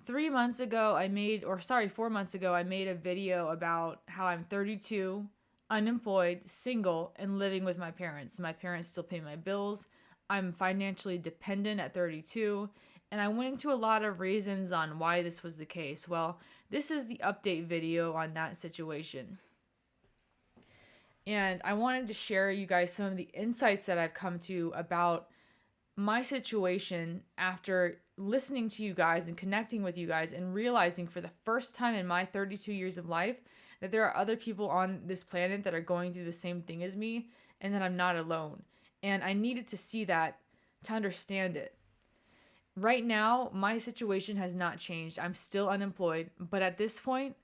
4 months ago, I made a video about how I'm 32, unemployed, single, and living with my parents. My parents still pay my bills. I'm financially dependent at 32. And I went into a lot of reasons on why this was the case. Well, this is the update video on that situation. And I wanted to share you guys some of the insights that I've come to about my situation after listening to you guys and connecting with you guys and realizing for the first time in my 32 years of life that there are other people on this planet that are going through the same thing as me and that I'm not alone. And I needed to see that to understand it. Right now, my situation has not changed. I'm still unemployed, but at this point,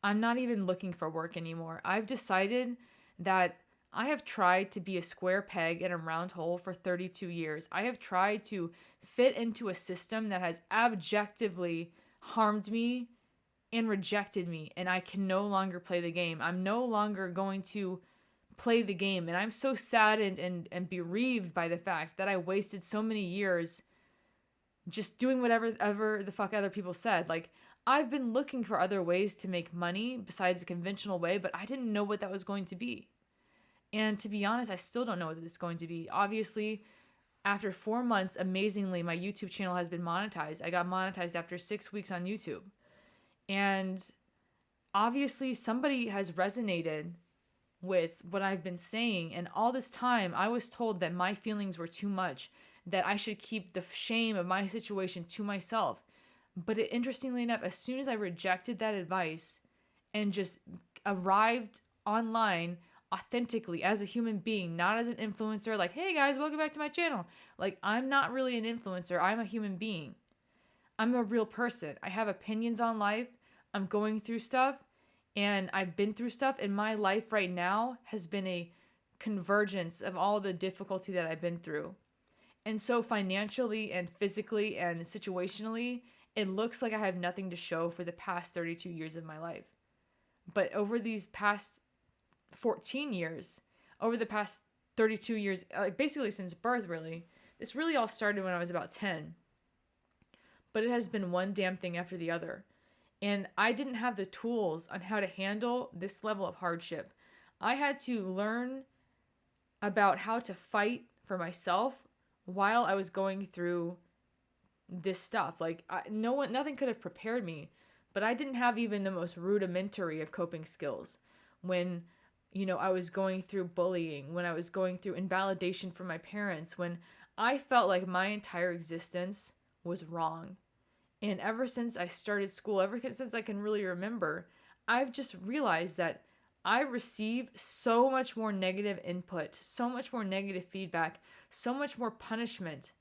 I'm not even looking for work anymore. I've decided that I have tried to be a square peg in a round hole for 32 years. I have tried to fit into a system that has abjectively harmed me and rejected me, and I can no longer play the game. I'm no longer going to play the game, and I'm so saddened and bereaved by the fact that I wasted so many years just doing whatever the fuck other people said. Like, I've been looking for other ways to make money besides the conventional way, but I didn't know what that was going to be. And to be honest, I still don't know what it's going to be. Obviously, after 4 months, amazingly, my YouTube channel has been monetized. I got monetized after 6 weeks on YouTube. And obviously, somebody has resonated with what I've been saying. And all this time, I was told that my feelings were too much, that I should keep the shame of my situation to myself. But interestingly enough, as soon as I rejected that advice and just arrived online authentically as a human being, not as an influencer, like, hey guys, welcome back to my channel. Like, I'm not really an influencer. I'm a human being. I'm a real person. I have opinions on life. I'm going through stuff and I've been through stuff, and my life right now has been a convergence of all the difficulty that I've been through. And so financially and physically and situationally, it looks like I have nothing to show for the past 32 years of my life. But over these past 14 years, over the past 32 years, like basically since birth, really, this really all started when I was about 10. But it has been one damn thing after the other. And I didn't have the tools on how to handle this level of hardship. I had to learn about how to fight for myself while I was going through this stuff. Like, nothing could have prepared me, but I didn't have even the most rudimentary of coping skills when, I was going through bullying, when I was going through invalidation from my parents, when I felt like my entire existence was wrong. And ever since I started school, ever since I can really remember, I've just realized that I receive so much more negative input, so much more negative feedback, so much more punishment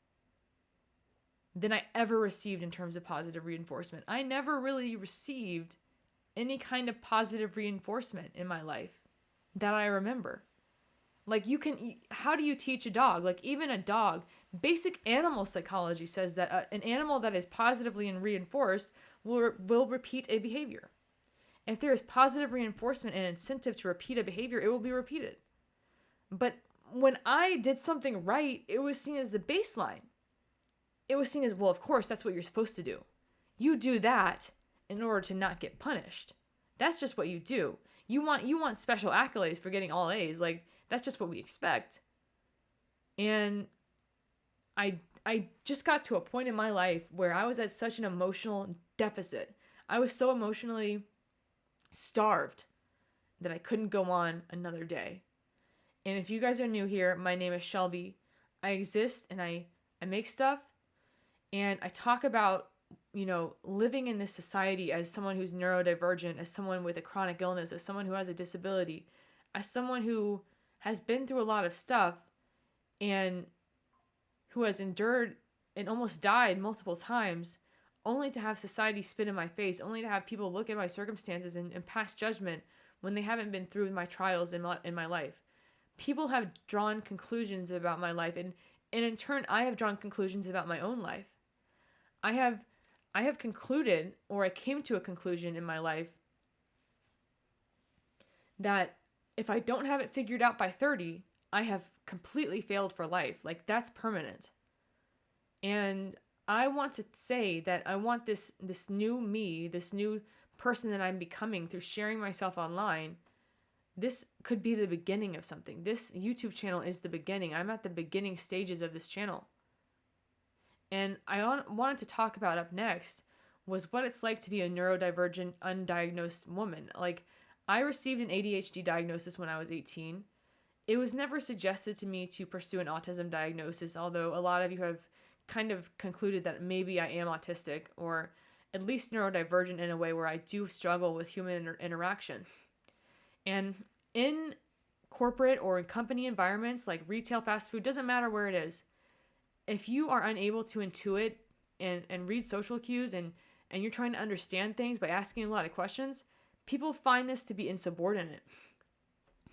than I ever received in terms of positive reinforcement. I never really received any kind of positive reinforcement in my life that I remember. Like, how do you teach a dog? Like, even a dog, basic animal psychology says that an animal that is positively reinforced will repeat a behavior. If there is positive reinforcement and incentive to repeat a behavior, it will be repeated. But when I did something right, it was seen as the baseline. It was seen as, well, of course, that's what you're supposed to do. You do that in order to not get punished. That's just what you do. You want special accolades for getting all A's. Like, that's just what we expect. And I just got to a point in my life where I was at such an emotional deficit. I was so emotionally starved that I couldn't go on another day. And if you guys are new here, my name is Shelby. I exist and I make stuff, and I talk about, living in this society as someone who's neurodivergent, as someone with a chronic illness, as someone who has a disability, as someone who has been through a lot of stuff and who has endured and almost died multiple times, only to have society spit in my face, only to have people look at my circumstances and pass judgment when they haven't been through my trials in my life. People have drawn conclusions about my life, and in turn, I have drawn conclusions about my own life. I have concluded, or I came to a conclusion in my life, that if I don't have it figured out by 30, I have completely failed for life. Like, that's permanent. And I want to say that I want this new me, this new person that I'm becoming through sharing myself online. This could be the beginning of something. This YouTube channel is the beginning. I'm at the beginning stages of this channel. And I wanted to talk about up next was what it's like to be a neurodivergent, undiagnosed woman. Like, I received an ADHD diagnosis when I was 18. It was never suggested to me to pursue an autism diagnosis, although a lot of you have kind of concluded that maybe I am autistic or at least neurodivergent in a way where I do struggle with human interaction. And in corporate or in company environments like retail, fast food, doesn't matter where it is, if you are unable to intuit and read social cues and you're trying to understand things by asking a lot of questions, people find this to be insubordinate.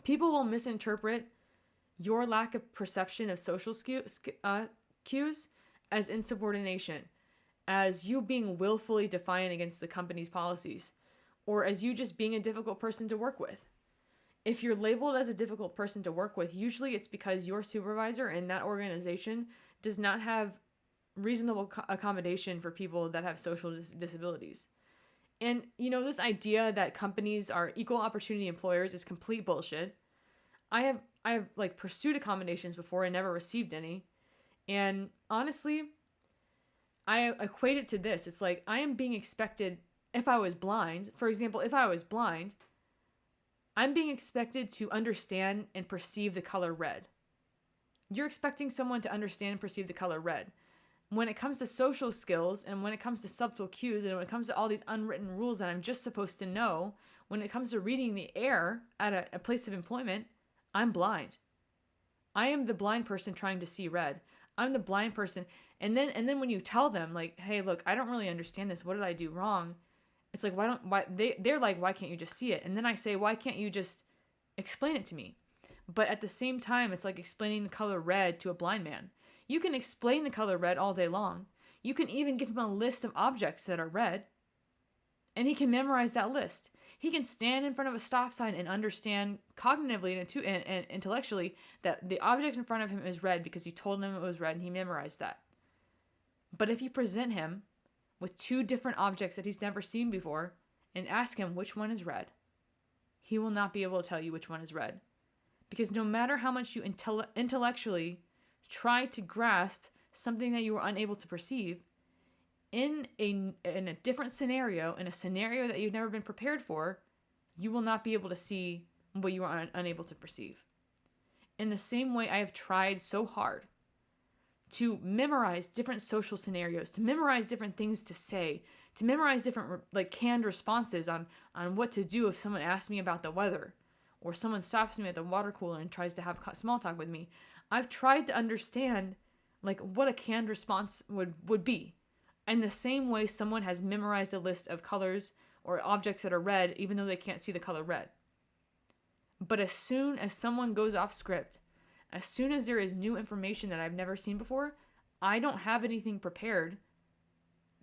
People will misinterpret your lack of perception of social cues as insubordination, as you being willfully defiant against the company's policies, or as you just being a difficult person to work with. If you're labeled as a difficult person to work with, usually it's because your supervisor in that organization does not have reasonable accommodation for people that have social disabilities. And, this idea that companies are equal opportunity employers is complete bullshit. I have like pursued accommodations before and never received any. And honestly, I equate it to this. It's like I am being expected, if I was blind, for example, if I was blind, I'm being expected to understand and perceive the color red. You're expecting someone to understand and perceive the color red. When it comes to social skills and when it comes to subtle cues and when it comes to all these unwritten rules that I'm just supposed to know, when it comes to reading the air at a place of employment, I'm blind. I am the blind person trying to see red. I'm the blind person. And then when you tell them like, hey, look, I don't really understand this. What did I do wrong? It's like, they're like, why can't you just see it? And then I say, why can't you just explain it to me? But at the same time, it's like explaining the color red to a blind man. You can explain the color red all day long. You can even give him a list of objects that are red, and he can memorize that list. He can stand in front of a stop sign and understand cognitively and intellectually that the object in front of him is red because you told him it was red and he memorized that. But if you present him with two different objects that he's never seen before and ask him which one is red, he will not be able to tell you which one is red. Because no matter how much you intellectually try to grasp something that you were unable to perceive, in a different scenario, in a scenario that you've never been prepared for, you will not be able to see what you are unable to perceive. In the same way, I have tried so hard to memorize different social scenarios, to memorize different things to say, to memorize different canned responses on what to do if someone asks me about the weather, or someone stops me at the water cooler and tries to have small talk with me. I've tried to understand what a canned response would be. In the same way someone has memorized a list of colors or objects that are red, even though they can't see the color red. But as soon as someone goes off script, as soon as there is new information that I've never seen before, I don't have anything prepared.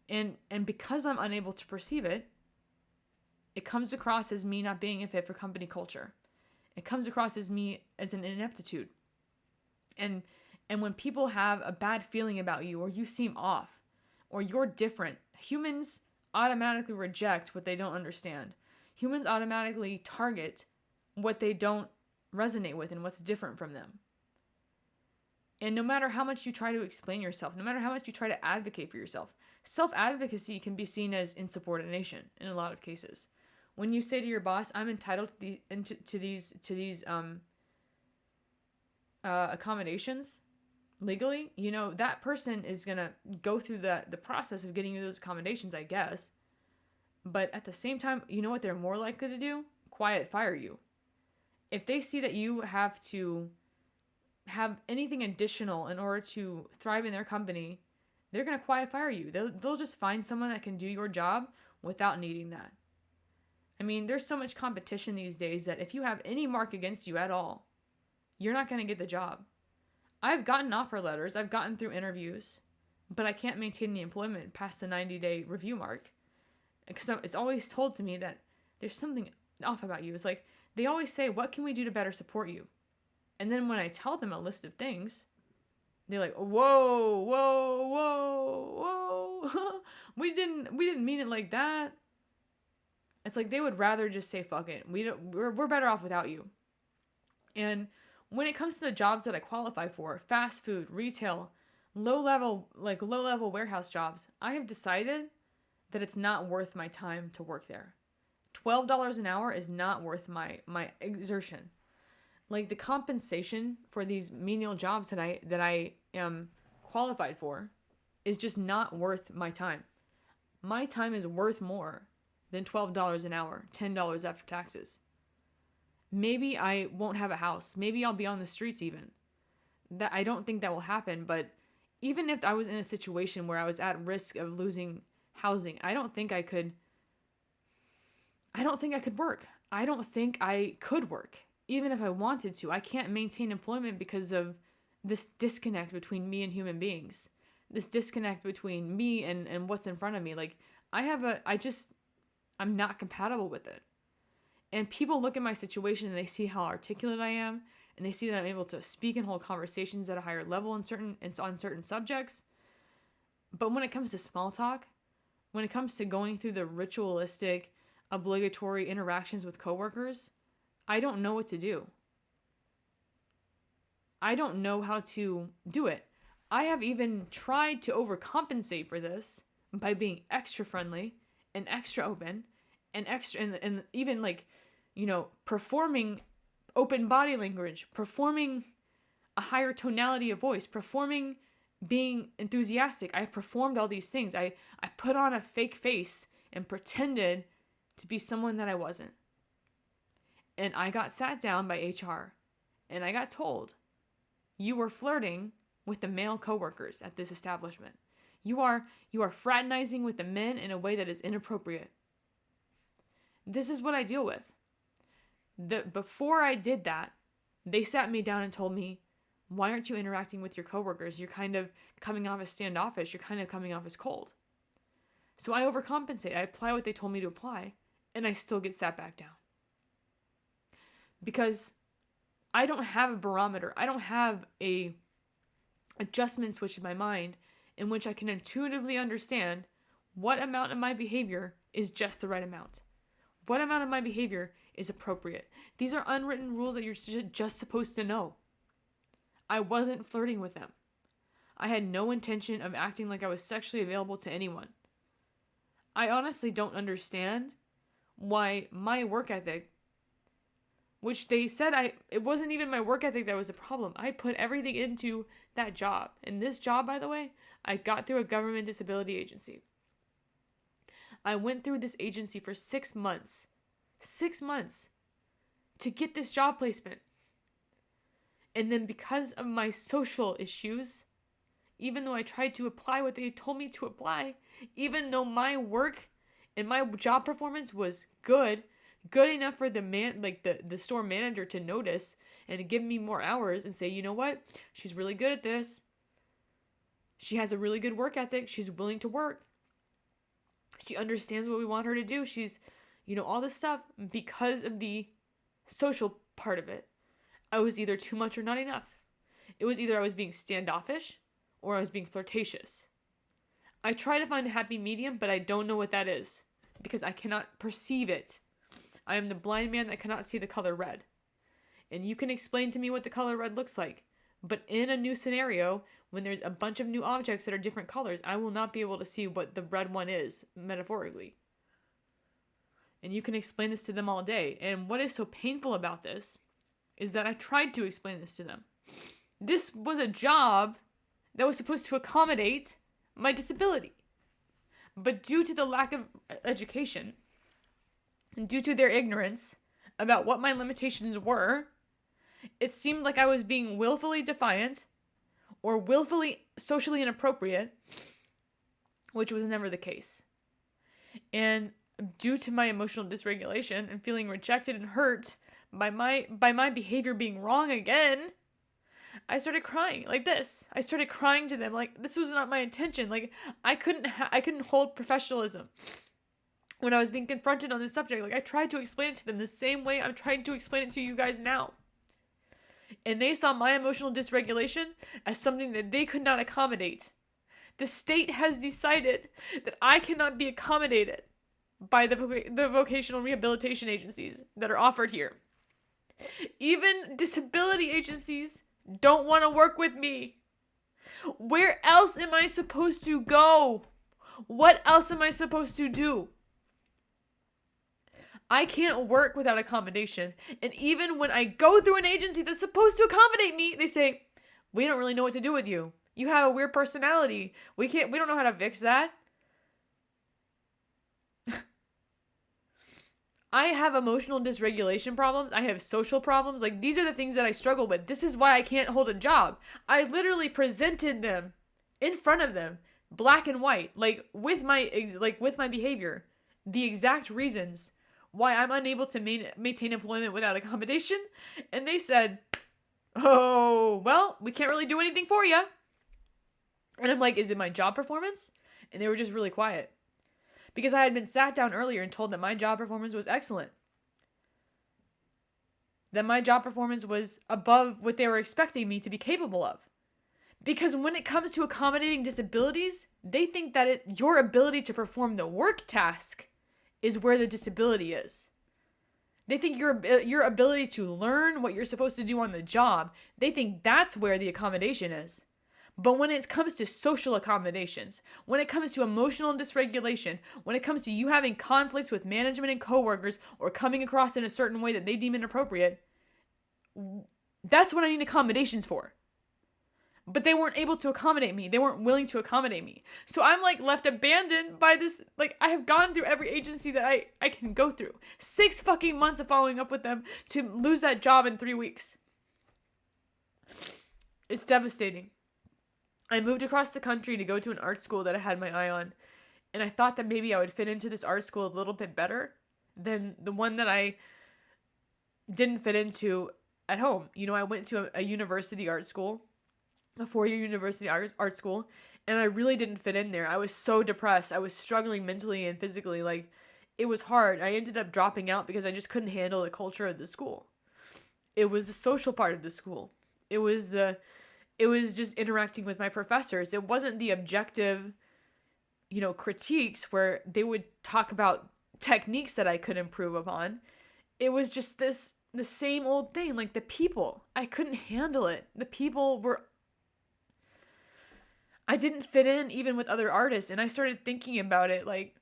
And because I'm unable to perceive it, it comes across as me not being a fit for company culture. It comes across as me as an ineptitude. And when people have a bad feeling about you, or you seem off, or you're different, humans automatically reject what they don't understand. Humans automatically target what they don't resonate with and what's different from them. And no matter how much you try to explain yourself, no matter how much you try to advocate for yourself, self-advocacy can be seen as insubordination in a lot of cases. When you say to your boss, I'm entitled to these accommodations legally, that person is going to go through the process of getting you those accommodations, I guess. But at the same time, you know what they're more likely to do? Quiet fire you. If they see that you have to have anything additional in order to thrive in their company, they're going to quiet fire you. They'll just find someone that can do your job without needing that. I mean, there's so much competition these days that if you have any mark against you at all, you're not going to get the job. I've gotten offer letters, I've gotten through interviews, but I can't maintain the employment past the 90-day review mark. Because it's always told to me that there's something off about you. It's like, they always say, what can we do to better support you? And then when I tell them a list of things, they're like, whoa, whoa, whoa, we didn't mean it like that. It's like they would rather just say fuck it. We're better off without you. And when it comes to the jobs that I qualify for, fast food, retail, low level warehouse jobs, I have decided that it's not worth my time to work there. $12 an hour is not worth my exertion. Like, the compensation for these menial jobs that I am qualified for is just not worth my time. My time is worth more than $12 an hour, $10 after taxes. Maybe I won't have a house. Maybe I'll be on the streets even. That I don't think that will happen, but even if I was in a situation where I was at risk of losing housing, I don't think I could work. I don't think I could work. Even if I wanted to, I can't maintain employment because of this disconnect between me and human beings. This disconnect between me and what's in front of me. Like, I'm not compatible with it. And people look at my situation and they see how articulate I am, and they see that I'm able to speak and hold conversations at a higher level on certain subjects. But when it comes to small talk, when it comes to going through the ritualistic, obligatory interactions with coworkers, I don't know what to do. I don't know how to do it. I have even tried to overcompensate for this by being extra friendly and extra open and even performing open body language, performing a higher tonality of voice, performing being enthusiastic. I performed all these things. I put on a fake face and pretended to be someone that I wasn't. And I got sat down by HR and I got told, you were flirting with the male coworkers at this establishment. You are fraternizing with the men in a way that is inappropriate. This is what I deal with. Before I did that, they sat me down and told me, why aren't you interacting with your coworkers? You're kind of coming off as standoffish. You're kind of coming off as cold. So I overcompensate. I apply what they told me to apply, and I still get sat back down. Because I don't have a barometer. I don't have a adjustment switch in my mind in which I can intuitively understand what amount of my behavior is just the right amount. What amount of my behavior is appropriate. These are unwritten rules that you're just supposed to know. I wasn't flirting with them. I had no intention of acting like I was sexually available to anyone. I honestly don't understand why my work ethic, which they said it wasn't even my work ethic that was a problem. I put everything into that job. And this job, by the way, I got through a government disability agency. I went through this agency for 6 months. 6 months to get this job placement. And then because of my social issues, even though I tried to apply what they told me to apply, even though my work and my job performance was good enough for the store manager to notice and to give me more hours and say, you know what? She's really good at this. She has a really good work ethic. She's willing to work. She understands what we want her to do. She's, all this stuff. Because of the social part of it, I was either too much or not enough. It was either I was being standoffish or I was being flirtatious. I try to find a happy medium, but I don't know what that is because I cannot perceive it. I am the blind man that cannot see the color red. And you can explain to me what the color red looks like. But in a new scenario, when there's a bunch of new objects that are different colors, I will not be able to see what the red one is, metaphorically. And you can explain this to them all day. And what is so painful about this is that I tried to explain this to them. This was a job that was supposed to accommodate my disability. But due to the lack of education, and due to their ignorance about what my limitations were, it seemed like I was being willfully defiant or willfully socially inappropriate, which was never the case. And due to my emotional dysregulation and feeling rejected and hurt by my behavior being wrong again, I started crying like this. I started crying to them like this was not my intention. Like I couldn't hold professionalism when I was being confronted on this subject. Like I tried to explain it to them the same way I'm trying to explain it to you guys now. And they saw my emotional dysregulation as something that they could not accommodate. The state has decided that I cannot be accommodated by the vocational rehabilitation agencies that are offered here. Even disability agencies don't want to work with me. Where else am I supposed to go? What else am I supposed to do? I can't work without accommodation. And even when I go through an agency that's supposed to accommodate me, they say, we don't really know what to do with you. You have a weird personality. We don't know how to fix that. I have emotional dysregulation problems. I have social problems. Like, these are the things that I struggle with. This is why I can't hold a job. I literally presented them in front of them, black and white, like with my behavior, the exact reasons why I'm unable to maintain employment without accommodation. And they said, oh, well, we can't really do anything for you. And I'm like, is it my job performance? And they were just really quiet. Because I had been sat down earlier and told that my job performance was excellent. That my job performance was above what they were expecting me to be capable of. Because when it comes to accommodating disabilities, they think that your ability to perform the work task is where the disability is. They think your ability to learn what you're supposed to do on the job, they think that's where the accommodation is. But when it comes to social accommodations, when it comes to emotional dysregulation, when it comes to you having conflicts with management and coworkers or coming across in a certain way that they deem inappropriate, that's what I need accommodations for. But they weren't able to accommodate me. They weren't willing to accommodate me. So I'm like left abandoned by this. Like, I have gone through every agency that I can go through. 6 fucking months of following up with them to lose that job in 3 weeks. It's devastating. I moved across the country to go to an art school that I had my eye on. And I thought that maybe I would fit into this art school a little bit better than the one that I didn't fit into at home. You know, I went to a university art school, a 4-year university art school, and I really didn't fit in there. I was so depressed. I was struggling mentally and physically. Like, it was hard. I ended up dropping out because I just couldn't handle the culture of the school. It was the social part of the school. It was just interacting with my professors. It wasn't the objective, critiques where they would talk about techniques that I could improve upon. It was just the same old thing. Like, the people, I couldn't handle it. The people I didn't fit in even with other artists. And I started thinking about it. Like,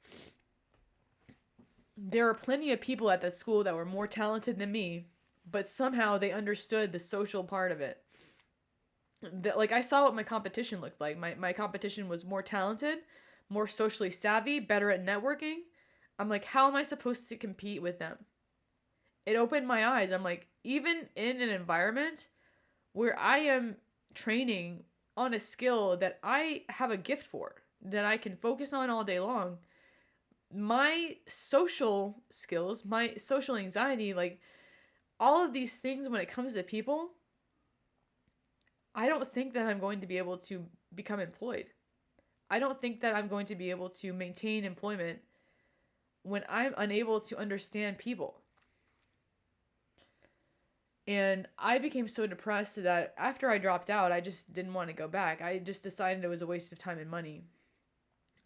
there were plenty of people at the school that were more talented than me, but somehow they understood the social part of it. Like, I saw what my competition looked like. My competition was more talented, more socially savvy, better at networking. I'm like, how am I supposed to compete with them? It opened my eyes. I'm like, even in an environment where I am training on a skill that I have a gift for, that I can focus on all day long, my social skills, my social anxiety, like, all of these things when it comes to people, I don't think that I'm going to be able to become employed. I don't think that I'm going to be able to maintain employment when I'm unable to understand people. And I became so depressed that after I dropped out, I just didn't want to go back. I just decided it was a waste of time and money.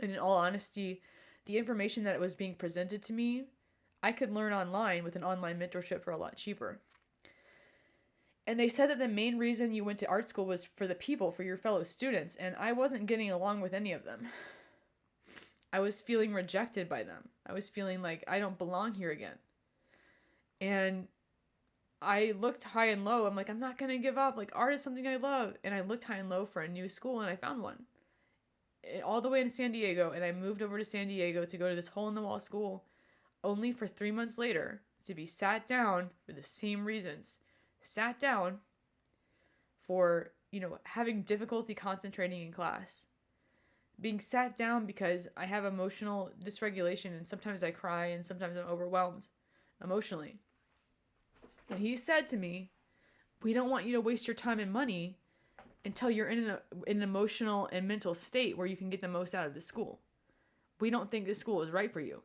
And in all honesty, the information that was being presented to me, I could learn online with an online mentorship for a lot cheaper. And they said that the main reason you went to art school was for the people, for your fellow students. And I wasn't getting along with any of them. I was feeling rejected by them. I was feeling like I don't belong here again. And I looked high and low. I'm like, I'm not going to give up. Like, art is something I love. And I looked high and low for a new school, and I found one. All the way in San Diego. And I moved over to San Diego to go to this hole-in-the-wall school, only for 3 months later to be sat down for the same reasons. Sat down for, having difficulty concentrating in class. Being sat down because I have emotional dysregulation, and sometimes I cry, and sometimes I'm overwhelmed emotionally. And he said to me, we don't want you to waste your time and money until you're in an emotional and mental state where you can get the most out of the school. We don't think this school is right for you.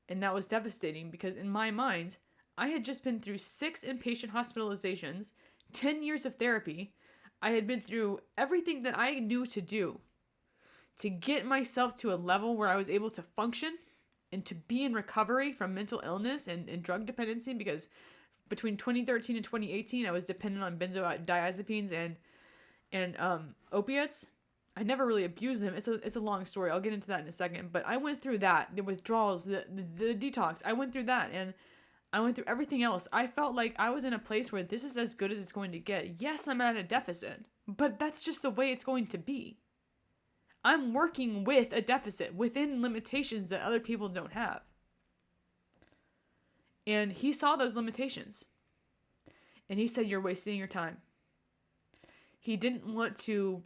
And that was devastating because in my mind, I had just been through 6 inpatient hospitalizations, 10 years of therapy. I had been through everything that I knew to do to get myself to a level where I was able to function and to be in recovery from mental illness and drug dependency, because between 2013 and 2018, I was dependent on benzodiazepines and opiates. I never really abused them. It's a long story. I'll get into that in a second. But I went through that, the withdrawals, the detox. I went through that, and I went through everything else. I felt like I was in a place where this is as good as it's going to get. Yes, I'm at a deficit, but that's just the way it's going to be. I'm working with a deficit within limitations that other people don't have. And he saw those limitations. And he said, you're wasting your time. He didn't want to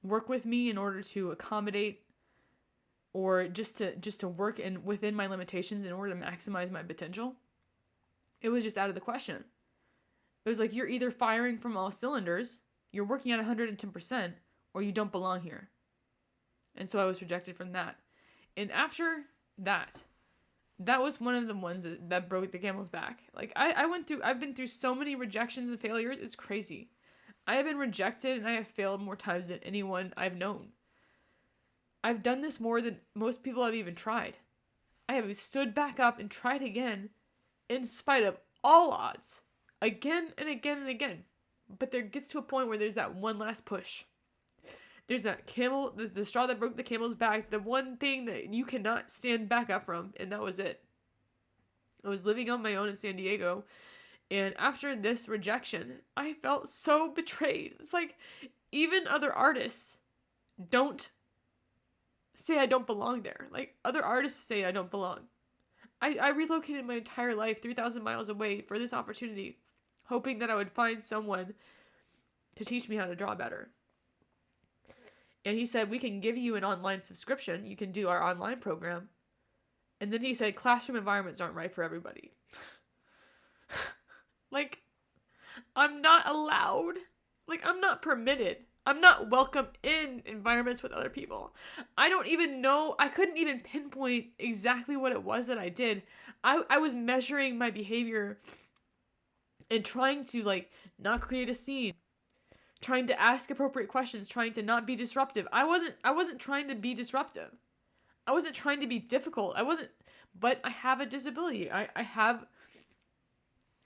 work with me in order to accommodate or just to work within my limitations in order to maximize my potential. It was just out of the question. It was like, you're either firing from all cylinders, you're working at 110%, or you don't belong here. And so I was rejected from that. And after that was one of the ones that broke the camel's back. Like, I've been through so many rejections and failures, it's crazy. I have been rejected and I have failed more times than anyone I've known. I've done this more than most people have even tried. I have stood back up and tried again in spite of all odds. Again and again and again. But there gets to a point where there's that one last push. There's that camel, the straw that broke the camel's back, the one thing that you cannot stand back up from, and that was it. I was living on my own in San Diego, and after this rejection, I felt so betrayed. It's like, even other artists don't say I don't belong there. Like, other artists say I don't belong. I relocated my entire life 3,000 miles away for this opportunity, hoping that I would find someone to teach me how to draw better. And he said, we can give you an online subscription. You can do our online program. And then he said, classroom environments aren't right for everybody. Like, I'm not allowed. Like, I'm not permitted. I'm not welcome in environments with other people. I don't even know. I couldn't even pinpoint exactly what it was that I did. I was measuring my behavior and trying to, like, not create a scene. Trying to ask appropriate questions, trying to not be disruptive. I wasn't trying to be disruptive. I wasn't trying to be difficult. But I have a disability. I have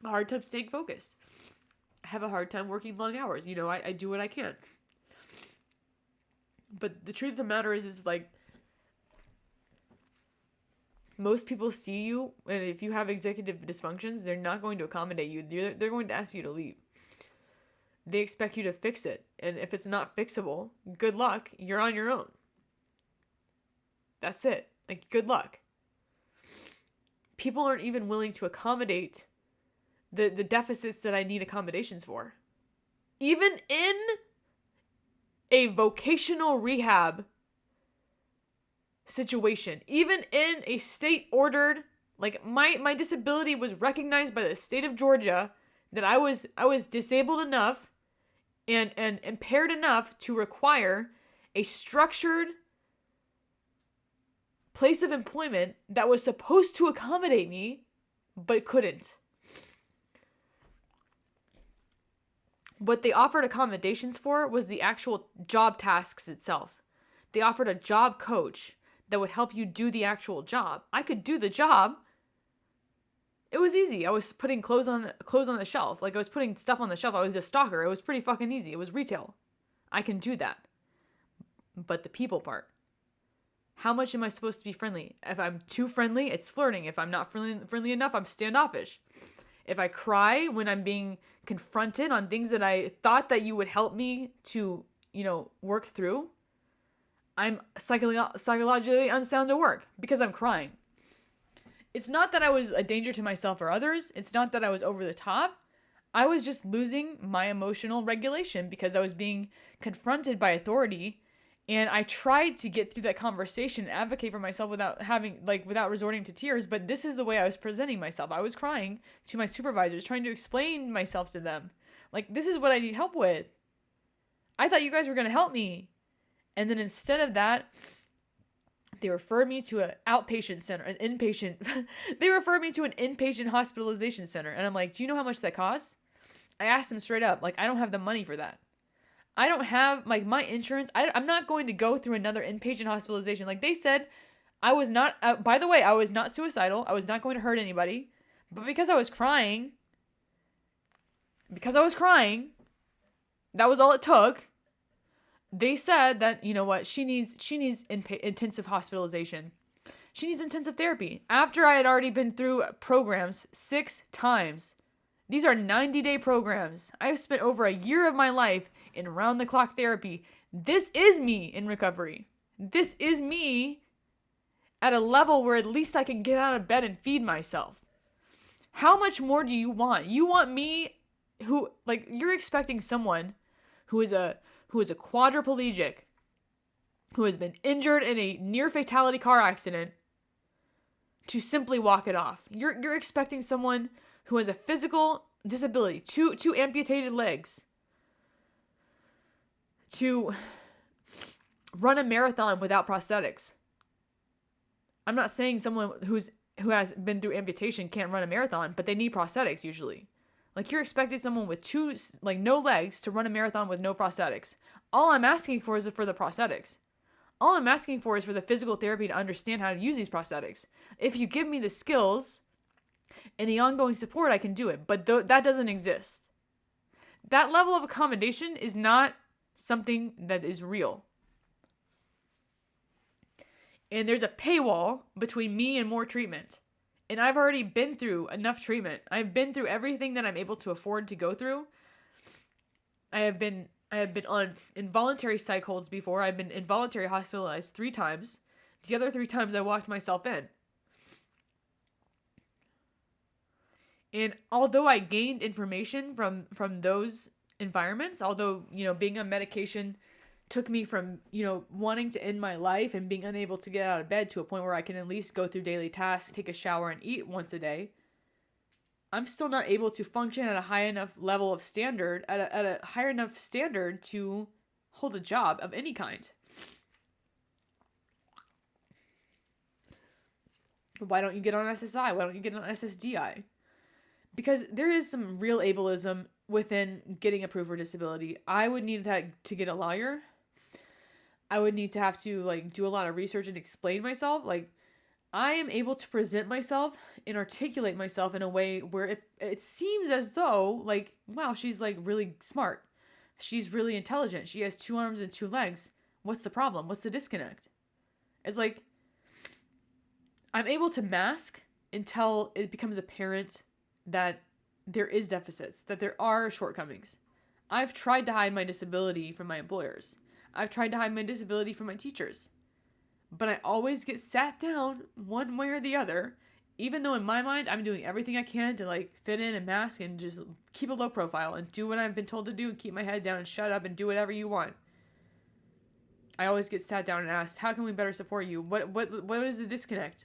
a hard time staying focused. I have a hard time working long hours. You know, I do what I can. But the truth of the matter is, it's like, most people see you, and if you have executive dysfunctions, they're not going to accommodate you. They're going to ask you to leave. They expect you to fix it. And if it's not fixable, good luck. You're on your own. That's it. Like, good luck. People aren't even willing to accommodate the deficits that I need accommodations for. Even in a vocational rehab situation, even in a state-ordered, like, my disability was recognized by the state of Georgia, that I was disabled enough and impaired enough to require a structured place of employment that was supposed to accommodate me, but couldn't. What they offered accommodations for was the actual job tasks itself. They offered a job coach that would help you do the actual job. I could do the job. It was easy. I was putting clothes on the shelf. Like, I was putting stuff on the shelf. I was a stalker. It was pretty fucking easy. It was retail. I can do that. But the people part. How much am I supposed to be friendly? If I'm too friendly, it's flirting. If I'm not friendly enough, I'm standoffish. If I cry when I'm being confronted on things that I thought that you would help me to, work through, I'm psychologically unsound to work because I'm crying. It's not that I was a danger to myself or others. It's not that I was over the top. I was just losing my emotional regulation because I was being confronted by authority. And I tried to get through that conversation and advocate for myself without resorting to tears. But this is the way I was presenting myself. I was crying to my supervisors, trying to explain myself to them. Like, this is what I need help with. I thought you guys were going to help me. And then instead of that, they referred me to an outpatient center, they referred me to an inpatient hospitalization center. And I'm like, do you know how much that costs? I asked them straight up, like, I don't have the money for that. I don't have, like, my insurance. I'm not going to go through another inpatient hospitalization. Like they said, I was not, by the way, I was not suicidal. I was not going to hurt anybody. But because I was crying, that was all it took. They said that, you know what, she needs intensive hospitalization. She needs intensive therapy. After I had already been through programs 6 times. These are 90-day programs. I have spent over a year of my life in round-the-clock therapy. This is me in recovery. This is me at a level where at least I can get out of bed and feed myself. How much more do you want? You want me who, like, you're expecting someone who is a quadriplegic, who has been injured in a near fatality car accident, to simply walk it off. You're expecting someone who has a physical disability, two amputated legs, to run a marathon without prosthetics. I'm not saying someone who has been through amputation can't run a marathon, but they need prosthetics usually. Like, you're expecting someone with no legs to run a marathon with no prosthetics. All I'm asking for is for the prosthetics. All I'm asking for is for the physical therapy to understand how to use these prosthetics. If you give me the skills and the ongoing support, I can do it. But that doesn't exist. That level of accommodation is not something that is real. And there's a paywall between me and more treatment. And I've already been through enough treatment. I've been through everything that I'm able to afford to go through. I have been on involuntary psych holds before. I've been involuntary hospitalized 3 times. The other 3 times I walked myself in. And although I gained information from those environments, although, being on medication took me from, wanting to end my life and being unable to get out of bed to a point where I can at least go through daily tasks, take a shower, and eat once a day, I'm still not able to function at a high enough level of standard, at a higher enough standard to hold a job of any kind. Why don't you get on SSI? Why don't you get on SSDI? Because there is some real ableism within getting approved for disability. I would need to get a lawyer. I would need to have to do a lot of research and explain myself. I am able to present myself and articulate myself in a way where it seems as though, wow, she's really smart. She's really intelligent. She has 2 arms and 2 legs. What's the problem? What's the disconnect? It's I'm able to mask until it becomes apparent that there is deficits, that there are shortcomings. I've tried to hide my disability from my employers. I've tried to hide my disability from my teachers. But I always get sat down one way or the other, even though in my mind I'm doing everything I can to fit in and mask and just keep a low profile and do what I've been told to do and keep my head down and shut up and do whatever you want. I always get sat down and asked, how can we better support you? What is the disconnect?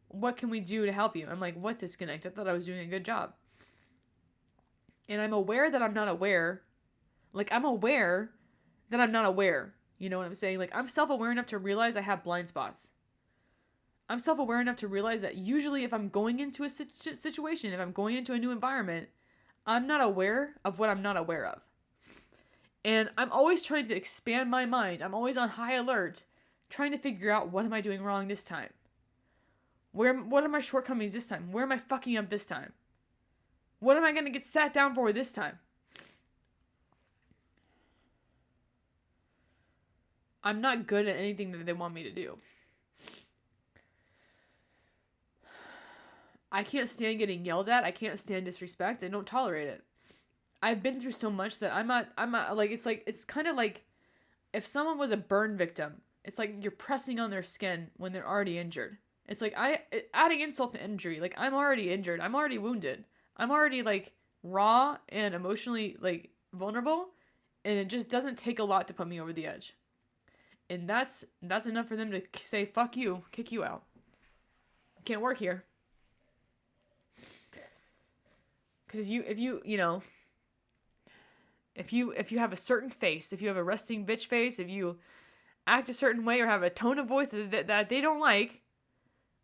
What can we do to help you? I'm like, what disconnect? I thought I was doing a good job. And I'm aware that I'm not aware. I'm aware that I'm not aware. You know what I'm saying? I'm self-aware enough to realize I have blind spots. I'm self-aware enough to realize that usually if I'm going into a situation, if I'm going into a new environment, I'm not aware of what I'm not aware of. And I'm always trying to expand my mind. I'm always on high alert, trying to figure out, what am I doing wrong this time? What are my shortcomings this time? Where am I fucking up this time? What am I going to get sat down for this time? I'm not good at anything that they want me to do. I can't stand getting yelled at. I can't stand disrespect. I don't tolerate it. I've been through so much that I'm not it's kind of like if someone was a burn victim, it's like you're pressing on their skin when they're already injured. It's adding insult to injury. I'm already injured. I'm already wounded. I'm already raw and emotionally vulnerable, and it just doesn't take a lot to put me over the edge. And that's enough for them to say, fuck you, kick you out. Can't work here. Because if you have a certain face, if you have a resting bitch face, if you act a certain way or have a tone of voice that they don't like,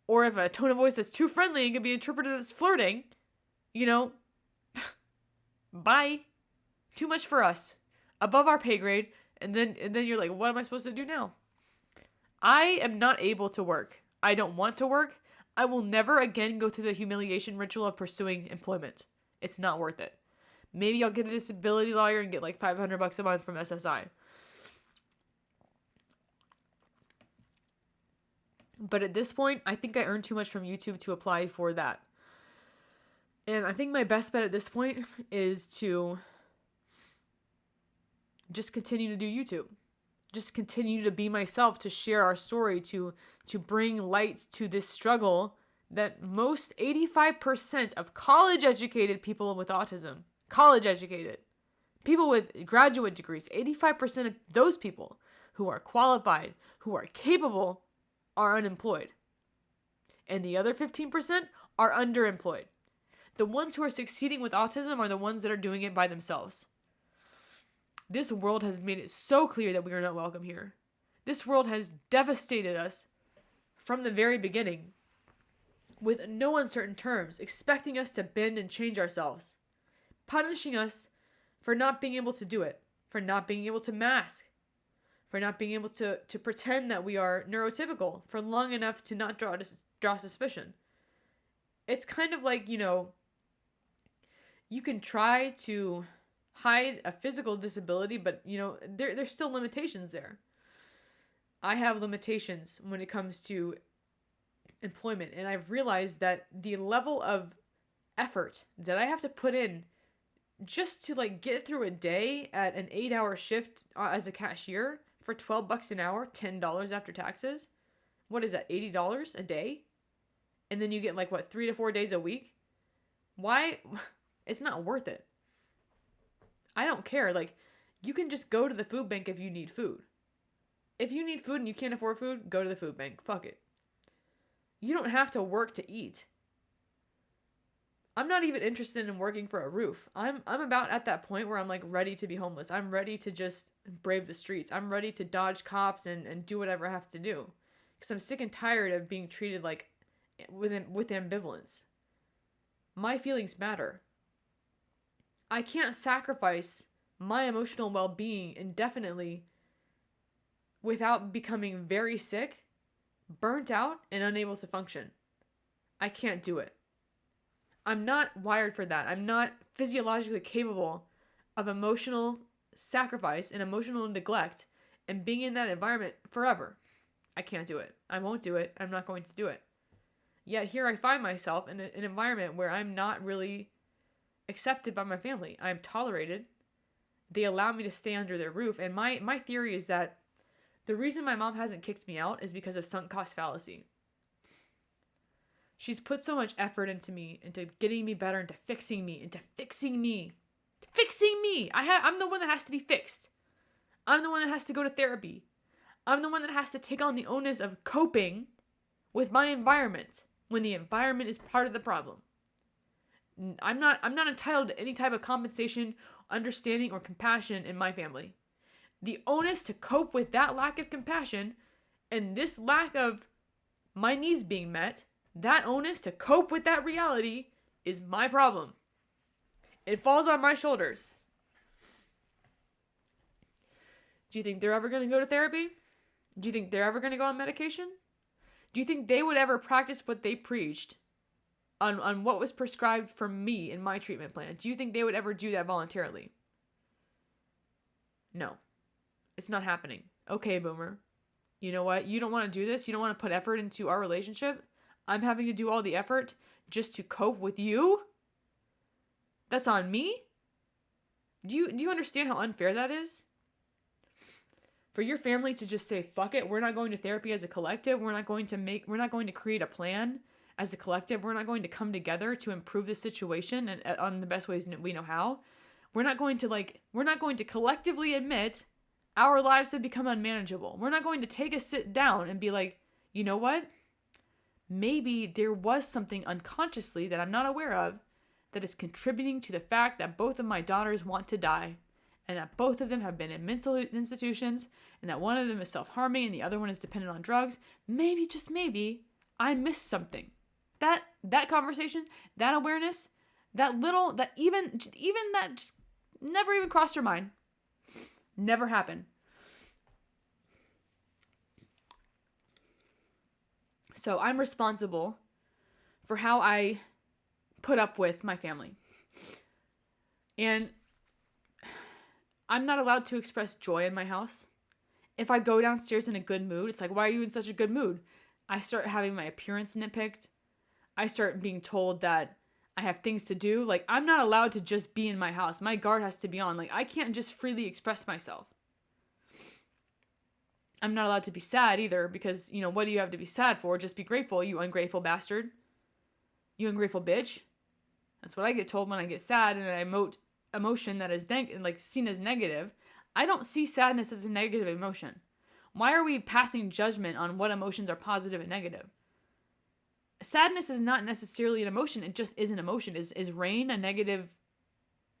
or if a tone of voice that's too friendly and can be interpreted as flirting, bye. Too much for us. above our pay grade, and then you're like, what am I supposed to do now? I am not able to work. I don't want to work. I will never again go through the humiliation ritual of pursuing employment. It's not worth it. Maybe I'll get a disability lawyer and get like $500 a month from SSI. But at this point, I think I earn too much from YouTube to apply for that. And I think my best bet at this point is to just continue to do YouTube. Just continue to be myself, to share our story, to bring light to this struggle that most 85% of college-educated people with autism, college-educated, people with graduate degrees, 85% of those people who are qualified, who are capable, are unemployed. And the other 15% are underemployed. The ones who are succeeding with autism are the ones that are doing it by themselves. This world has made it so clear that we are not welcome here. This world has devastated us from the very beginning with no uncertain terms, expecting us to bend and change ourselves, punishing us for not being able to do it, for not being able to mask, for not being able to pretend that we are neurotypical for long enough to not draw suspicion. It's kind of like, you can try to hide a physical disability, but there's still limitations there. I have limitations when it comes to employment, and I've realized that the level of effort that I have to put in just to get through a day at an 8-hour shift as a cashier for $12 an hour, $10 after taxes. What is that, $80 a day? And then you get 3 to 4 days a week? Why? It's not worth it. I don't care. You can just go to the food bank if you need food. If you need food and you can't afford food, go to the food bank. Fuck it. You don't have to work to eat. I'm not even interested in working for a roof. I'm about at that point where I'm ready to be homeless. I'm ready to just brave the streets. I'm ready to dodge cops and do whatever I have to do. Because I'm sick and tired of being treated with ambivalence. My feelings matter. I can't sacrifice my emotional well-being indefinitely without becoming very sick, burnt out, and unable to function. I can't do it. I'm not wired for that. I'm not physiologically capable of emotional sacrifice and emotional neglect and being in that environment forever. I can't do it. I won't do it. I'm not going to do it. Yet here I find myself in an environment where I'm not really accepted by my family. I'm tolerated. They allow me to stay under their roof. And my theory is that the reason my mom hasn't kicked me out is because of sunk cost fallacy. She's put so much effort into me, into getting me better, into fixing me. I'm the one that has to be fixed. I'm the one that has to go to therapy. I'm the one that has to take on the onus of coping with my environment when the environment is part of the problem. I'm not entitled to any type of compensation, understanding, or compassion in my family. The onus to cope with that lack of compassion and this lack of my needs being met, that onus to cope with that reality is my problem. It falls on my shoulders. Do you think they're ever going to go to therapy? Do you think they're ever going to go on medication? Do you think they would ever practice what they preached on what was prescribed for me in my treatment plan? Do you think they would ever do that voluntarily? No. It's not happening. Okay, boomer. You know what? You don't want to do this? You don't want to put effort into our relationship? I'm having to do all the effort just to cope with you? That's on me? Do you understand how unfair that is? For your family to just say, fuck it, we're not going to therapy as a collective. We're not going to create a plan as a collective. We're not going to come together to improve the situation and on the best ways we know how. We're not going to collectively admit our lives have become unmanageable. We're not going to take a sit down and be like, you know what? Maybe there was something unconsciously that I'm not aware of that is contributing to the fact that both of my daughters want to die, and that both of them have been in mental institutions, and that one of them is self-harming and the other one is dependent on drugs. Maybe, just maybe, I missed something. That conversation, that awareness, that even that just never even crossed your mind. Never happened. So I'm responsible for how I put up with my family. And I'm not allowed to express joy in my house. If I go downstairs in a good mood, it's like, why are you in such a good mood? I start having my appearance nitpicked. I start being told that I have things to do. Like, I'm not allowed to just be in my house. My guard has to be on. Like, I can't just freely express myself. I'm not allowed to be sad either because, what do you have to be sad for? Just be grateful, you ungrateful bastard. You ungrateful bitch. That's what I get told when I get sad and I emote emotion that is seen as negative. I don't see sadness as a negative emotion. Why are we passing judgment on what emotions are positive and negative? Sadness is not necessarily an emotion. It just is an emotion. Is rain a negative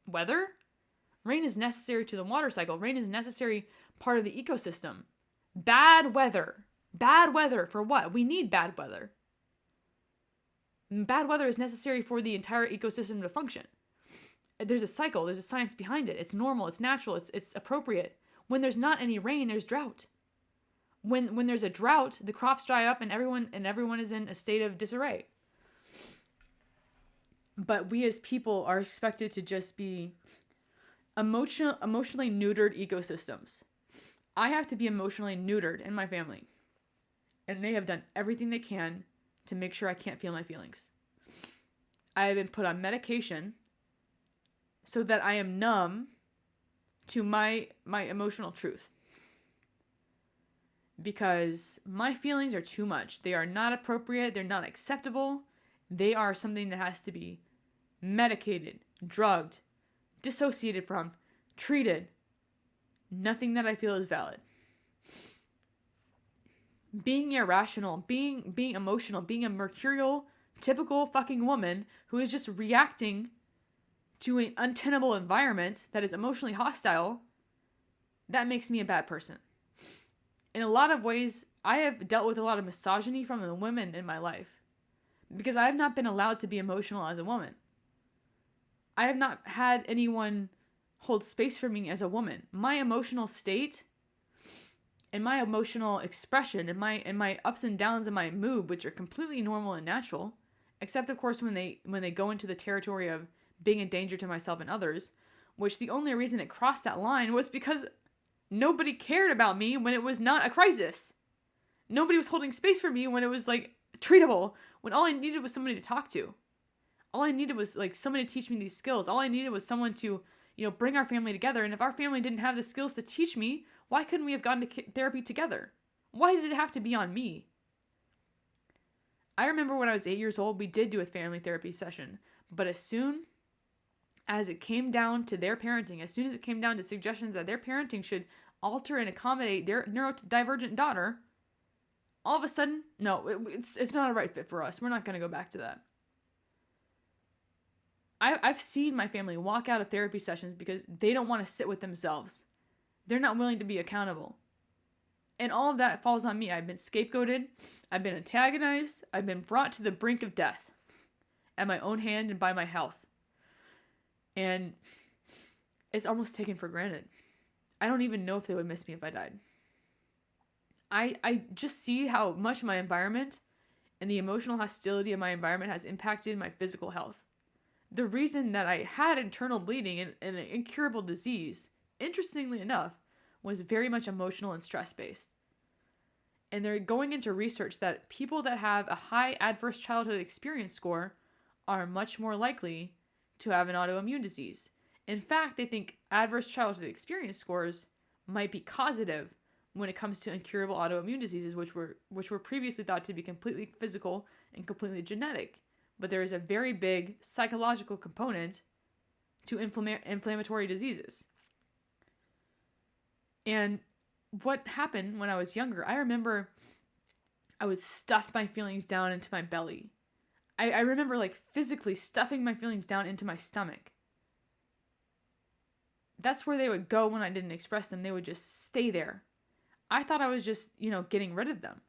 weather? Rain is necessary to the water cycle. Rain is a necessary part of the ecosystem. Bad weather. Bad weather for what? We need bad weather. Bad weather is necessary for the entire ecosystem to function. There's a cycle. There's a science behind it. It's normal. It's natural. It's appropriate. When there's not any rain, there's drought. When there's a drought, the crops dry up and everyone is in a state of disarray. But we as people are expected to just be emotionally neutered ecosystems. I have to be emotionally neutered in my family. And they have done everything they can to make sure I can't feel my feelings. I have been put on medication so that I am numb to my emotional truth. Because my feelings are too much. They are not appropriate. They're not acceptable. They are something that has to be medicated, drugged, dissociated from, treated. Nothing that I feel is valid. Being irrational, being emotional, being a mercurial, typical fucking woman who is just reacting to an untenable environment that is emotionally hostile, that makes me a bad person. In a lot of ways, I have dealt with a lot of misogyny from the women in my life because I have not been allowed to be emotional as a woman. I have not had anyone hold space for me as a woman. My emotional state and my emotional expression and my ups and downs in my mood, which are completely normal and natural, except of course when they go into the territory of being a danger to myself and others, which the only reason it crossed that line was because nobody cared about me when it was not a crisis. Nobody was holding space for me when it was like treatable, when all I needed was somebody to talk to. All I needed was like somebody to teach me these skills. All I needed was someone to, bring our family together. And if our family didn't have the skills to teach me, why couldn't we have gone to therapy together? Why did it have to be on me? I remember when I was 8 years old, we did do a family therapy session. But as soon as it came down to their parenting, as soon as it came down to suggestions that their parenting should alter and accommodate their neurodivergent daughter, all of a sudden, no, it's not a right fit for us. We're not going to go back to that. I've seen my family walk out of therapy sessions because they don't want to sit with themselves. They're not willing to be accountable. And all of that falls on me. I've been scapegoated. I've been antagonized. I've been brought to the brink of death at my own hand and by my health. And it's almost taken for granted. I don't even know if they would miss me if I died. I just see how much my environment and the emotional hostility of my environment has impacted my physical health. The reason that I had internal bleeding and an incurable disease, interestingly enough, was very much emotional and stress-based. And they're going into research that people that have a high adverse childhood experience score are much more likely to have an autoimmune disease. In fact, they think adverse childhood experience scores might be causative when it comes to incurable autoimmune diseases, which were previously thought to be completely physical and completely genetic. But there is a very big psychological component to inflammatory diseases. And what happened when I was younger, I remember I would stuff my feelings down into my belly. I remember like physically stuffing my feelings down into my stomach. That's where they would go when I didn't express them. They would just stay there. I thought I was just, getting rid of them.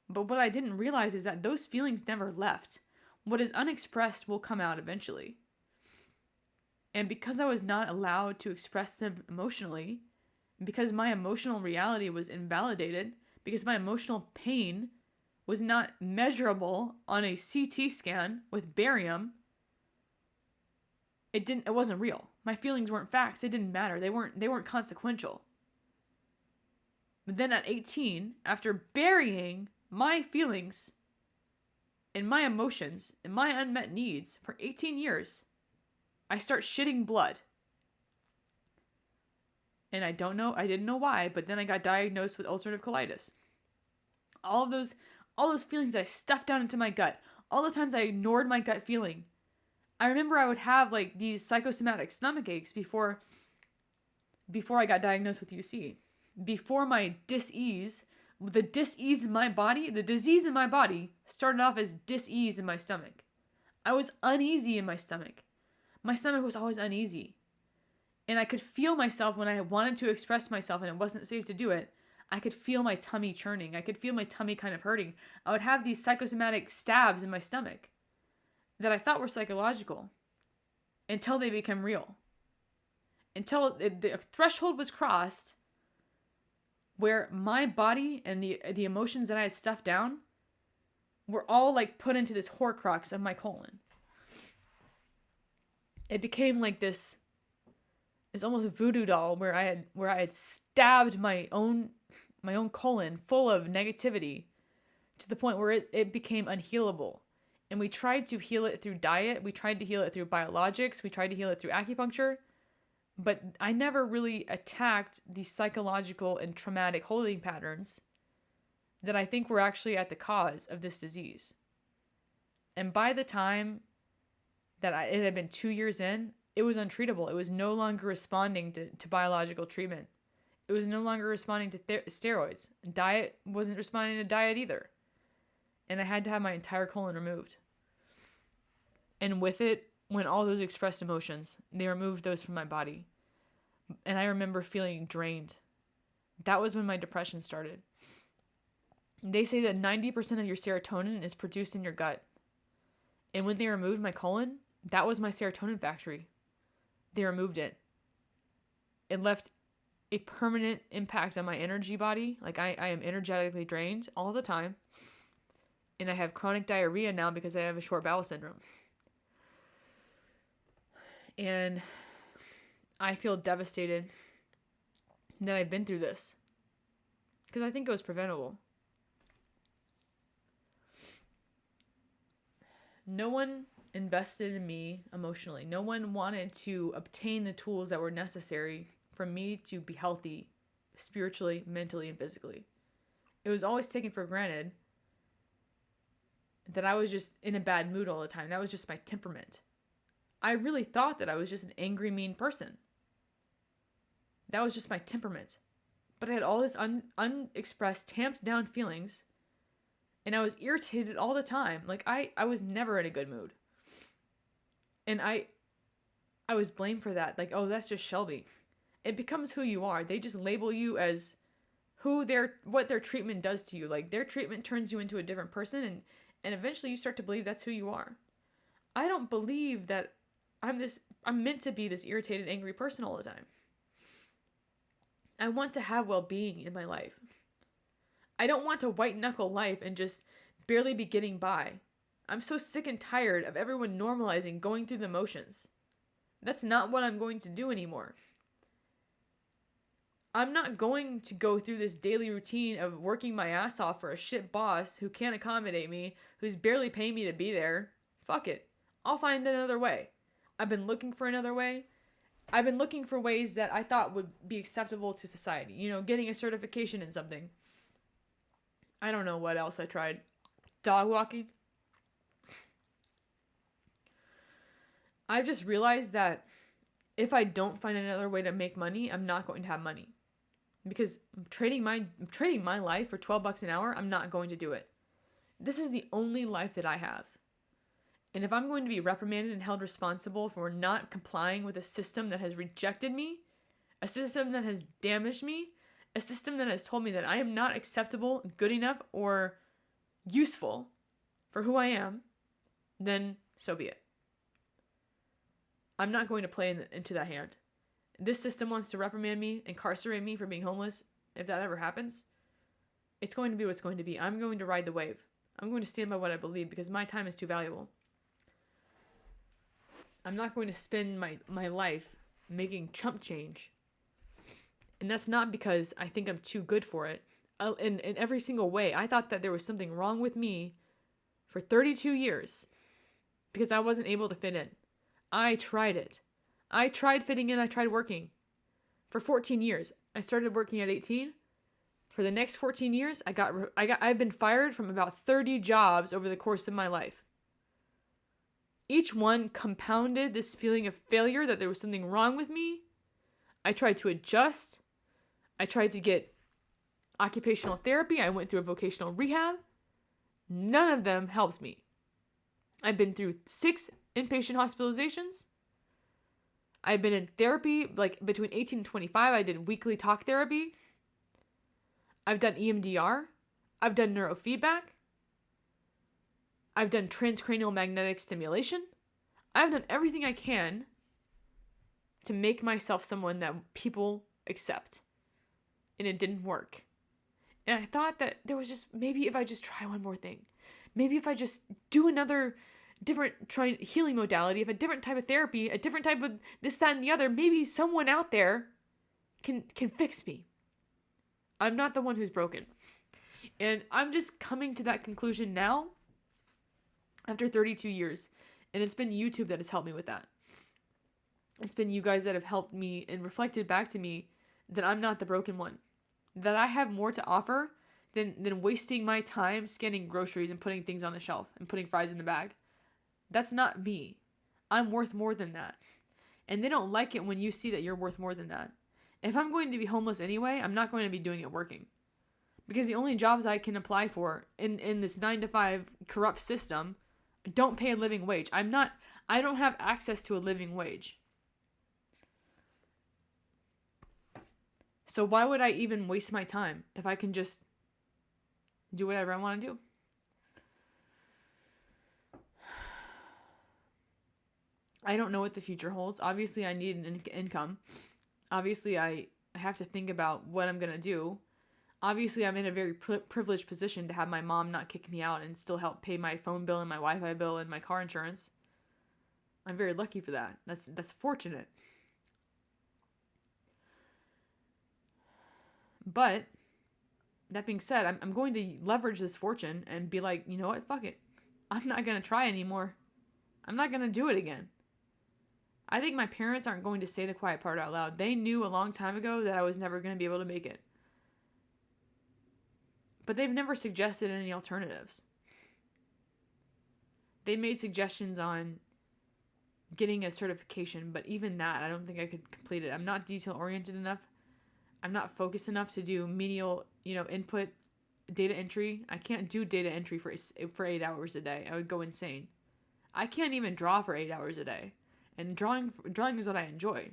But what I didn't realize is that those feelings never left. What is unexpressed will come out eventually. And because I was not allowed to express them emotionally, because my emotional reality was invalidated, because my emotional pain was not measurable on a CT scan with barium, it wasn't real. My feelings weren't facts. They didn't matter. They weren't consequential. But then at 18, after burying my feelings and my emotions and my unmet needs for 18 years, I start shitting blood. And I didn't know why, but then I got diagnosed with ulcerative colitis. All those feelings that I stuffed down into my gut, all the times I ignored my gut feeling. I remember I would have like these psychosomatic stomach aches before I got diagnosed with UC. Before my dis-ease, the dis-ease in my body, the disease in my body started off as dis-ease in my stomach. I was uneasy in my stomach. My stomach was always uneasy. And I could feel myself when I wanted to express myself and it wasn't safe to do it. I could feel my tummy churning. I could feel my tummy kind of hurting. I would have these psychosomatic stabs in my stomach that I thought were psychological until they became real. Until the threshold was crossed where my body and the emotions that I had stuffed down were all like put into this horcrux of my colon. It became like this almost voodoo doll where I had stabbed my own colon full of negativity to the point where it became unhealable. And we tried to heal it through diet. We tried to heal it through biologics. We tried to heal it through acupuncture. But I never really attacked the psychological and traumatic holding patterns that I think were actually at the cause of this disease. And by the time that it had been 2 years in, it was untreatable. It was no longer responding to biological treatment. It was no longer responding to steroids. Diet wasn't responding to diet either. And I had to have my entire colon removed. And with it went all those expressed emotions. They removed those from my body. And I remember feeling drained. That was when my depression started. They say that 90% of your serotonin is produced in your gut. And when they removed my colon, that was my serotonin factory. They removed it. It left a permanent impact on my energy body. Like I am energetically drained all the time. And I have chronic diarrhea now because I have a short bowel syndrome. And I feel devastated that I've been through this. Because I think it was preventable. No one invested in me emotionally. No one wanted to obtain the tools that were necessary for me to be healthy spiritually, mentally, and physically. It was always taken for granted that I was just in a bad mood all the time. That was just my temperament. I really thought that I was just an angry, mean person. That was just my temperament. But I had all this unexpressed, tamped down feelings. And I was irritated all the time. Like, I was never in a good mood. And I was blamed for that. Like, oh, that's just Shelby. It becomes who you are. They just label you as what their treatment does to you. Like, their treatment turns you into a different person. And eventually you start to believe that's who you are. I don't believe that I'm meant to be this irritated, angry person all the time. I want to have well-being in my life. I don't want to white-knuckle life and just barely be getting by. I'm so sick and tired of everyone normalizing going through the motions. That's not what I'm going to do anymore. I'm not going to go through this daily routine of working my ass off for a shit boss who can't accommodate me, who's barely paying me to be there. Fuck it. I'll find another way. I've been looking for another way. I've been looking for ways that I thought would be acceptable to society. You know, getting a certification in something. I don't know what else I tried. Dog walking. I've just realized that if I don't find another way to make money, I'm not going to have money. Because I'm trading my life for $12 an hour, I'm not going to do it. This is the only life that I have. And if I'm going to be reprimanded and held responsible for not complying with a system that has rejected me, a system that has damaged me, a system that has told me that I am not acceptable, good enough, or useful for who I am, then so be it. I'm not going to play into that hand. this system wants to reprimand me, incarcerate me for being homeless, if that ever happens, it's going to be what it's going to be. I'm going to ride the wave. I'm going to stand by what I believe because my time is too valuable. I'm not going to spend my life making chump change. And that's not because I think I'm too good for it. In every single way, I thought that there was something wrong with me for 32 years because I wasn't able to fit in. I tried it. I tried fitting in. I tried working for 14 years. I started working at 18. For the next 14 years, I've been fired from about 30 jobs over the course of my life. Each one compounded this feeling of failure, that there was something wrong with me. I tried to adjust. I tried to get occupational therapy. I went through a vocational rehab. None of them helped me. I've been through 6 inpatient hospitalizations. I've been in therapy, like between 18 and 25. I did weekly talk therapy. I've done EMDR. I've done neurofeedback. I've done transcranial magnetic stimulation. I've done everything I can to make myself someone that people accept. And it didn't work. And I thought that there was just, maybe if I just try one more thing, maybe if I just do another healing modality, of a different type of therapy, a different type of this, that, and the other, maybe someone out there can fix me. I'm not the one who's broken. And I'm just coming to that conclusion now after 32 years. And it's been YouTube that has helped me with that. It's been you guys that have helped me and reflected back to me that I'm not the broken one. That I have more to offer than wasting my time scanning groceries and putting things on the shelf and putting fries in the bag. That's not me. I'm worth more than that. And they don't like it when you see that you're worth more than that. If I'm going to be homeless anyway, I'm not going to be doing it working. Because the only jobs I can apply for in this 9-to-5 corrupt system don't pay a living wage. I don't have access to a living wage. So why would I even waste my time if I can just do whatever I want to do? I don't know what the future holds. Obviously, I need an income. Obviously, I have to think about what I'm going to do. Obviously, I'm in a very privileged position to have my mom not kick me out and still help pay my phone bill and my Wi-Fi bill and my car insurance. I'm very lucky for that. That's fortunate. But that being said, I'm going to leverage this fortune and be like, you know what? Fuck it. I'm not going to try anymore. I'm not going to do it again. I think my parents aren't going to say the quiet part out loud. They knew a long time ago that I was never going to be able to make it. But they've never suggested any alternatives. They made suggestions on getting a certification, but even that, I don't think I could complete it. I'm not detail-oriented enough. I'm not focused enough to do menial, input data entry. I can't do data entry for 8 hours a day. I would go insane. I can't even draw for 8 hours a day. And drawing is what I enjoy.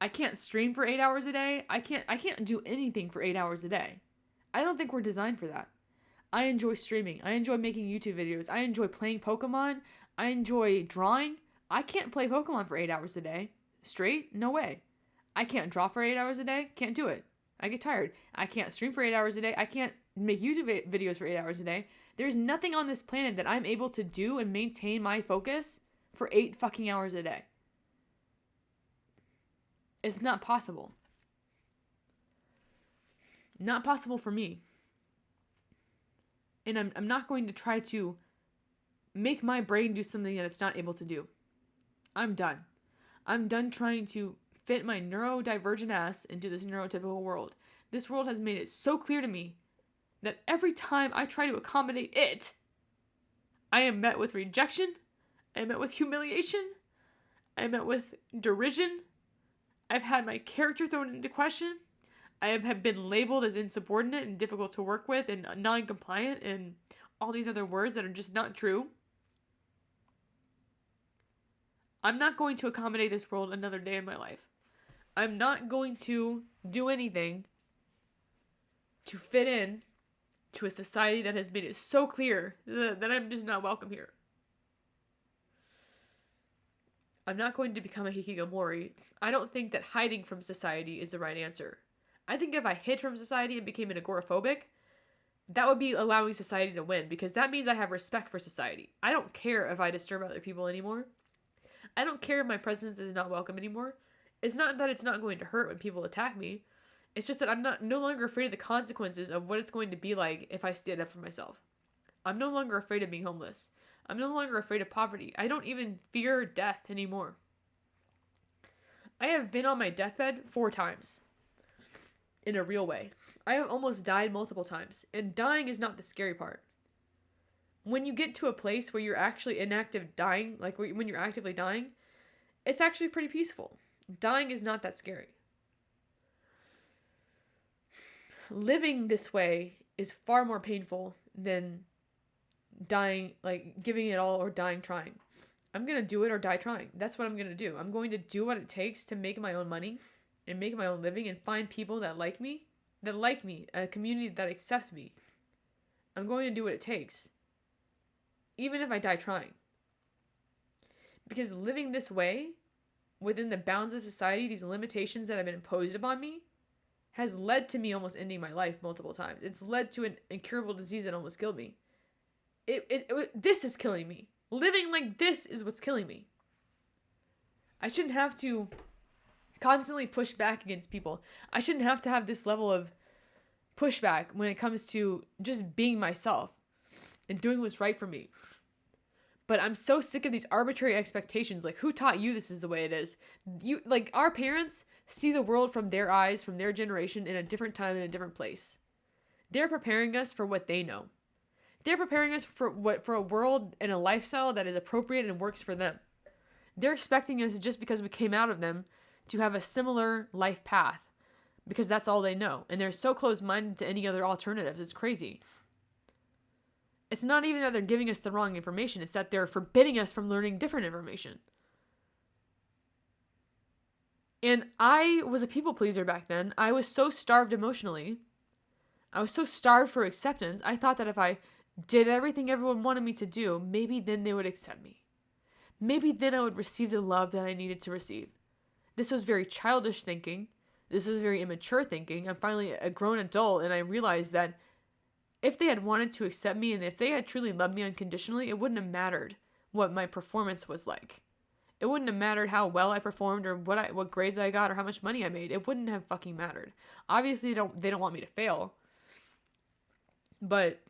I can't stream for 8 hours a day. I can't do anything for 8 hours a day. I don't think we're designed for that. I enjoy streaming. I enjoy making YouTube videos. I enjoy playing Pokemon. I enjoy drawing. I can't play Pokemon for 8 hours a day. Straight? No way. I can't draw for 8 hours a day. Can't do it. I get tired. I can't stream for 8 hours a day. I can't make YouTube videos for 8 hours a day. There's nothing on this planet that I'm able to do and maintain my focus for 8 fucking hours a day. It's not possible. Not possible for me. And I'm not going to try to make my brain do something that it's not able to do. I'm done. I'm done trying to fit my neurodivergent ass into this neurotypical world. This world has made it so clear to me that every time I try to accommodate it, I am met with rejection, I am met with humiliation, I am met with derision, I've had my character thrown into question, I have been labeled as insubordinate and difficult to work with and non-compliant and all these other words that are just not true. I'm not going to accommodate this world another day in my life. I'm not going to do anything to fit in to a society that has made it so clear that I'm just not welcome here. I'm not going to become a hikikomori. I don't think that hiding from society is the right answer. I think if I hid from society and became an agoraphobic, that would be allowing society to win, because that means I have respect for society. I don't care if I disturb other people anymore. I don't care if my presence is not welcome anymore. It's not that it's not going to hurt when people attack me. It's just that I'm no longer afraid of the consequences of what it's going to be like if I stand up for myself. I'm no longer afraid of being homeless. I'm no longer afraid of poverty. I don't even fear death anymore. I have been on my deathbed 4 times. In a real way. I have almost died multiple times. And dying is not the scary part. When you get to a place where you're actually inactive dying, like when you're actively dying, it's actually pretty peaceful. Dying is not that scary. Living this way is far more painful than dying, like giving it all or dying trying. I'm going to do it or die trying. That's what I'm going to do. I'm going to do what it takes to make my own money and make my own living and find people that like me, a community that accepts me. I'm going to do what it takes, even if I die trying. Because living this way, within the bounds of society, these limitations that have been imposed upon me, has led to me almost ending my life multiple times. It's led to an incurable disease that almost killed me. This is killing me. Living like this is what's killing me. I shouldn't have to constantly push back against people. I shouldn't have to have this level of pushback when it comes to just being myself and doing what's right for me. But I'm so sick of these arbitrary expectations. Like, who taught you this is the way it is? Like, our parents see the world from their eyes, from their generation, in a different time, in a different place. They're preparing us for what they know. They're preparing us for a world and a lifestyle that is appropriate and works for them. They're expecting us, just because we came out of them, to have a similar life path, because that's all they know. And they're so closed-minded to any other alternatives. It's crazy. It's not even that they're giving us the wrong information. It's that they're forbidding us from learning different information. And I was a people pleaser back then. I was so starved emotionally. I was so starved for acceptance. I thought that if I did everything everyone wanted me to do, maybe then they would accept me. Maybe then I would receive the love that I needed to receive. This was very childish thinking. This was very immature thinking. I'm finally a grown adult, and I realized that if they had wanted to accept me and if they had truly loved me unconditionally, it wouldn't have mattered what my performance was like. It wouldn't have mattered how well I performed or what grades I got or how much money I made. It wouldn't have fucking mattered. Obviously, they don't want me to fail. But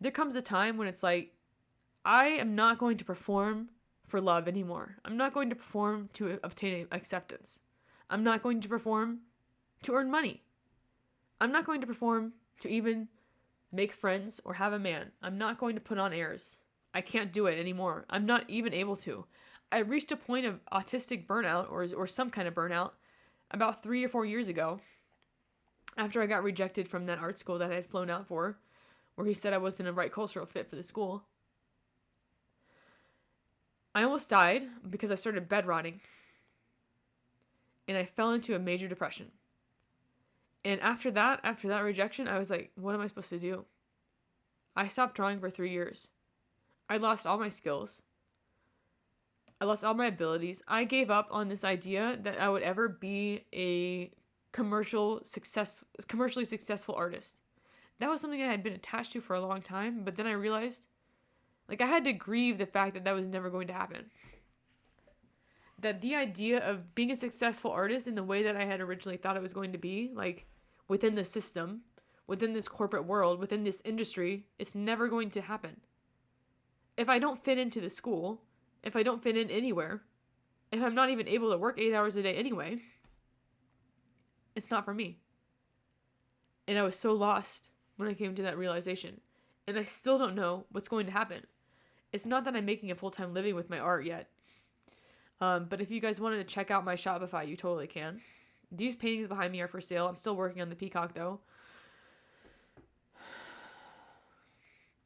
there comes a time when it's like, I am not going to perform for love anymore. I'm not going to perform to obtain acceptance. I'm not going to perform to earn money. I'm not going to perform to even make friends or have a man. I'm not going to put on airs. I can't do it anymore. I'm not even able to. I reached a point of autistic burnout or some kind of burnout about 3 or 4 years ago, after I got rejected from that art school that I had flown out for, where he said I wasn't a right cultural fit for the school. I almost died because I started bed rotting. And I fell into a major depression. And after that rejection, I was like, what am I supposed to do? I stopped drawing for 3 years. I lost all my skills. I lost all my abilities. I gave up on this idea that I would ever be a commercially successful artist. That was something I had been attached to for a long time, but then I realized, like, I had to grieve the fact that was never going to happen. That the idea of being a successful artist in the way that I had originally thought it was going to be, like, within the system, within this corporate world, within this industry, it's never going to happen. If I don't fit into the school, if I don't fit in anywhere, if I'm not even able to work 8 hours a day anyway, it's not for me. And I was so lost when I came to that realization. And I still don't know what's going to happen. It's not that I'm making a full-time living with my art yet. But if you guys wanted to check out my Shopify, you totally can. These paintings behind me are for sale. I'm still working on the peacock, though.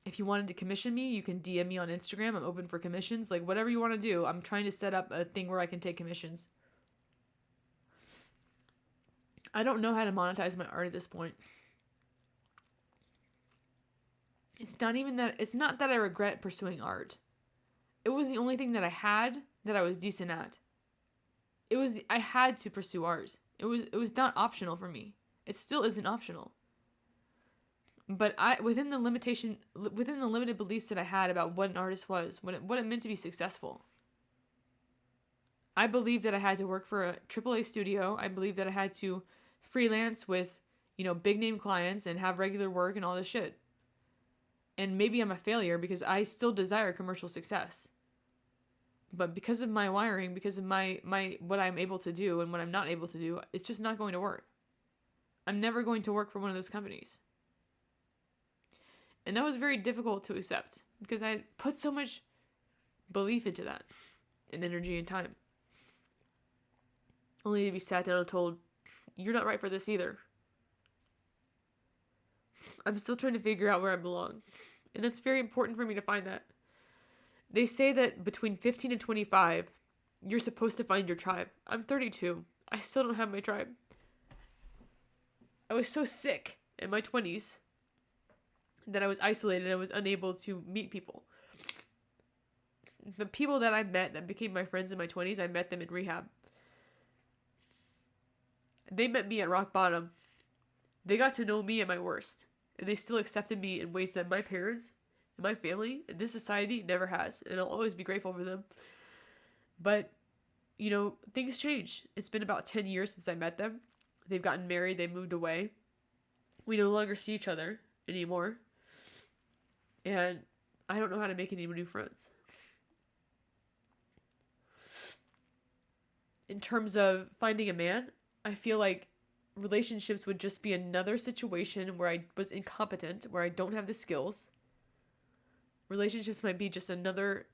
If you wanted to commission me, you can DM me on Instagram. I'm open for commissions. Like, whatever you want to do. I'm trying to set up a thing where I can take commissions. I don't know how to monetize my art at this point. It's not that I regret pursuing art. it was the only thing that I had that I was decent at. I had to pursue art. It was not optional for me. It still isn't optional. But within the limited beliefs that I had about what an artist was, what it meant to be successful, I believed that I had to work for a AAA studio. I believed that I had to freelance with, big name clients and have regular work and all this shit. And maybe I'm a failure because I still desire commercial success. But because of my wiring, because of my what I'm able to do and what I'm not able to do, it's just not going to work. I'm never going to work for one of those companies. And that was very difficult to accept because I put so much belief into that and energy and time. Only to be sat down and told, you're not right for this either. I'm still trying to figure out where I belong. And that's very important for me to find that. They say that between 15 and 25, you're supposed to find your tribe. I'm 32. I still don't have my tribe. I was so sick in my 20s that I was isolated. I was unable to meet people. The people that I met that became my friends in my 20s, I met them in rehab. They met me at rock bottom. They got to know me at my worst. And they still accepted me in ways that my parents and my family and this society never has. And I'll always be grateful for them. But, things change. It's been about 10 years since I met them. They've gotten married. They moved away. We no longer see each other anymore. And I don't know how to make any new friends. In terms of finding a man, I feel like relationships would just be another situation where I was incompetent, where I don't have the skills. Relationships might be just another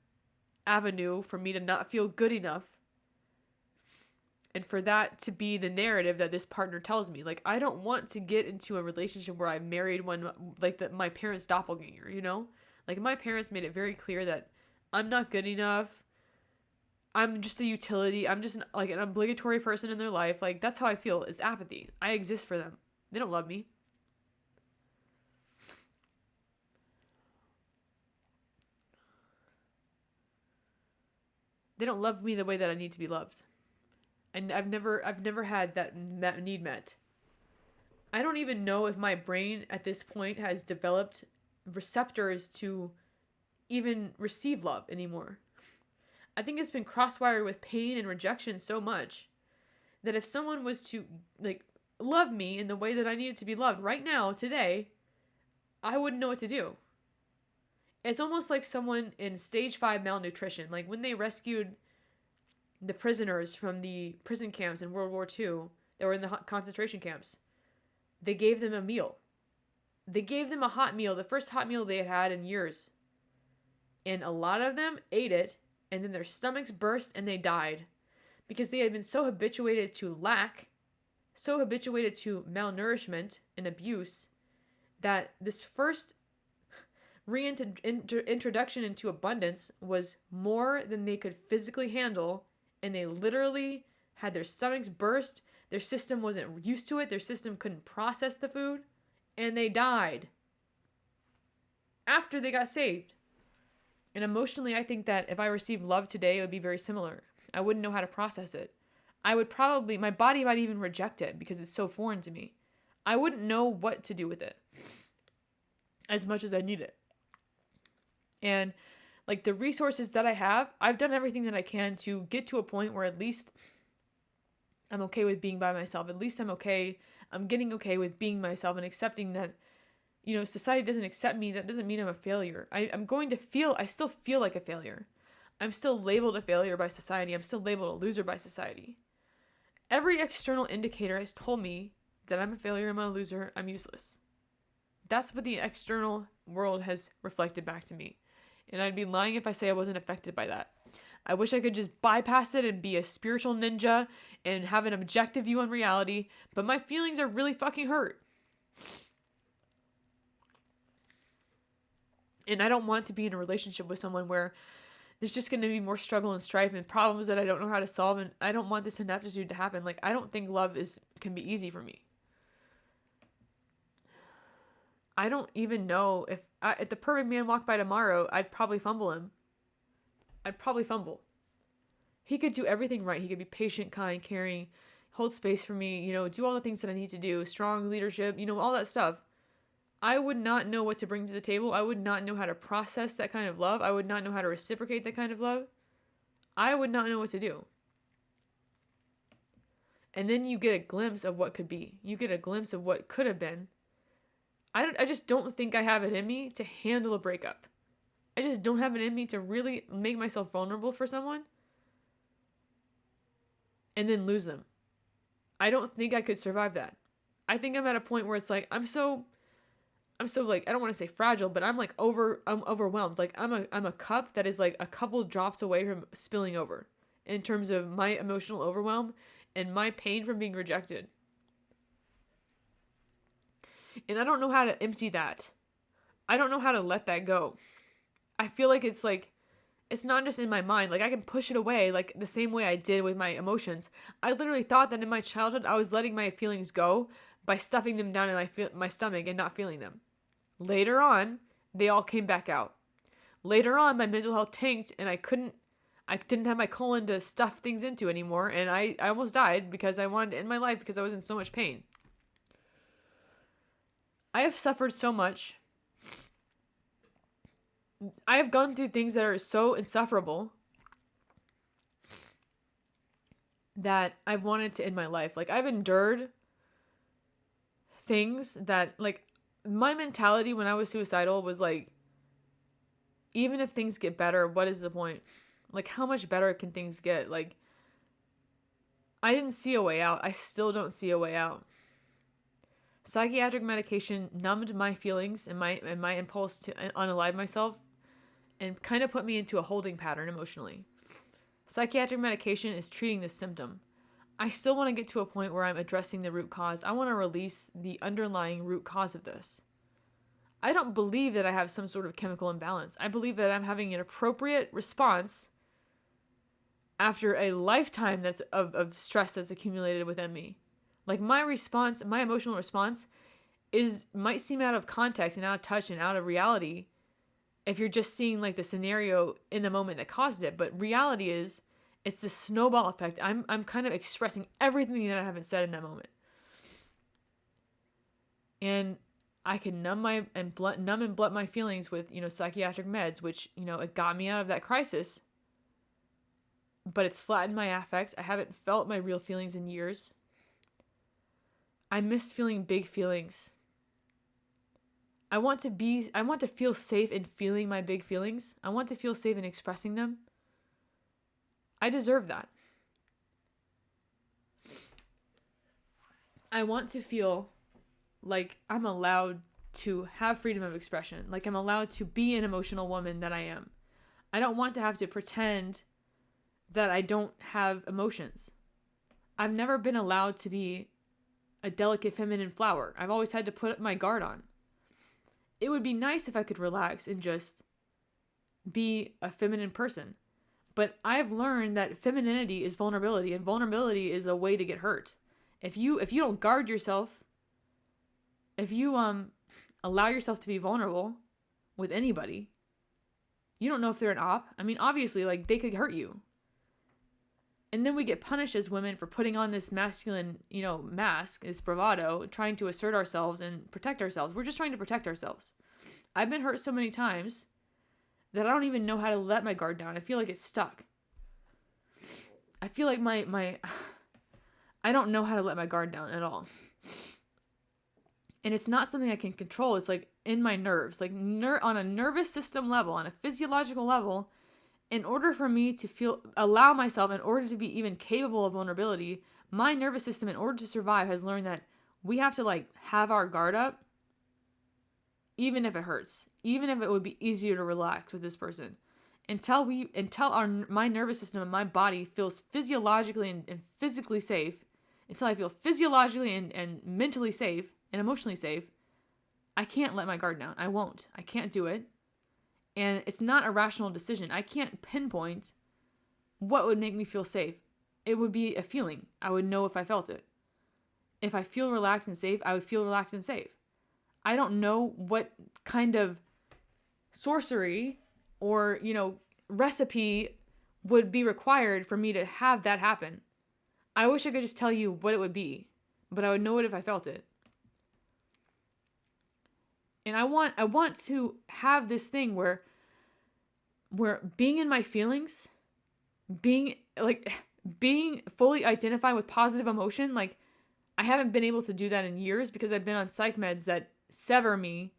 avenue for me to not feel good enough. And for that to be the narrative that this partner tells me. Like, I don't want to get into a relationship where I married one, like my parents' doppelganger, Like, my parents made it very clear that I'm not good enough. I'm just a utility. I'm just like an obligatory person in their life. Like, that's how I feel. It's apathy. I exist for them. They don't love me. They don't love me the way that I need to be loved. And I've never had that need met. I don't even know if my brain at this point has developed receptors to even receive love anymore. I think it's been crosswired with pain and rejection so much that if someone was to love me in the way that I needed to be loved right now, today, I wouldn't know what to do. It's almost like someone in stage 5 malnutrition, like when they rescued the prisoners from the prison camps in World War II that were in the concentration camps. They gave them a meal. They gave them a hot meal, the first hot meal they had had in years. And a lot of them ate it, and then their stomachs burst and they died because they had been so habituated to lack, so habituated to malnourishment and abuse, that this first reintroduction into abundance was more than they could physically handle, and they literally had their stomachs burst. Their system wasn't used to it. Their system couldn't process the food, and they died after they got saved. And emotionally, I think that if I received love today, it would be very similar. I wouldn't know how to process it. My body might even reject it because it's so foreign to me. I wouldn't know what to do with it as much as I need it. And like the resources that I have, I've done everything that I can to get to a point where at least I'm okay with being by myself. At least I'm getting okay with being myself and accepting that, society doesn't accept me. That doesn't mean I'm a failure. I still feel like a failure. I'm still labeled a failure by society. I'm still labeled a loser by society. Every external indicator has told me that I'm a failure, I'm a loser, I'm useless. That's what the external world has reflected back to me. And I'd be lying if I say I wasn't affected by that. I wish I could just bypass it and be a spiritual ninja and have an objective view on reality, but my feelings are really fucking hurt. And I don't want to be in a relationship with someone where there's just going to be more struggle and strife and problems that I don't know how to solve, and I don't want this ineptitude to happen. Like, I don't think love can be easy for me. I don't even know if the perfect man walked by tomorrow, I'd probably fumble him. I'd probably fumble. He could do everything right. He could be patient, kind, caring, hold space for me, do all the things that I need to do, strong leadership, all that stuff. I would not know what to bring to the table. I would not know how to process that kind of love. I would not know how to reciprocate that kind of love. I would not know what to do. And then you get a glimpse of what could be. You get a glimpse of what could have been. I just don't think I have it in me to handle a breakup. I just don't have it in me to really make myself vulnerable for someone and then lose them. I don't think I could survive that. I think I'm at a point where it's like I'm so like, I don't want to say fragile, but I'm overwhelmed. Like I'm a cup that is like a couple drops away from spilling over in terms of my emotional overwhelm and my pain from being rejected. And I don't know how to empty that. I don't know how to let that go. I feel like it's not just in my mind. Like I can push it away like the same way I did with my emotions. I literally thought that in my childhood I was letting my feelings go by stuffing them down in my stomach and not feeling them. Later on, they all came back out. Later on, my mental health tanked and I didn't have my colon to stuff things into anymore, and I almost died because I wanted to end my life because I was in so much pain. I have suffered so much. I have gone through things that are so insufferable that I've wanted to end my life. Like, I've endured things that, like, my mentality when I was suicidal was like, even if things get better, what is the point? Like, how much better can things get? Like, I didn't see a way out. I still don't see a way out. Psychiatric medication numbed my feelings and my impulse to unalive myself and kind of put me into a holding pattern emotionally. Psychiatric medication is treating this symptom. I still want to get to a point where I'm addressing the root cause. I want to release the underlying root cause of this. I don't believe that I have some sort of chemical imbalance. I believe that I'm having an appropriate response after a lifetime of stress that's accumulated within me. Like my response, my emotional response might seem out of context and out of touch and out of reality if you're just seeing like the scenario in the moment that caused it. But reality is, it's the snowball effect. I'm kind of expressing everything that I haven't said in that moment. And I can numb and blunt my feelings with, psychiatric meds, which, it got me out of that crisis. But it's flattened my affect. I haven't felt my real feelings in years. I miss feeling big feelings. I want to feel safe in feeling my big feelings. I want to feel safe in expressing them. I deserve that. I want to feel like I'm allowed to have freedom of expression, like I'm allowed to be an emotional woman that I am. I don't want to have to pretend that I don't have emotions. I've never been allowed to be a delicate feminine flower. I've always had to put my guard on. It would be nice if I could relax and just be a feminine person. But I've learned that femininity is vulnerability, and vulnerability is a way to get hurt. If you don't guard yourself, if you allow yourself to be vulnerable with anybody, you don't know if they're an op. I mean, obviously, like, they could hurt you. And then we get punished as women for putting on this masculine, mask, this bravado, trying to assert ourselves and protect ourselves. We're just trying to protect ourselves. I've been hurt so many times that I don't even know how to let my guard down. I feel like it's stuck. I feel like I don't know how to let my guard down at all. And it's not something I can control. It's like in my nerves, like on a nervous system level, on a physiological level. In order for me to allow myself, in order to be even capable of vulnerability, my nervous system, in order to survive, has learned that we have to like have our guard up, even if it hurts, even if it would be easier to relax with this person, until my nervous system and my body feels physiologically and physically safe, until I feel physiologically and mentally safe and emotionally safe. I can't let my guard down. I won't. I can't do it. And it's not a rational decision. I can't pinpoint what would make me feel safe. It would be a feeling. I would know if I felt it. If I feel relaxed and safe, I would feel relaxed and safe. I don't know what kind of sorcery or, recipe would be required for me to have that happen. I wish I could just tell you what it would be, but I would know it if I felt it. And I want to have this thing where being in my feelings, being fully identified with positive emotion, like I haven't been able to do that in years because I've been on psych meds that sever me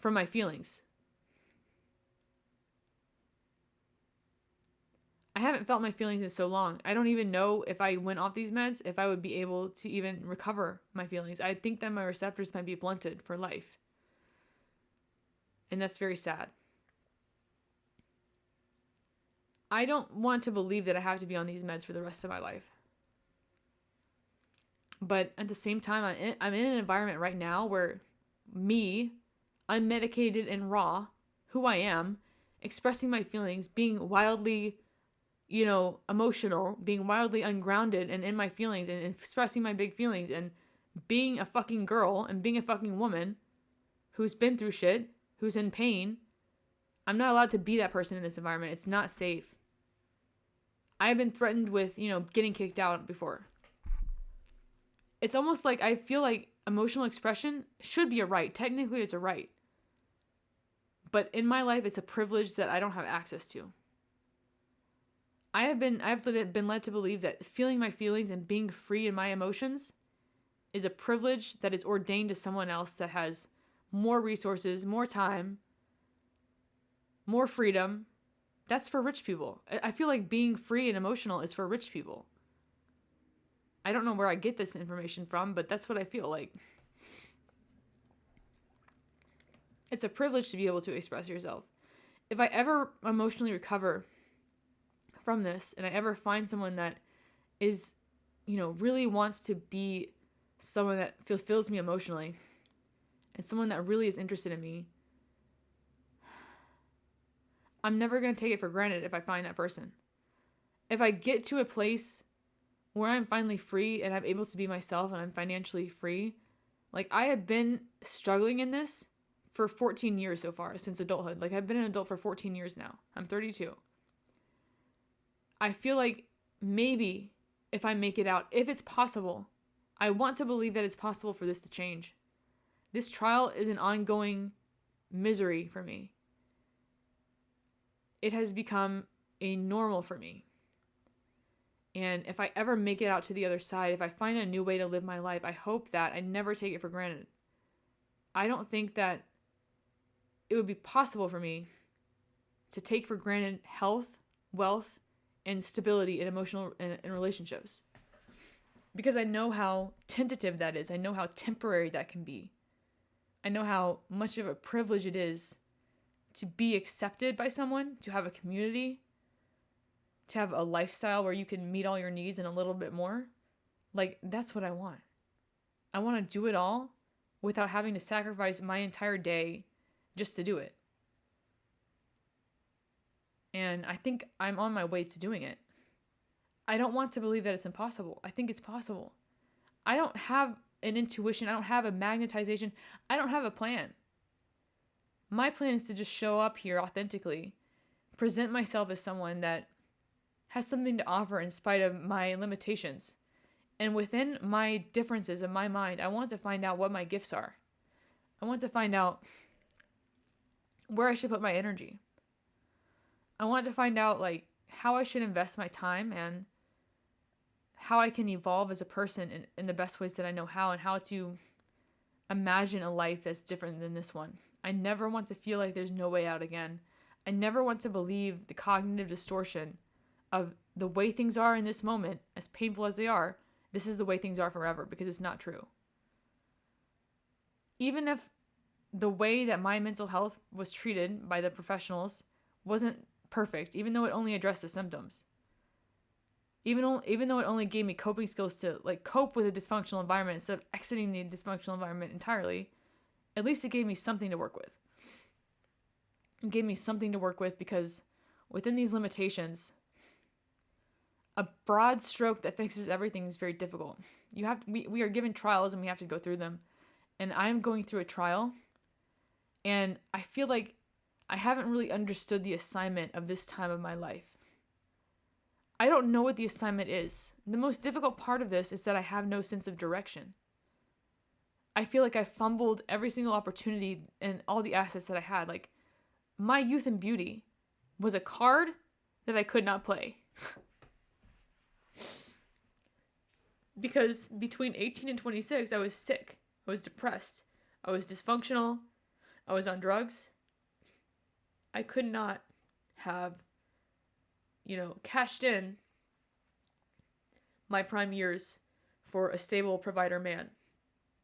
from my feelings. I haven't felt my feelings in so long. I don't even know if I went off these meds, if I would be able to even recover my feelings. I think that my receptors might be blunted for life. And that's very sad. I don't want to believe that I have to be on these meds for the rest of my life. But at the same time, I'm in an environment right now where me, unmedicated and raw, who I am, expressing my feelings, being wildly, emotional, being wildly ungrounded and in my feelings and expressing my big feelings and being a fucking girl and being a fucking woman who's been through shit, who's in pain. I'm not allowed to be that person in this environment. It's not safe. I have been threatened with, getting kicked out before. It's almost like I feel like emotional expression should be a right. Technically, it's a right. But in my life, it's a privilege that I don't have access to. I've been led to believe that feeling my feelings and being free in my emotions is a privilege that is ordained to someone else that has more resources, more time, more freedom. That's for rich people. I feel like being free and emotional is for rich people. I don't know where I get this information from, but that's what I feel like. It's a privilege to be able to express yourself. If I ever emotionally recover from this and I ever find someone that is, really wants to be someone that fulfills me emotionally and someone that really is interested in me, I'm never going to take it for granted if I find that person. If I get to a place where I'm finally free and I'm able to be myself and I'm financially free, like I have been struggling in this for 14 years so far since adulthood. Like I've been an adult for 14 years now. I'm 32. I feel like maybe if I make it out, if it's possible, I want to believe that it's possible for this to change. This trial is an ongoing misery for me. It has become a normal for me. And if I ever make it out to the other side, if I find a new way to live my life, I hope that I never take it for granted. I don't think that it would be possible for me to take for granted health, wealth, and stability in emotional and relationships. Because I know how tentative that is. I know how temporary that can be. I know how much of a privilege it is to be accepted by someone, to have a community, to have a lifestyle where you can meet all your needs and a little bit more. Like, that's what I want. I want to do it all without having to sacrifice my entire day just to do it. And I think I'm on my way to doing it. I don't want to believe that it's impossible. I think it's possible. I don't have an intuition. I don't have a magnetization. I don't have a plan. My plan is to just show up here authentically, present myself as someone that has something to offer in spite of my limitations. And within my differences in my mind, I want to find out what my gifts are. I want to find out where I should put my energy. I want to find out how I should invest my time and how I can evolve as a person in the best ways that I know how, and how to imagine a life that's different than this one. I never want to feel like there's no way out again. I never want to believe the cognitive distortion of the way things are in this moment, as painful as they are, this is the way things are forever, because it's not true. Even if the way that my mental health was treated by the professionals wasn't perfect, even though it only addressed the symptoms, even though it only gave me coping skills to cope with a dysfunctional environment instead of exiting the dysfunctional environment entirely, at least it gave me something to work with. It gave me something to work with, because within these limitations, a broad stroke that fixes everything is very difficult. We are given trials and we have to go through them. And I'm going through a trial, and I feel like I haven't really understood the assignment of this time of my life. I don't know what the assignment is. The most difficult part of this is that I have no sense of direction. I feel like I fumbled every single opportunity and all the assets that I had. Like, my youth and beauty was a card that I could not play. Because between 18 and 26, I was sick. I was depressed. I was dysfunctional. I was on drugs. I could not have, cashed in my prime years for a stable provider man.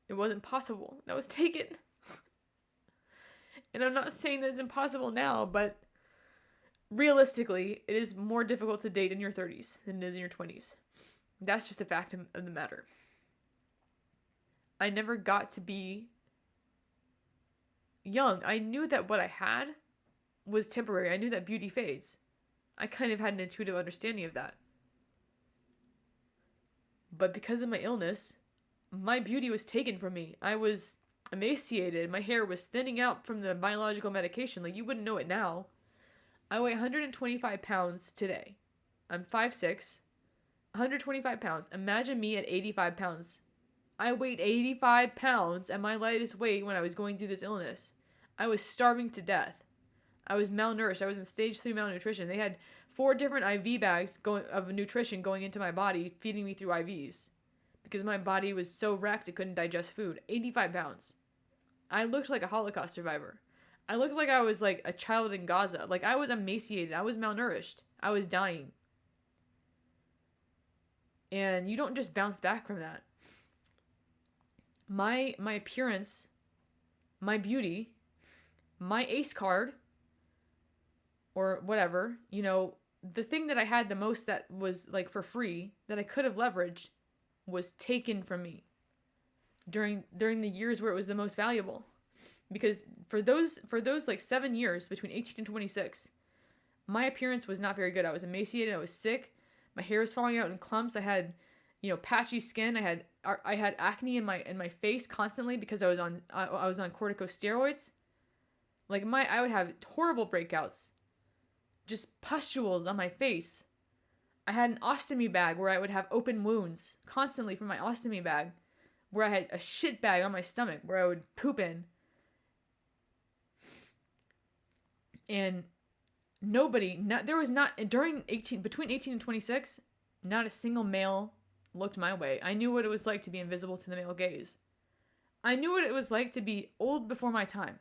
It wasn't possible. That was taken. And I'm not saying that it's impossible now, but realistically, it is more difficult to date in your 30s than it is in your 20s. That's just a fact of the matter. I never got to be young. I knew that what I had was temporary. I knew that beauty fades. I kind of had an intuitive understanding of that. But because of my illness, my beauty was taken from me. I was emaciated. My hair was thinning out from the biological medication. Like, you wouldn't know it now. I weigh 125 pounds today. I'm 5'6", 125 pounds. Imagine me at 85 pounds. I weighed 85 pounds at my lightest weight when I was going through this illness. I was starving to death. I was malnourished. I was in stage 3 malnutrition. They had 4 different IV bags of nutrition going into my body, feeding me through IVs. Because my body was so wrecked it couldn't digest food. 85 pounds. I looked like a Holocaust survivor. I looked like I was like a child in Gaza. Like, I was emaciated. I was malnourished. I was dying. And you don't just bounce back from that. My appearance, my beauty, my ACE card, or whatever, the thing that I had the most that was like for free that I could have leveraged was taken from me during the years where it was the most valuable. Because for those like 7 years between 18 and 26, my appearance was not very good. I was emaciated. I was sick. My hair was falling out in clumps. I had, patchy skin. I had acne in my face constantly because I was on corticosteroids. Like, I would have horrible breakouts, just pustules on my face. I had an ostomy bag where I would have open wounds constantly from my ostomy bag, where I had a shit bag on my stomach where I would poop in. And there was not, between 18 and 26, not a single male looked my way. I knew what it was like to be invisible to the male gaze. I knew what it was like to be old before my time.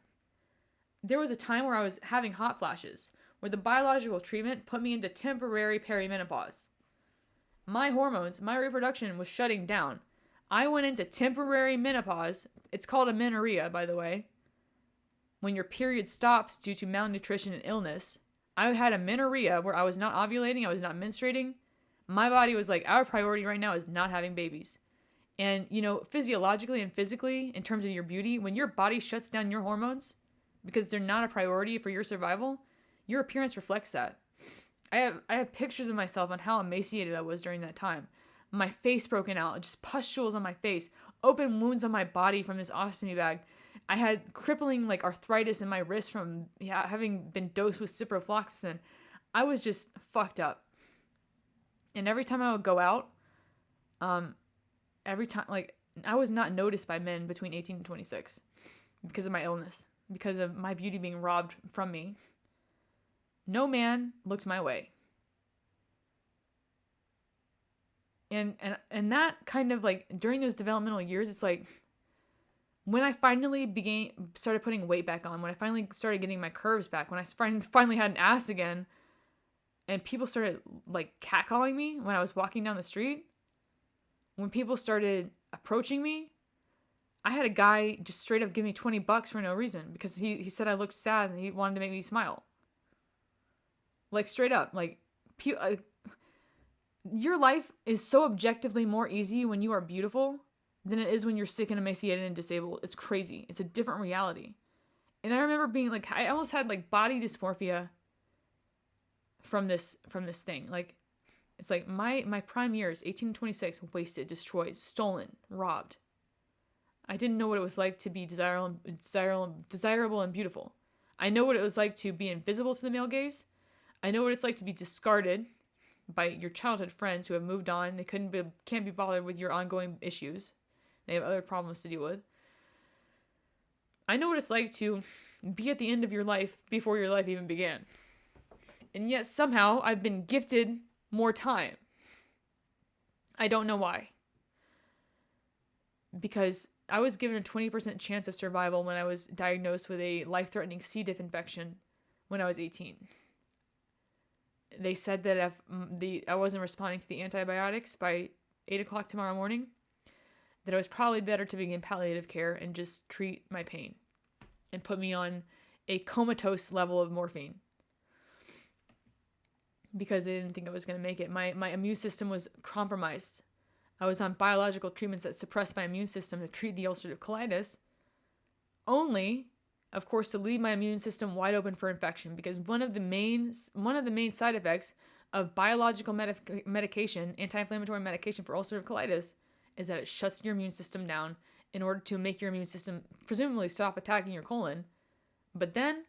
There was a time where I was having hot flashes, where the biological treatment put me into temporary perimenopause. My hormones, my reproduction was shutting down. I went into temporary menopause. It's called amenorrhea, by the way. When your period stops due to malnutrition and illness. I had amenorrhea where I was not ovulating, I was not menstruating. My body was like, our priority right now is not having babies. And, physiologically and physically, in terms of your beauty, when your body shuts down your hormones because they're not a priority for your survival, your appearance reflects that. I have pictures of myself on how emaciated I was during that time. My face broken out, just pustules on my face, open wounds on my body from this ostomy bag. I had crippling like arthritis in my wrist from having been dosed with ciprofloxacin. I was just fucked up. And every time I would go out, every time, like, I was not noticed by men between 18 and 26 because of my illness, because of my beauty being robbed from me. No man looked my way. And that kind of like during those developmental years, it's like when I finally started putting weight back on, when I finally started getting my curves back, when I finally had an ass again, and people started like catcalling me when I was walking down the street, when people started approaching me, I had a guy just straight up give me $20 for no reason because he said I looked sad and he wanted to make me smile. Like, straight up, like, your life is so objectively more easy when you are beautiful than it is when you're sick and emaciated and disabled. It's crazy. It's a different reality. And I remember being like, I almost had like body dysmorphia from this thing. Like, it's like my prime years, 18 to 26, wasted, destroyed, stolen, robbed. I didn't know what it was like to be desirable and beautiful. I know what it was like to be invisible to the male gaze. I know what it's like to be discarded by your childhood friends who have moved on. They can't be bothered with your ongoing issues. They have other problems to deal with. I know what it's like to be at the end of your life before your life even began. And yet somehow I've been gifted more time. I don't know why. Because I was given a 20% chance of survival when I was diagnosed with a life-threatening C. diff infection when I was 18. They said that if I wasn't responding to the antibiotics by 8 o'clock tomorrow morning, that it was probably better to begin palliative care and just treat my pain and put me on a comatose level of morphine because they didn't think I was going to make it. My immune system was compromised. I was on biological treatments that suppressed my immune system to treat the ulcerative colitis, only, of course, to leave my immune system wide open for infection, because one of the main side effects of biological medication, anti-inflammatory medication for ulcerative colitis, is that it shuts your immune system down in order to make your immune system presumably stop attacking your colon. But then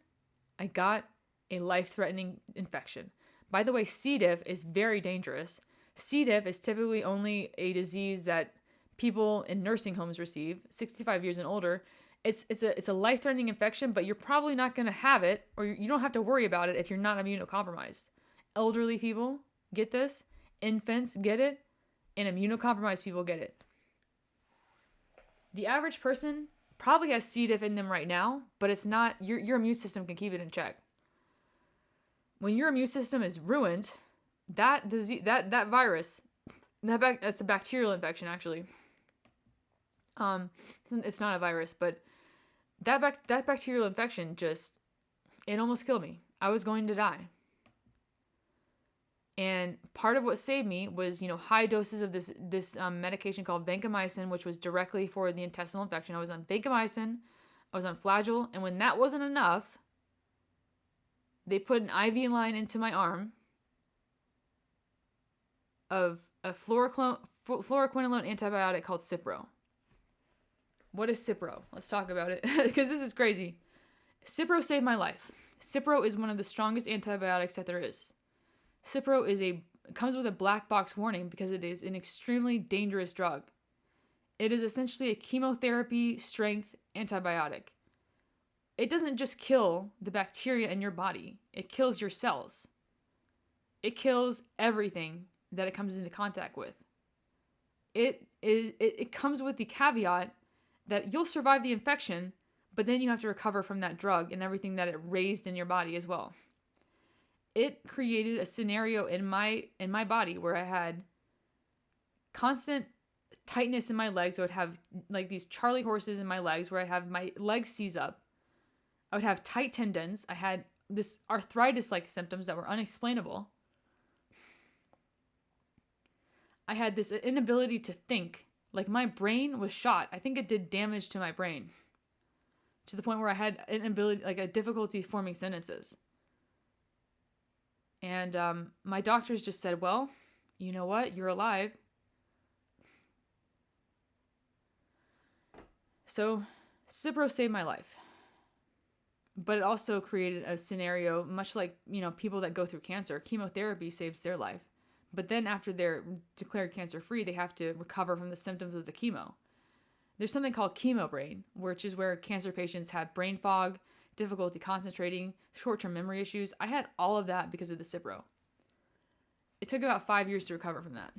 I got a life-threatening infection. By the way, C. diff is very dangerous. C. diff is typically only a disease that people in nursing homes receive, 65 years and older. It's a life-threatening infection, but you're probably not going to have it, or you don't have to worry about it if you're not immunocompromised. Elderly people get this, infants get it, and immunocompromised people get it. The average person probably has C. diff in them right now, but it's not, your immune system can keep it in check. When your immune system is ruined, that disease, that virus, that's a bacterial infection actually. It's not a virus, but that bacterial infection it almost killed me. I was going to die. And part of what saved me was, high doses of this medication called vancomycin, which was directly for the intestinal infection. I was on vancomycin, I was on Flagyl, and when that wasn't enough, they put an IV line into my arm of a fluoroquinolone antibiotic called Cipro. What is Cipro? Let's talk about it, because this is crazy. Cipro saved my life. Cipro is one of the strongest antibiotics that there is. Cipro comes with a black box warning because it is an extremely dangerous drug. It is essentially a chemotherapy strength antibiotic. It doesn't just kill the bacteria in your body. It kills your cells. It kills everything that it comes into contact with. It comes with the caveat that you'll survive the infection, but then you have to recover from that drug and everything that it raised in your body as well. It created a scenario in my body where I had constant tightness in my legs. I would have like these Charlie horses in my legs where I'd have my legs seize up. I would have tight tendons. I had this arthritis-like symptoms that were unexplainable. I had this inability to think. Like my brain was shot. I think it did damage to my brain to the point where I had an ability, like a difficulty forming sentences. And my doctors just said, well, you know what? You're alive. So Cipro saved my life. But it also created a scenario, much like, people that go through cancer, chemotherapy saves their life. But then after they're declared cancer-free, they have to recover from the symptoms of the chemo. There's something called chemo brain, which is where cancer patients have brain fog, difficulty concentrating, short-term memory issues. I had all of that because of the Cipro. It took about 5 years to recover from that.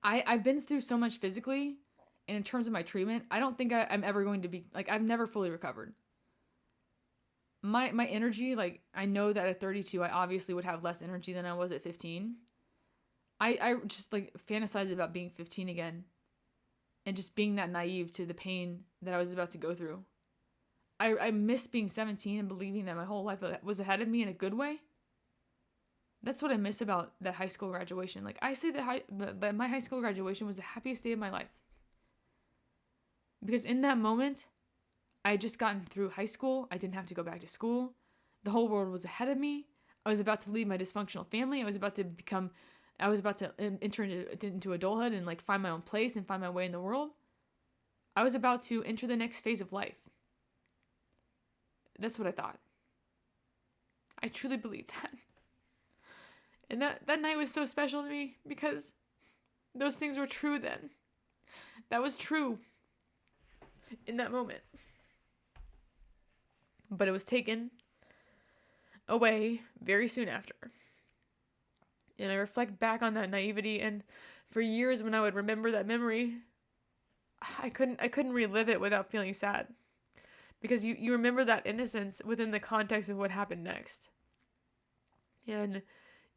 I've been through so much physically, and in terms of my treatment, I don't think I'm ever going to be, I've never fully recovered. My energy, I know that at 32, I obviously would have less energy than I was at 15. I just, fantasized about being 15 again and just being that naive to the pain that I was about to go through. I miss being 17 and believing that my whole life was ahead of me in a good way. That's what I miss about that high school graduation. I say that my high school graduation was the happiest day of my life. Because in that moment, I had just gotten through high school. I didn't have to go back to school. The whole world was ahead of me. I was about to leave my dysfunctional family. I was about to enter into adulthood and find my own place and find my way in the world. I was about to enter the next phase of life. That's what I thought. I truly believe that. And that night was so special to me because those things were true then. That was true in that moment. But it was taken away very soon after. And I reflect back on that naivety, and for years when I would remember that memory, I couldn't relive it without feeling sad. Because you remember that innocence within the context of what happened next. And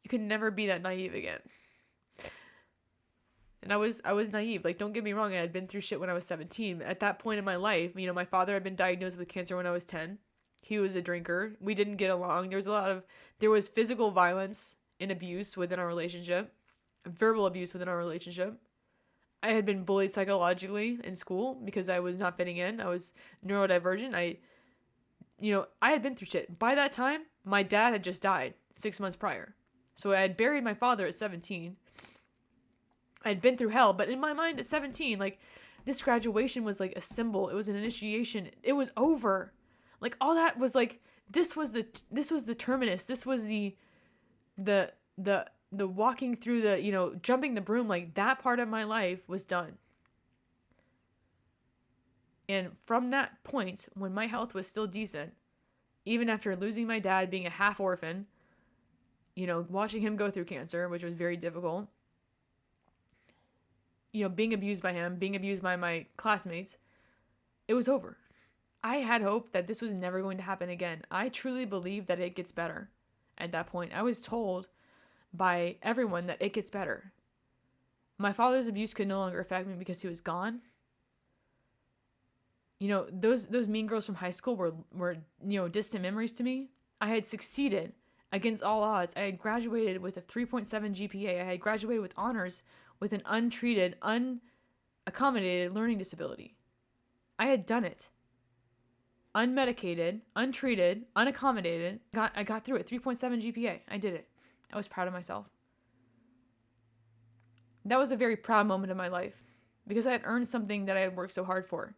you can never be that naive again. And I was naive. Like, don't get me wrong, I had been through shit when I was 17. At that point in my life, my father had been diagnosed with cancer when I was 10. He was a drinker. We didn't get along. There was physical violence and abuse within our relationship, verbal abuse within our relationship. I had been bullied psychologically in school because I was not fitting in. I was neurodivergent. I had been through shit. By that time, my dad had just died 6 months prior. So I had buried my father at 17. I had been through hell, but in my mind at 17, like, this graduation was like a symbol. It was an initiation. It was over. Like, all that was like, this was the terminus. This was the walking through the, jumping the broom. Like, that part of my life was done. And from that point, when my health was still decent, even after losing my dad, being a half orphan, watching him go through cancer, which was very difficult, being abused by him, being abused by my classmates, it was over. I had hope that this was never going to happen again. I truly believed that it gets better. At that point, I was told by everyone that it gets better. My father's abuse could no longer affect me because he was gone. Those mean girls from high school were distant memories to me. I had succeeded against all odds. I had graduated with a 3.7 GPA. I had graduated with honors with an untreated, unaccommodated learning disability. I had done it. Unmedicated, untreated, unaccommodated. I got through it. 3.7 GPA. I did it. I was proud of myself. That was a very proud moment of my life because I had earned something that I had worked so hard for.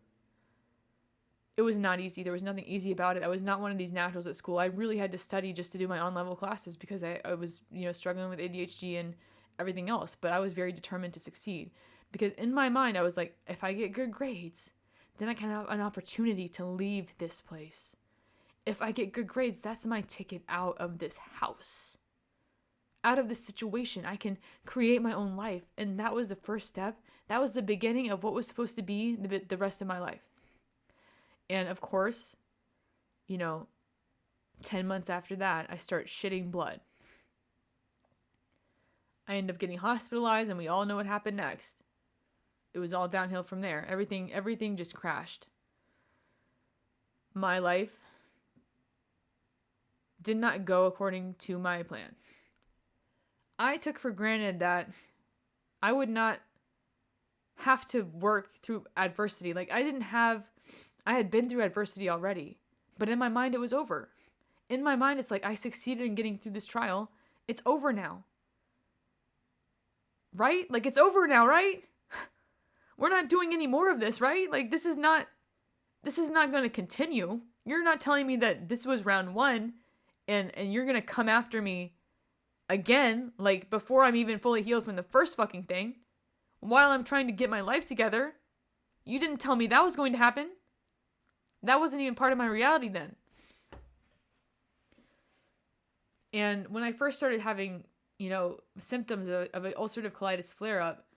It was not easy. There was nothing easy about it. I was not one of these naturals at school. I really had to study just to do my on-level classes because I was, struggling with ADHD and everything else. But I was very determined to succeed because in my mind, I was like, if I get good grades, then I can have an opportunity to leave this place. If I get good grades, that's my ticket out of this house, out of this situation. I can create my own life. And that was the first step. That was the beginning of what was supposed to be the rest of my life. And of course, 10 months after that, I start shitting blood. I end up getting hospitalized, and we all know what happened next. It was all downhill from there. Everything just crashed. My life did not go according to my plan. I took for granted that I would not have to work through adversity. Like, I had been through adversity already, but in my mind, it was over. In my mind, it's like, I succeeded in getting through this trial. It's over now. Right? Like, it's over now, right? We're not doing any more of this, right? Like, this is not going to continue. You're not telling me that this was round one and you're going to come after me again, like, before I'm even fully healed from the first fucking thing, while I'm trying to get my life together. You didn't tell me that was going to happen. That wasn't even part of my reality then. And when I first started having, symptoms of an ulcerative colitis flare-up,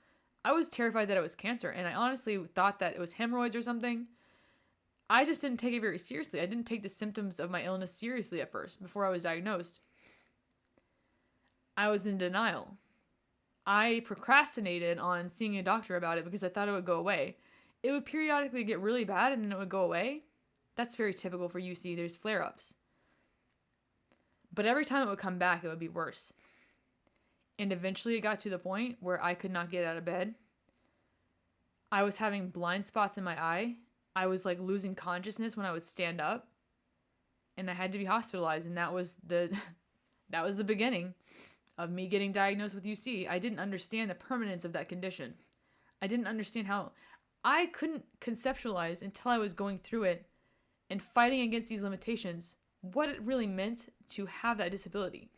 I was terrified that it was cancer, and I honestly thought that it was hemorrhoids or something. I just didn't take it very seriously. I didn't take the symptoms of my illness seriously at first, before I was diagnosed. I was in denial. I procrastinated on seeing a doctor about it because I thought it would go away. It would periodically get really bad and then it would go away. That's very typical for UC. There's flare-ups. But every time it would come back, it would be worse. And eventually it got to the point where I could not get out of bed. I was having blind spots in my eye. I was like losing consciousness when I would stand up. And I had to be hospitalized. And that was the beginning of me getting diagnosed with UC. I didn't understand the permanence of that condition. I didn't understand how. I couldn't conceptualize until I was going through it and fighting against these limitations what it really meant to have that disability.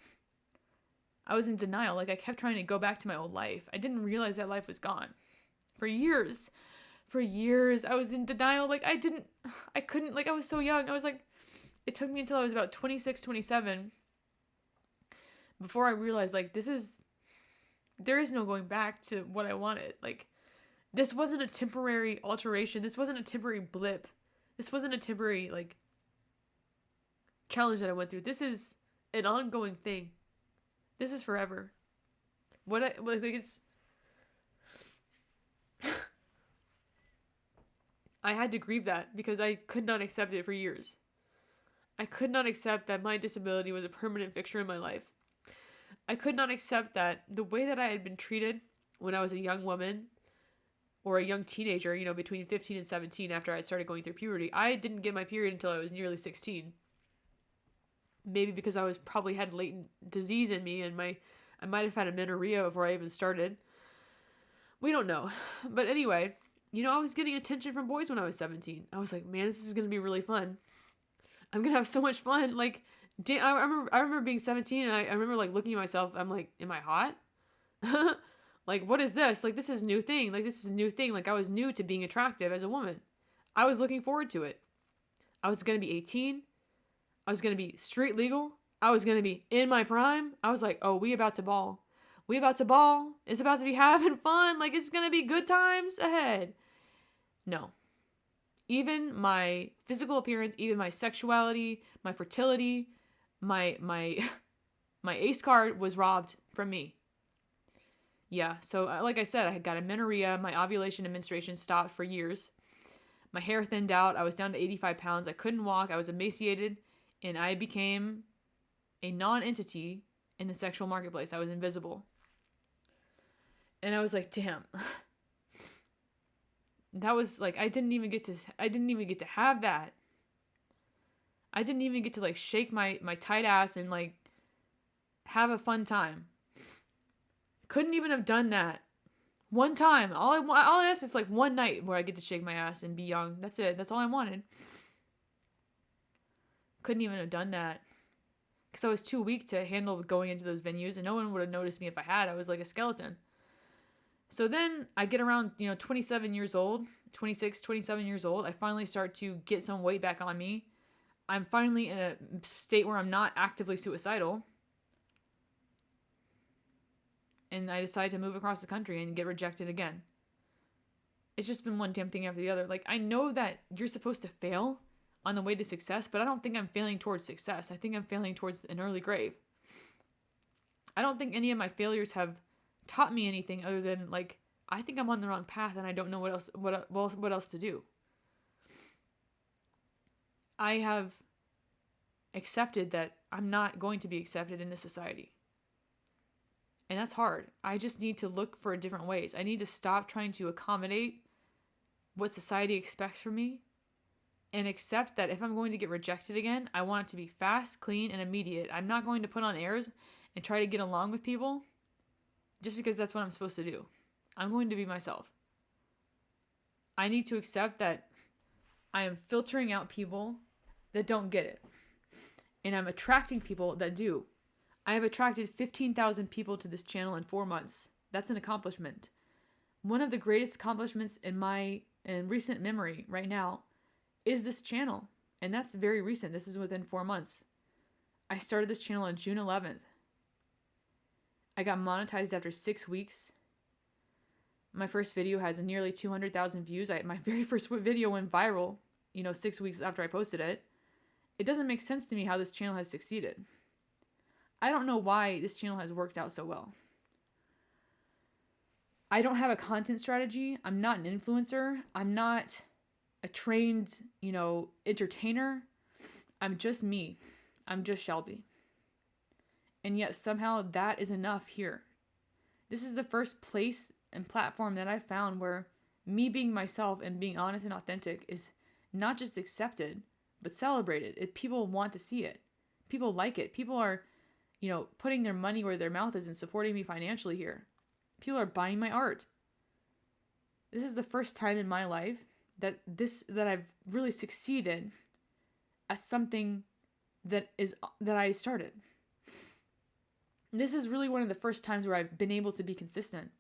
I was in denial. Like, I kept trying to go back to my old life. I didn't realize that life was gone. For years. For years, I was in denial. Like, I couldn't, like, I was so young. I was like, it took me until I was about 26, 27 before I realized, like, there is no going back to what I wanted. Like, this wasn't a temporary alteration. This wasn't a temporary blip. This wasn't a temporary, like, challenge that I went through. This is an ongoing thing. This is forever. It's I had to grieve that because I could not accept it for years. I could not accept that my disability was a permanent fixture in my life. I could not accept that the way that I had been treated when I was a young woman or a young teenager, between 15 and 17 after I started going through puberty. I didn't get my period until I was nearly 16. Maybe because I was probably had latent disease in me and I might have had amenorrhea before I even started. We don't know. But anyway, I was getting attention from boys when I was 17. I was like, man, this is going to be really fun. I'm going to have so much fun. Like, I remember being 17 and I remember like looking at myself. I'm like, am I hot? Like, what is this? Like, this is a new thing. Like, this is a new thing. Like, I was new to being attractive as a woman. I was looking forward to it. I was going to be 18. I was going to be street legal. I was going to be in my prime. I was like, oh, we about to ball. We about to ball. It's about to be having fun. Like, it's going to be good times ahead. No. Even my physical appearance, even my sexuality, my fertility, my ACE card was robbed from me. Yeah, so like I said, I had got amenorrhea. My ovulation and menstruation stopped for years. My hair thinned out. I was down to 85 pounds. I couldn't walk. I was emaciated. And I became a non-entity in the sexual marketplace. I was invisible. And I was like, damn. That was like, I didn't even get to have that. I didn't even get to like shake my tight ass and like have a fun time. Couldn't even have done that. One time. All I asked is like one night where I get to shake my ass and be young. That's it. That's all I wanted. Couldn't even have done that. Because I was too weak to handle going into those venues and no one would have noticed me if I had. I was like a skeleton. So then I get around, 27 years old, 26, 27 years old. I finally start to get some weight back on me. I'm finally in a state where I'm not actively suicidal. And I decide to move across the country and get rejected again. It's just been one damn thing after the other. Like, I know that you're supposed to fail on the way to success, but I don't think I'm failing towards success. I think I'm failing towards an early grave. I don't think any of my failures have taught me anything other than like, I think I'm on the wrong path and I don't know what else to do. I have accepted that I'm not going to be accepted in this society. And that's hard. I just need to look for different ways. I need to stop trying to accommodate what society expects from me and accept that if I'm going to get rejected again, I want it to be fast, clean, and immediate. I'm not going to put on airs and try to get along with people just because that's what I'm supposed to do. I'm going to be myself. I need to accept that I am filtering out people that don't get it. And I'm attracting people that do. I have attracted 15,000 people to this channel in 4 months. That's an accomplishment. One of the greatest accomplishments in recent memory right now is this channel. And that's very recent. This is within 4 months. I started this channel on June 11th. I got monetized after 6 weeks. My first video has nearly 200,000 views. My very first video went viral, 6 weeks after I posted it. It doesn't make sense to me how this channel has succeeded. I don't know why this channel has worked out so well. I don't have a content strategy. I'm not an influencer. I'm not a trained, entertainer. I'm just me. I'm just Shelby. And yet somehow that is enough here. This is the first place and platform that I found where me being myself and being honest and authentic is not just accepted, but celebrated. People want to see it. People like it. People are, putting their money where their mouth is and supporting me financially here. People are buying my art. This is the first time in my life that I've really succeeded at something that I started. This is really one of the first times where I've been able to be consistent,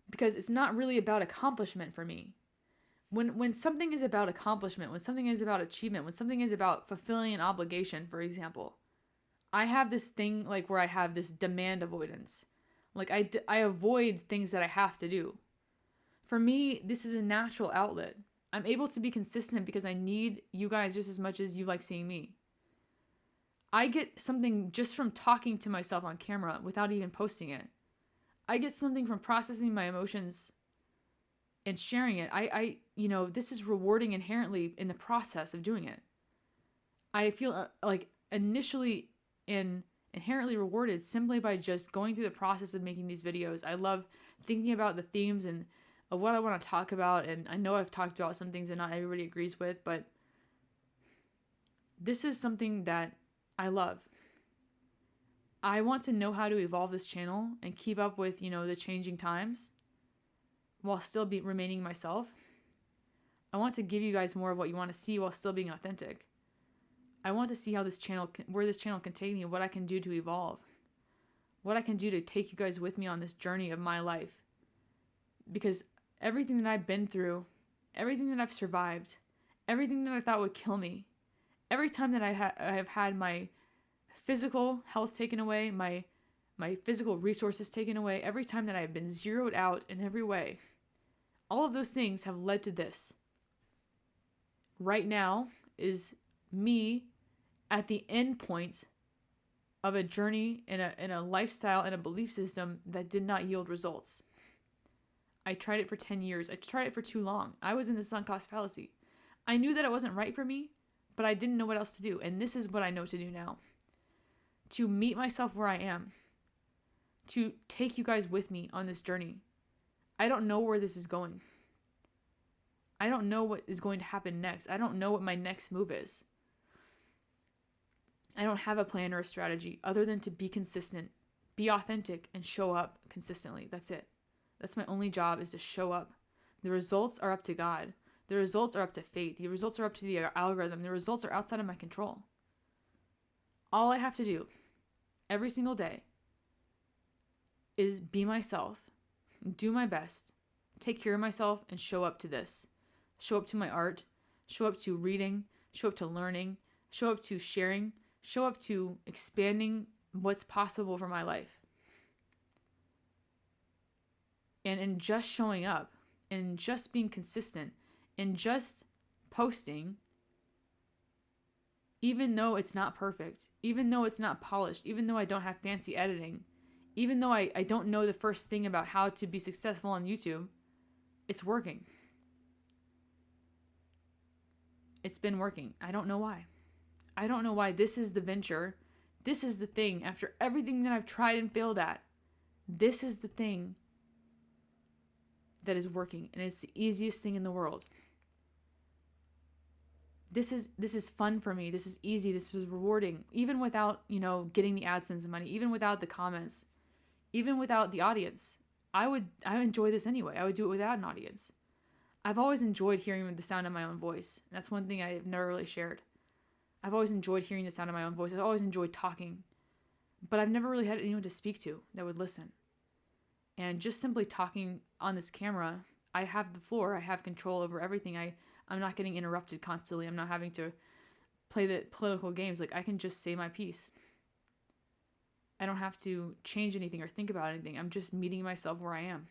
because it's not really about accomplishment for me. When something is about accomplishment, when something is about achievement, when something is about fulfilling an obligation, for example, I have this thing like where I have this demand avoidance. Like I avoid things that I have to do. For me, this is a natural outlet. I'm able to be consistent because I need you guys just as much as you like seeing me. I get something just from talking to myself on camera without even posting it. I get something from processing my emotions and sharing it. This is rewarding inherently in the process of doing it. I feel like initially inherently rewarded simply by just going through the process of making these videos. I love thinking about the themes and of what I want to talk about, and I know I've talked about some things that not everybody agrees with, but this is something that I love. I want to know how to evolve this channel and keep up with, the changing times while still remaining myself. I want to give you guys more of what you want to see while still being authentic. I want to see how where this channel can take me, what I can do to evolve, what I can do to take you guys with me on this journey of my life. Because everything that I've been through, everything that I've survived, everything that I thought would kill me, every time that I have had my physical health taken away, my physical resources taken away, every time that I've been zeroed out in every way, all of those things have led to this. Right now is me at the end point of a journey in a lifestyle and a belief system that did not yield results. I tried it for 10 years. I tried it for too long. I was in the sunk cost fallacy. I knew that it wasn't right for me, but I didn't know what else to do. And this is what I know to do now. To meet myself where I am. To take you guys with me on this journey. I don't know where this is going. I don't know what is going to happen next. I don't know what my next move is. I don't have a plan or a strategy other than to be consistent, be authentic, and show up consistently. That's it. That's my only job, is to show up. The results are up to God. The results are up to fate. The results are up to the algorithm. The results are outside of my control. All I have to do every single day is be myself, do my best, take care of myself, and show up to this. Show up to my art, show up to reading, show up to learning, show up to sharing, show up to expanding what's possible for my life. And in just showing up, and just being consistent, and just posting, even though it's not perfect, even though it's not polished, even though I don't have fancy editing, even though I don't know the first thing about how to be successful on YouTube, it's working. It's been working. I don't know why. I don't know why. This is the venture. This is the thing. After everything that I've tried and failed at, this is the thing that is working, and it's the easiest thing in the world. This is fun for me. This is easy. This is rewarding, even without, getting the AdSense money, even without the comments, even without the audience. I enjoy this anyway. I would do it without an audience. I've always enjoyed hearing the sound of my own voice. And that's one thing I've never really shared. I've always enjoyed hearing the sound of my own voice. I've always enjoyed talking, but I've never really had anyone to speak to that would listen. And just simply talking on this camera, I have the floor. I have control over everything. I'm not getting interrupted constantly. I'm not having to play the political games. Like, I can just say my piece. I don't have to change anything or think about anything. I'm just meeting myself where I am.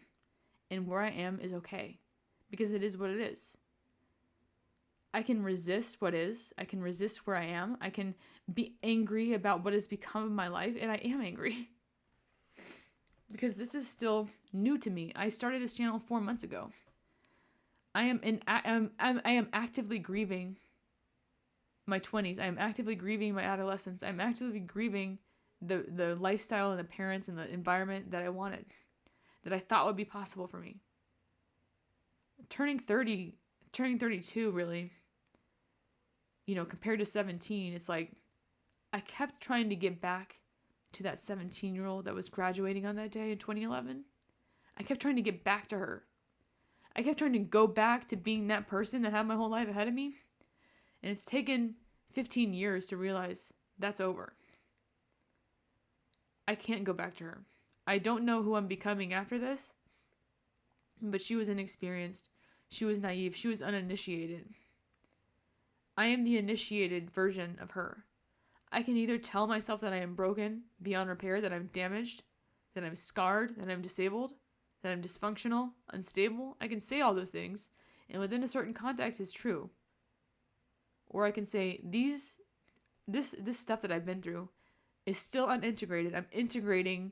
And where I am is okay, because it is what it is. I can resist what is. I can resist where I am. I can be angry about what has become of my life, and I am angry. Because this is still new to me. I started this channel 4 months ago. I am actively grieving my 20s. I am actively grieving my adolescence. I'm actively grieving the lifestyle and the parents and the environment that I wanted, that I thought would be possible for me. Turning 32 really, compared to 17, it's like I kept trying to get back to that 17-year-old that was graduating on that day in 2011. I kept trying to get back to her. I kept trying to go back to being that person that had my whole life ahead of me. And it's taken 15 years to realize that's over. I can't go back to her. I don't know who I'm becoming after this, but she was inexperienced. She was naive. She was uninitiated. I am the initiated version of her. I can either tell myself that I am broken, beyond repair, that I'm damaged, that I'm scarred, that I'm disabled, that I'm dysfunctional, unstable. I can say all those things, and within a certain context it's true. Or I can say this stuff that I've been through is still unintegrated. I'm integrating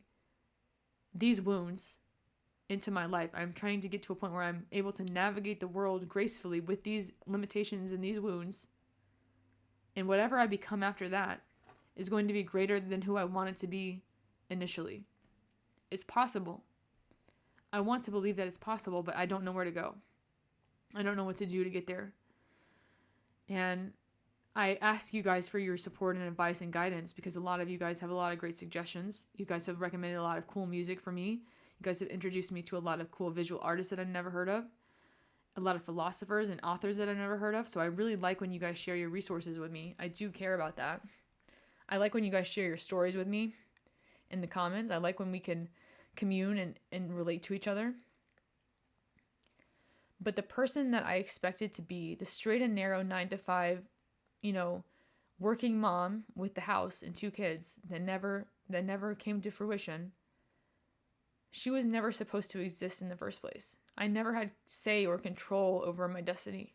these wounds into my life. I'm trying to get to a point where I'm able to navigate the world gracefully with these limitations and these wounds. And whatever I become after that is going to be greater than who I wanted to be initially. It's possible. I want to believe that it's possible, but I don't know where to go. I don't know what to do to get there. And I ask you guys for your support and advice and guidance, because a lot of you guys have a lot of great suggestions. You guys have recommended a lot of cool music for me. You guys have introduced me to a lot of cool visual artists that I've never heard of. A lot of philosophers and authors that I've never heard of. So I really like when you guys share your resources with me. I do care about that. I like when you guys share your stories with me in the comments. I like when we can commune and relate to each other. But the person that I expected to be, the straight and narrow 9 to 5, working mom with the house and 2 kids that never came to fruition, she was never supposed to exist in the first place. I never had say or control over my destiny.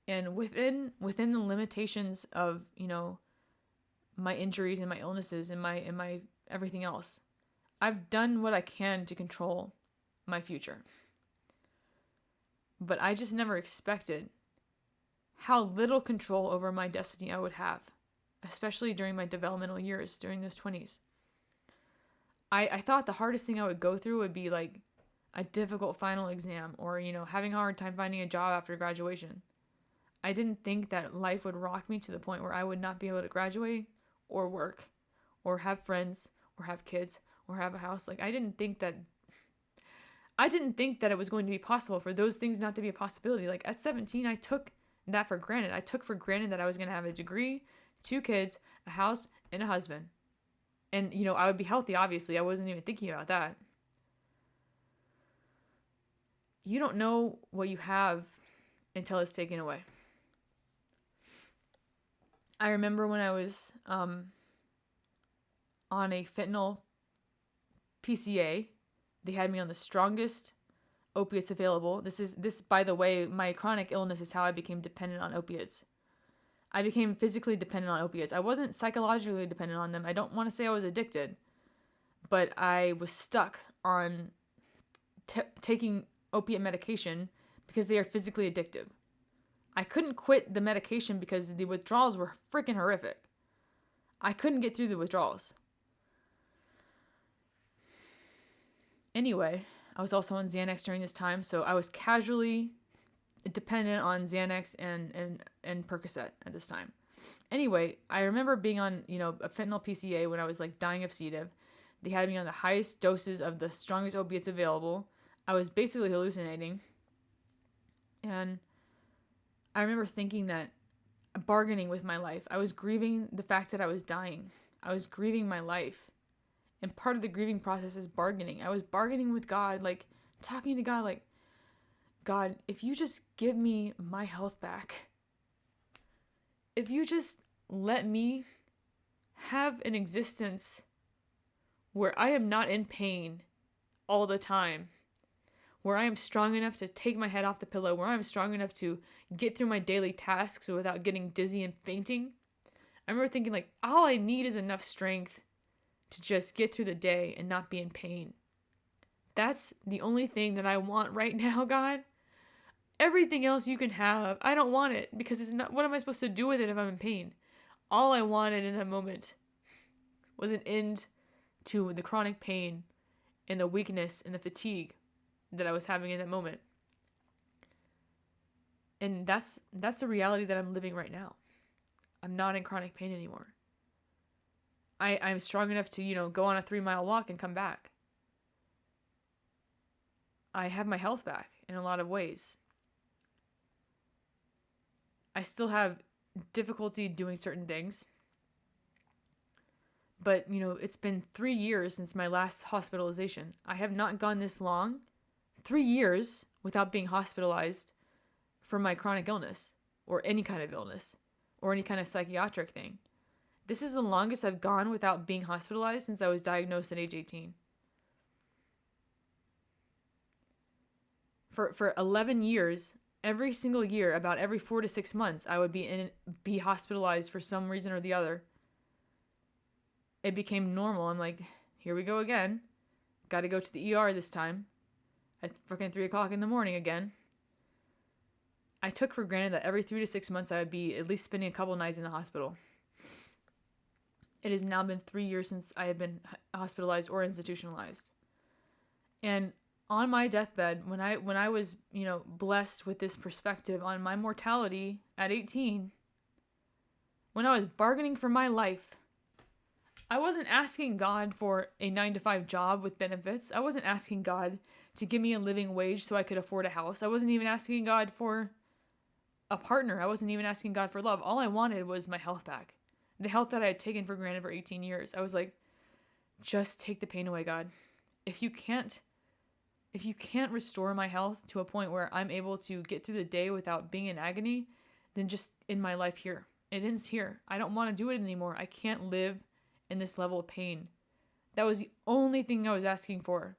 And within the limitations of, my injuries and my illnesses and my everything else, I've done what I can to control my future. But I just never expected how little control over my destiny I would have, especially during my developmental years, during those 20s. I thought the hardest thing I would go through would be like a difficult final exam, or, having a hard time finding a job after graduation. I didn't think that life would rock me to the point where I would not be able to graduate or work or have friends or have kids or have a house. Like, I didn't think that it was going to be possible for those things not to be a possibility. Like, at 17, I took that for granted. I took for granted that I was going to have a degree, 2 kids, a house, and a husband. And, I would be healthy, obviously. I wasn't even thinking about that. You don't know what you have until it's taken away. I remember when I was on a fentanyl PCA, they had me on the strongest opiates available. This, by the way, my chronic illness is how I became dependent on opiates. I became physically dependent on opiates. I wasn't psychologically dependent on them. I don't want to say I was addicted, but I was stuck on taking opiate medication because they are physically addictive. I couldn't quit the medication because the withdrawals were freaking horrific. I couldn't get through the withdrawals. Anyway, I was also on Xanax during this time, so I was casually dependent on Xanax and Percocet at this time. Anyway, I remember being on, a fentanyl PCA when I was like dying of C. diff. They had me on the highest doses of the strongest opiates available. I was basically hallucinating. And I remember thinking that, bargaining with my life. I was grieving the fact that I was dying. I was grieving my life. And part of the grieving process is bargaining. I was bargaining with God, like talking to God, like, God, if you just give me my health back, if you just let me have an existence where I am not in pain all the time, where I am strong enough to take my head off the pillow, where I'm strong enough to get through my daily tasks without getting dizzy and fainting. I remember thinking, like, all I need is enough strength to just get through the day and not be in pain. That's the only thing that I want right now, God. Everything else you can have, I don't want it, because it's not. What am I supposed to do with it if I'm in pain? All I wanted in that moment was an end to the chronic pain and the weakness and the fatigue that I was having in that moment. And that's the reality that I'm living right now. I'm not in chronic pain anymore. I'm strong enough to, go on a 3-mile walk and come back. I have my health back in a lot of ways. I still have difficulty doing certain things, But, it's been 3 years since my last hospitalization. I have not gone this long, 3 years, without being hospitalized for my chronic illness or any kind of illness or any kind of psychiatric thing. This is the longest I've gone without being hospitalized since I was diagnosed at age 18. For 11 years, every single year, about every 4 to 6 months, I would be hospitalized for some reason or the other. It became normal. I'm like, here we go again. Got to go to the ER this time at freaking 3 o'clock in the morning again. I took for granted that every 3 to 6 months I would be at least spending a couple nights in the hospital. It has now been 3 years since I have been hospitalized or institutionalized. And on my deathbed, when I was, blessed with this perspective on my mortality at 18, when I was bargaining for my life, I wasn't asking God for a 9-to-5 job with benefits. I wasn't asking God to give me a living wage so I could afford a house. I wasn't even asking God for a partner. I wasn't even asking God for love. All I wanted was my health back. The health that I had taken for granted for 18 years. I was like, just take the pain away, God. If you can't restore my health to a point where I'm able to get through the day without being in agony, then just end my life here. It ends here. I don't want to do it anymore. I can't live in this level of pain. That was the only thing I was asking for.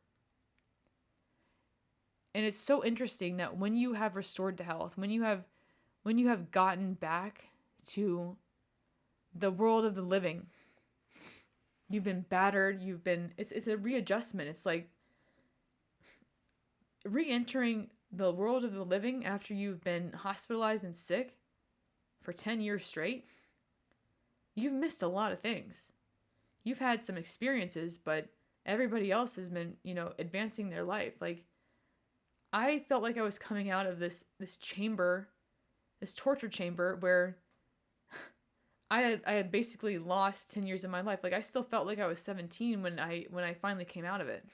And it's so interesting that when you have restored to health, when you have gotten back to the world of the living, you've been battered, it's a readjustment. It's like re-entering the world of the living after you've been hospitalized and sick for 10 years straight. You've missed a lot of things. You've had some experiences, but everybody else has been, advancing their life. Like, I felt like I was coming out of this chamber, this torture chamber where I had basically lost 10 years of my life. Like, I still felt like I was 17 when I finally came out of it.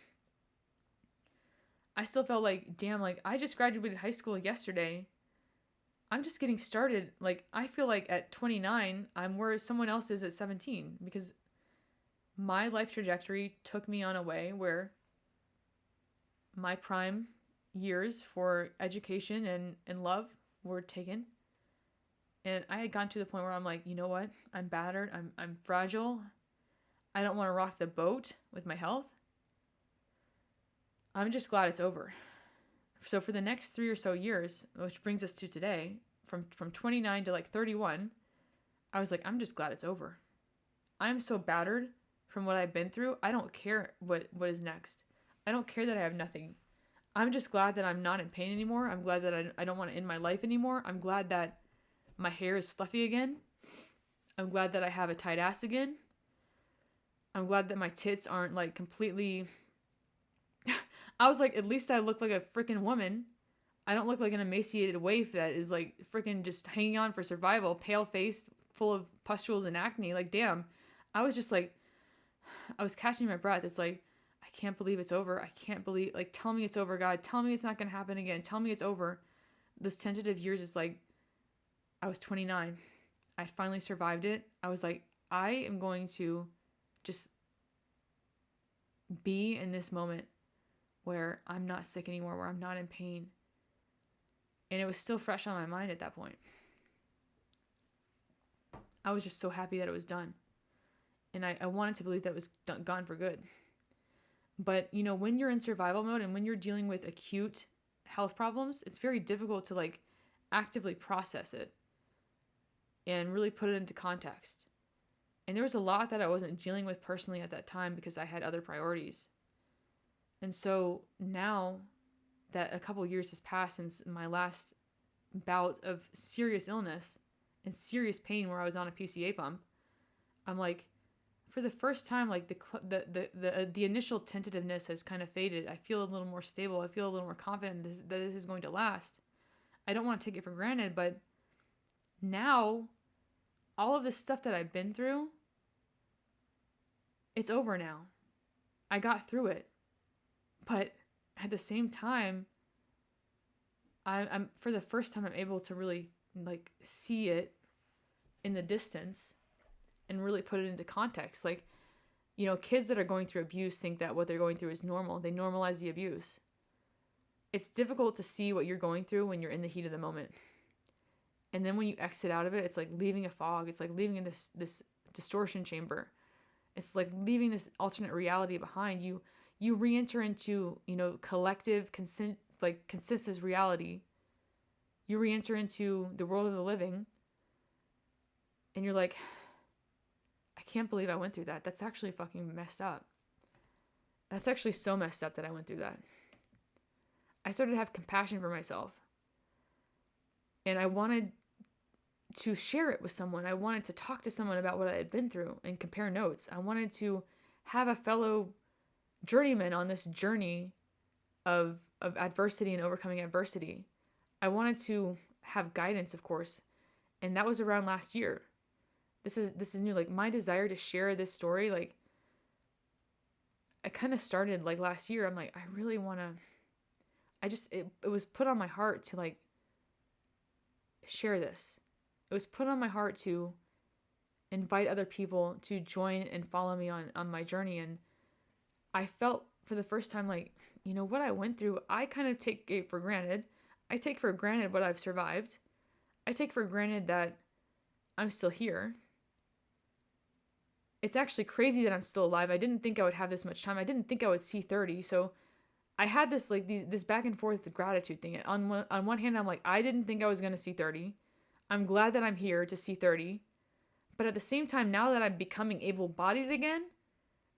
I still felt like, damn, like, I just graduated high school yesterday. I'm just getting started. Like, I feel like at 29, I'm where someone else is at 17 because my life trajectory took me on a way where my prime years for education and love were taken. And I had gotten to the point where I'm like, you know what? I'm battered. I'm fragile. I don't want to rock the boat with my health. I'm just glad it's over. So for the next 3 or so years, which brings us to today, from 29 to like 31, I was like, I'm just glad it's over. I'm so battered from what I've been through. I don't care what is next. I don't care that I have nothing. I'm just glad that I'm not in pain anymore. I'm glad that I don't want to end my life anymore. I'm glad that my hair is fluffy again. I'm glad that I have a tight ass again. I'm glad that my tits aren't like completely... I was like, at least I look like a freaking woman. I don't look like an emaciated waif that is like freaking just hanging on for survival, pale faced, full of pustules and acne. Like, damn. I was just like, I was catching my breath. It's like, I can't believe it's over. I can't believe, like, tell me it's over, God. Tell me it's not going to happen again. Tell me it's over. Those tentative years is like, I was 29. I finally survived it. I was like, I am going to just be in this moment where I'm not sick anymore, where I'm not in pain. And it was still fresh on my mind at that point. I was just so happy that it was done. And I wanted to believe that it was gone for good. But, when you're in survival mode and when you're dealing with acute health problems, it's very difficult to like actively process it and really put it into context. And there was a lot that I wasn't dealing with personally at that time because I had other priorities. And so now that a couple years has passed since my last bout of serious illness and serious pain where I was on a PCA pump, I'm like, for the first time, like the initial tentativeness has kind of faded. I feel a little more stable. I feel a little more confident that this is going to last. I don't want to take it for granted, but now all of this stuff that I've been through, it's over now. I got through it. But at the same time, I'm for the first time, I'm able to really like see it in the distance and really put it into context. Like, Kids that are going through abuse think that what they're going through is normal. They normalize the abuse. It's difficult to see what you're going through when you're in the heat of the moment. And then when you exit out of it, it's like leaving a fog. It's like leaving in this distortion chamber. It's like leaving this alternate reality behind. You re-enter into, collective consensus reality. You re-enter into the world of the living. And you're like, I can't believe I went through that. That's actually fucking messed up. That's actually so messed up that I went through that. I started to have compassion for myself. And I wanted to share it with someone. I wanted to talk to someone about what I had been through and compare notes. I wanted to have a fellow journeyman on this journey of adversity and overcoming adversity. I wanted to have guidance, of course. And that was around last year. This is new. Like, my desire to share this story, like, I kind of started like last year. I'm like, I really want to, it was put on my heart to like share this. It was put on my heart to invite other people to join and follow me on my journey. And I felt for the first time, like, what I went through, I kind of take it for granted. I take for granted what I've survived. I take for granted that I'm still here. It's actually crazy that I'm still alive. I didn't think I would have this much time. I didn't think I would see 30. So I had this like this back and forth gratitude thing. On one hand, I'm like, I didn't think I was going to see 30. I'm glad that I'm here to see 30. But at the same time, now that I'm becoming able-bodied again,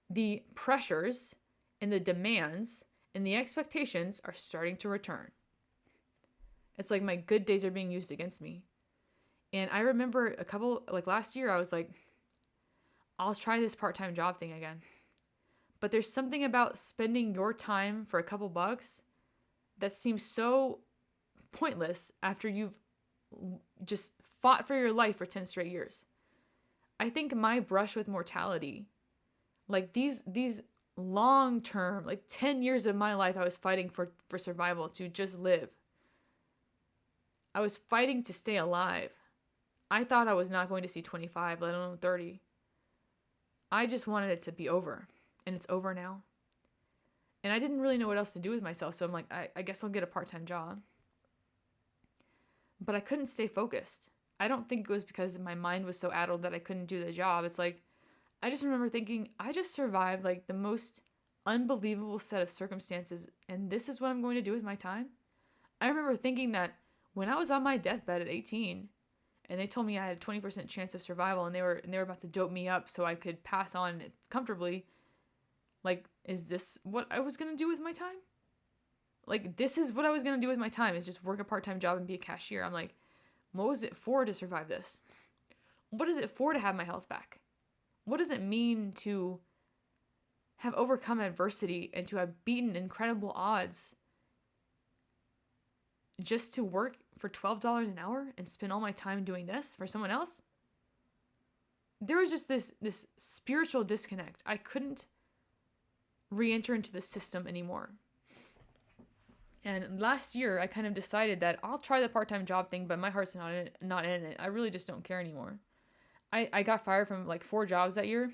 the pressures and the demands and the expectations are starting to return. It's like my good days are being used against me. And I remember last year, I was like, I'll try this part-time job thing again. But there's something about spending your time for a couple bucks that seems so pointless after you've just fought for your life for 10 straight years. I think my brush with mortality, like these long-term, like 10 years of my life, I was fighting for survival, to just live. I was fighting to stay alive. I thought I was not going to see 25, let alone 30. I just wanted it to be over, and it's over now. And I didn't really know what else to do with myself, so I'm like, I guess I'll get a part-time job. But I couldn't stay focused. I don't think it was because my mind was so addled that I couldn't do the job. It's like, I just remember thinking, I just survived like the most unbelievable set of circumstances, and this is what I'm going to do with my time? I remember thinking that when I was on my deathbed at 18, and they told me I had a 20% chance of survival, and they were about to dope me up so I could pass on comfortably. Like, is this what I was going to do with my time? Like, this is what I was going to do with my time, is just work a part-time job and be a cashier. I'm like, what was it for to survive this? What is it for to have my health back? What does it mean to have overcome adversity and to have beaten incredible odds just to work for $12 an hour and spend all my time doing this for someone else? There was just this spiritual disconnect. I couldn't re-enter into the system anymore. And last year, I kind of decided that I'll try the part-time job thing, but my heart's not in it. I really just don't care anymore. I got fired from like 4 jobs that year.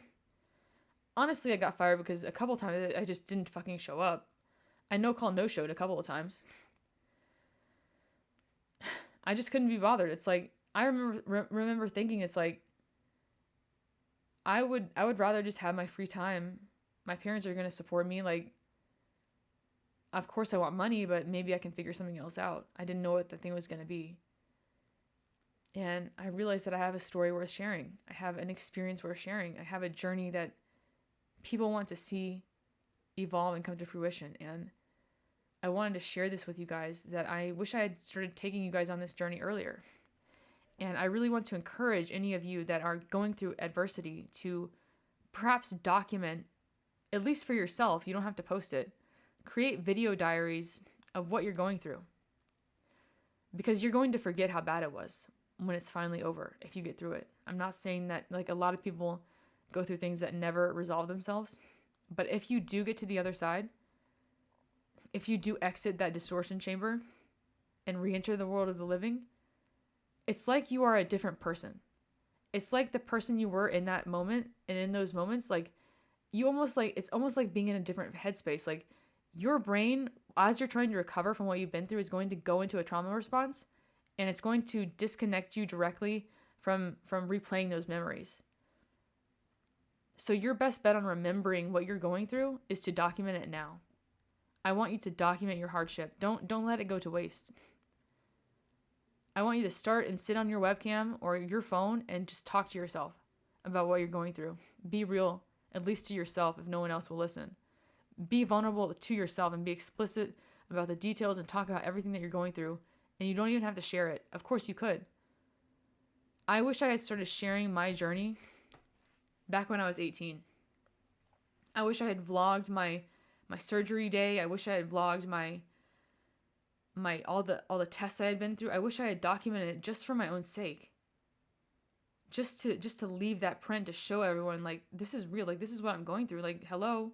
Honestly, I got fired because a couple times I just didn't fucking show up. I no-showed a couple of times. I just couldn't be bothered. It's like, I remember thinking, it's like, I would rather just have my free time. My parents are going to support me. Like, of course I want money, but maybe I can figure something else out. I didn't know what the thing was going to be. And I realized that I have a story worth sharing. I have an experience worth sharing. I have a journey that people want to see evolve and come to fruition. And I wanted to share this with you guys, that I wish I had started taking you guys on this journey earlier. And I really want to encourage any of you that are going through adversity to perhaps document, at least for yourself, you don't have to post it, create video diaries of what you're going through. Because you're going to forget how bad it was when it's finally over, if you get through it. I'm not saying that, like, a lot of people go through things that never resolve themselves. But if you do get to the other side, if you do exit that distortion chamber and re-enter the world of the living, it's like you are a different person. It's like the person you were in that moment, and in those moments, like, it's almost like being in a different headspace. Like your brain, as you're trying to recover from what you've been through, is going to go into a trauma response, and it's going to disconnect you directly from replaying those memories. So your best bet on remembering what you're going through is to document it now. I want you to document your hardship. Don't let it go to waste. I want you to start and sit on your webcam or your phone and just talk to yourself about what you're going through. Be real, at least to yourself if no one else will listen. Be vulnerable to yourself and be explicit about the details and talk about everything that you're going through. And you don't even have to share it. Of course you could. I wish I had started sharing my journey back when I was 18. I wish I had vlogged my surgery day. I wish I had vlogged my all the tests I had been through. I wish I had documented it just for my own sake. Just to leave that print to show everyone, like, this is real. Like, this is what I'm going through. Like, hello.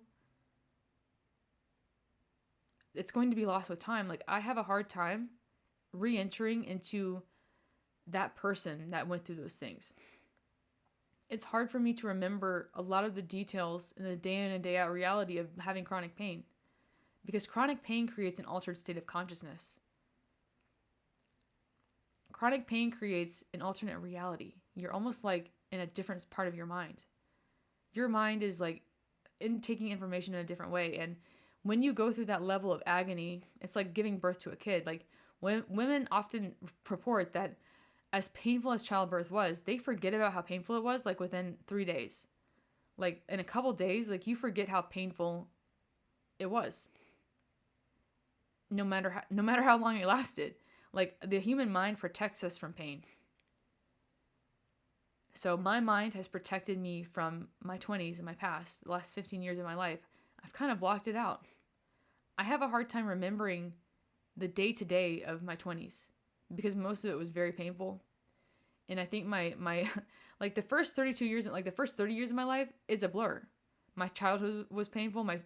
It's going to be lost with time. Like, I have a hard time re-entering into that person that went through those things. It's hard for me to remember a lot of the details in the day in and day out reality of having chronic pain, because chronic pain creates an altered state of consciousness. Chronic pain creates an alternate reality. You're almost like in a different part of your mind. Your mind is like taking information in a different way. And when you go through that level of agony, it's like giving birth to a kid. Like women often purport that as painful as childbirth was, they forget about how painful it was like within 3 days. Like in a couple days, like you forget how painful it was. No matter how long it lasted. Like the human mind protects us from pain. So my mind has protected me from my 20s and my past, the last 15 years of my life. I've kind of blocked it out. I have a hard time remembering the day-to-day of my 20s because most of it was very painful. And I think my like the first 32 years, like the first 30 years of my life is a blur. My childhood was painful. My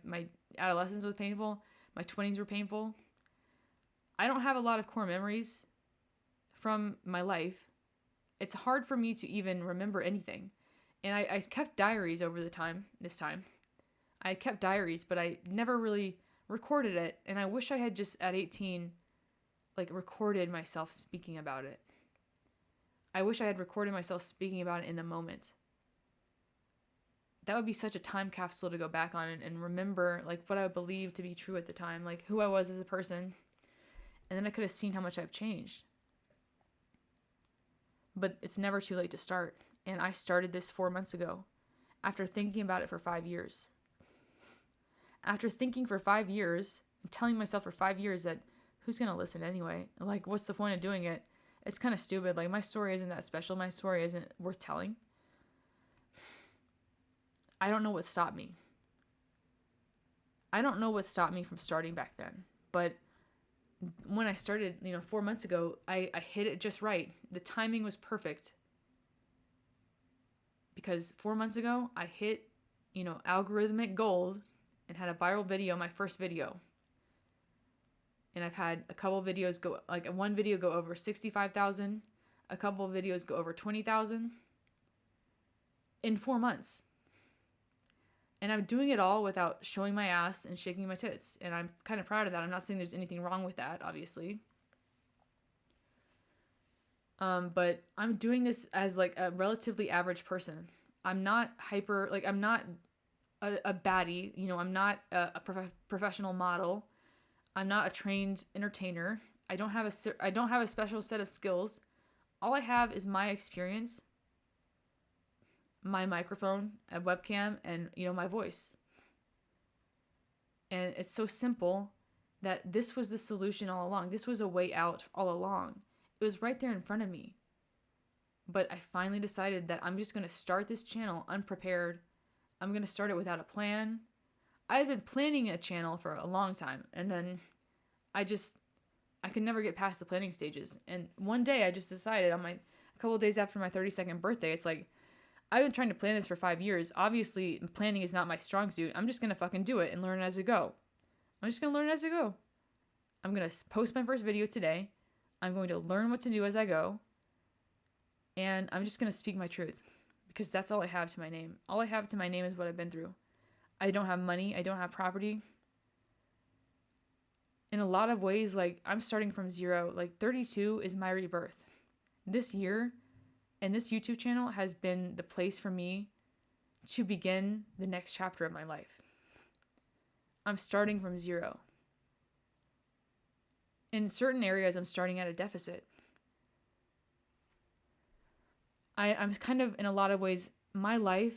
adolescence was painful. My 20s were painful. I don't have a lot of core memories from my life. It's hard for me to even remember anything. And I kept diaries over this time. I kept diaries, but I never really recorded it. And I wish I had just at 18, like recorded myself speaking about it. I wish I had recorded myself speaking about it in the moment. That would be such a time capsule to go back on and remember like what I believed to be true at the time, like who I was as a person. And then I could have seen how much I've changed. But it's never too late to start. And I started this 4 months ago after thinking about it for 5 years. After thinking for 5 years and telling myself for 5 years that who's going to listen anyway? Like, what's the point of doing it? It's kind of stupid. Like, my story isn't that special. My story isn't worth telling. I don't know what stopped me. I don't know what stopped me from starting back then. But when I started, 4 months ago, I hit it just right. The timing was perfect. Because 4 months ago, I hit, algorithmic gold and had a viral video, my first video. And I've had a couple videos go, like one video go over 65,000, a couple of videos go over 20,000 in 4 months. And I'm doing it all without showing my ass and shaking my tits. And I'm kind of proud of that. I'm not saying there's anything wrong with that, obviously. But I'm doing this as like a relatively average person. I'm not hyper, like I'm not a baddie. I'm not a professional model. I'm not a trained entertainer. I don't have a special set of skills. All I have is my experience, my microphone, a webcam, and my voice. And it's so simple that this was the solution all along. This was a way out all along. It was right there in front of me. But I finally decided that I'm just going to start this channel unprepared. I'm going to start it without a plan. I've been planning a channel for a long time, and then I could never get past the planning stages. And one day I just decided a couple of days after my 32nd birthday, it's like, I've been trying to plan this for 5 years. Obviously, planning is not my strong suit. I'm just going to fucking do it and learn as I go. I'm just going to learn as I go. I'm going to post my first video today. I'm going to learn what to do as I go. And I'm just going to speak my truth. Because that's all I have to my name. All I have to my name is what I've been through. I don't have money. I don't have property. In a lot of ways, like, I'm starting from zero. Like, 32 is my rebirth. This year and this YouTube channel has been the place for me to begin the next chapter of my life. I'm starting from zero. In certain areas, I'm starting at a deficit. I'm kind of, in a lot of ways, my life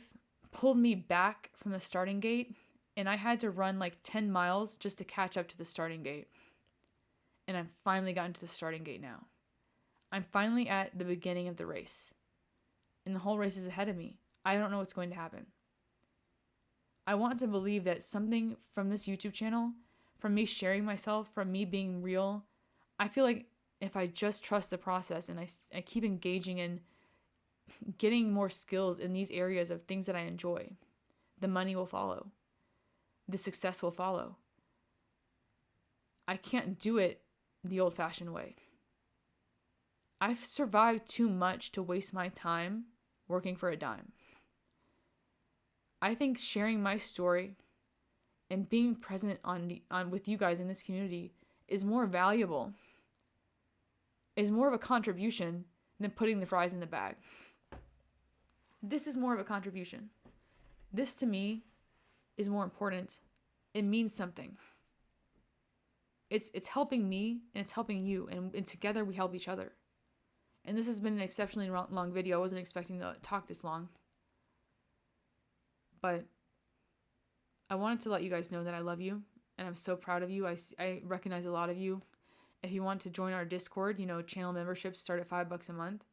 pulled me back from the starting gate, and I had to run like 10 miles just to catch up to the starting gate. And I've finally gotten to the starting gate now. I'm finally at the beginning of the race, and the whole race is ahead of me. I don't know what's going to happen. I want to believe that something from this YouTube channel, from me sharing myself, from me being real, I feel like if I just trust the process and I keep engaging in getting more skills in these areas of things that I enjoy, the money will follow. The success will follow. I can't do it the old-fashioned way. I've survived too much to waste my time working for a dime. I think sharing my story and being present on with you guys in this community is more valuable, is more of a contribution than putting the fries in the bag. This is more of a contribution. This, to me, is more important. It means something. It's helping me and it's helping you, and together we help each other. And this has been an exceptionally long video. I wasn't expecting to talk this long. But I wanted to let you guys know that I love you and I'm so proud of you. I recognize a lot of you. If you want to join our Discord, channel memberships start at $5 a month.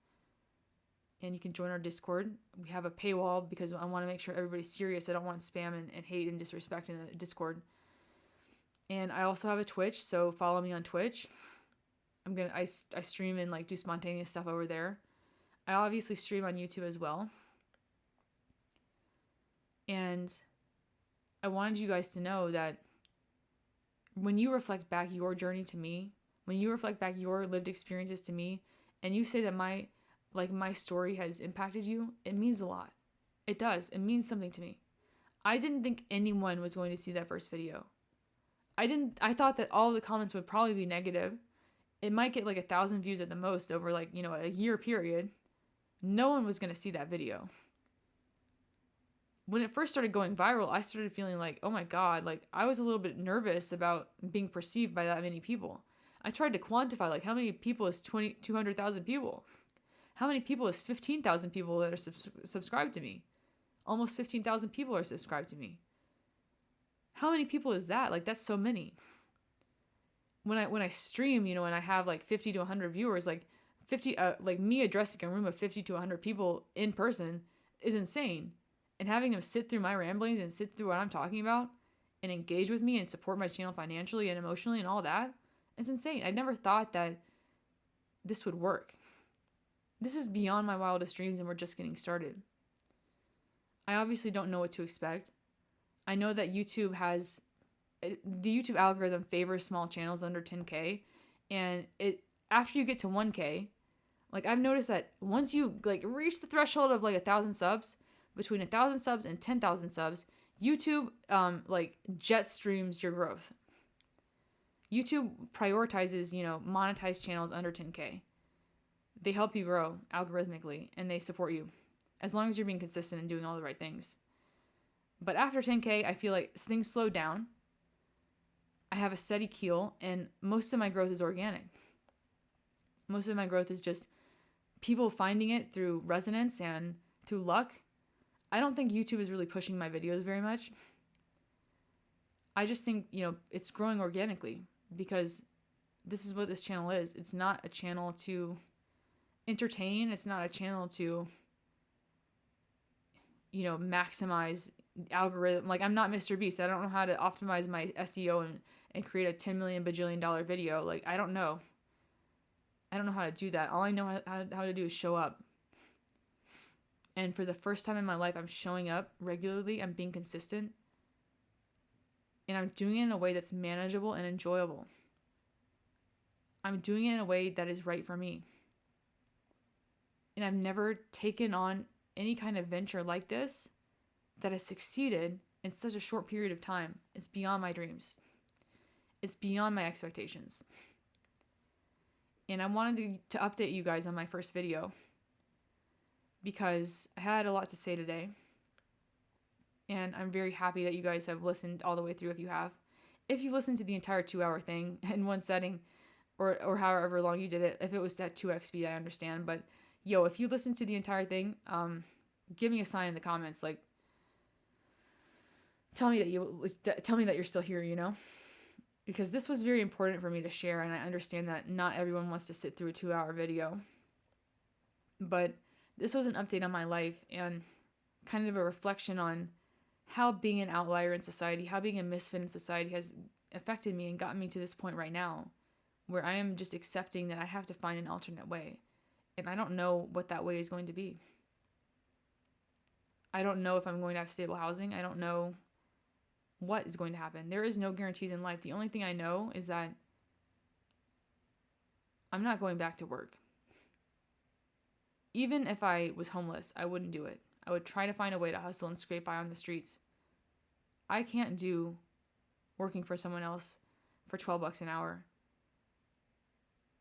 And you can join our Discord. We have a paywall because I want to make sure everybody's serious. I don't want spam and hate and disrespect in the Discord. And I also have a Twitch, so follow me on Twitch. I stream and do spontaneous stuff over there. I obviously stream on YouTube as well. And I wanted you guys to know that when you reflect back your journey to me, when you reflect back your lived experiences to me, and you say that my story has impacted you, it means a lot. It does. It means something to me. I didn't think anyone was going to see that first video. I thought that all the comments would probably be negative. It might get 1,000 views at the most over a year period. No one was going to see that video. When it first started going viral, I started feeling oh my God, I was a little bit nervous about being perceived by that many people. I tried to quantify how many people is 200,000 people? How many people is 15,000 people that are subscribed to me? Almost 15,000 people are subscribed to me. How many people is that? That's so many. When I stream, and I have 50 to 100 viewers, 50 me addressing a room of 50 to 100 people in person is insane. And having them sit through my ramblings and sit through what I'm talking about and engage with me and support my channel financially and emotionally and all that, it's insane. I never thought that this would work. This is beyond my wildest dreams, and we're just getting started. I obviously don't know what to expect. I know that the YouTube algorithm favors small channels under 10K, and after you get to 1K, I've noticed that once you reach the threshold of 1,000 subs, between 1,000 subs and 10,000 subs, YouTube jet streams your growth. YouTube prioritizes, monetized channels under 10K. They help you grow algorithmically, and they support you as long as you're being consistent and doing all the right things. But after 10K, I feel like things slow down. I have a steady keel, and most of my growth is organic. Most of my growth is just people finding it through resonance and through luck. I don't think YouTube is really pushing my videos very much. I just think, it's growing organically because this is what this channel is. It's not a channel to entertain. It's not a channel to, maximize algorithm. I'm not Mr. Beast. I don't know how to optimize my SEO and create a 10 million bajillion dollar video. I don't know. I don't know how to do that. All I know how to do is show up. And for the first time in my life, I'm showing up regularly. I'm being consistent. And I'm doing it in a way that's manageable and enjoyable. I'm doing it in a way that is right for me. And I've never taken on any kind of venture like this that has succeeded in such a short period of time is beyond my dreams. It's beyond my expectations. And I wanted to update you guys on my first video because I had a lot to say today. And I'm very happy that you guys have listened all the way through if you have. If you listened to the entire 2-hour thing in one setting, or however long you did it, if it was at 2x speed, I understand. But yo, if you listened to the entire thing, give me a sign in the comments. Like, tell me that you're still here, you know? Because this was very important for me to share, and I understand that not everyone wants to sit through a 2-hour video. But this was an update on my life and kind of a reflection on how being an outlier in society, how being a misfit in society has affected me and gotten me to this point right now, where I am just accepting that I have to find an alternate way. And I don't know what that way is going to be. I don't know if I'm going to have stable housing. I don't know what is going to happen. There is no guarantees in life. The only thing I know is that I'm not going back to work. Even if I was homeless, I wouldn't do it. I would try to find a way to hustle and scrape by on the streets. I can't do working for someone else for $12 an hour.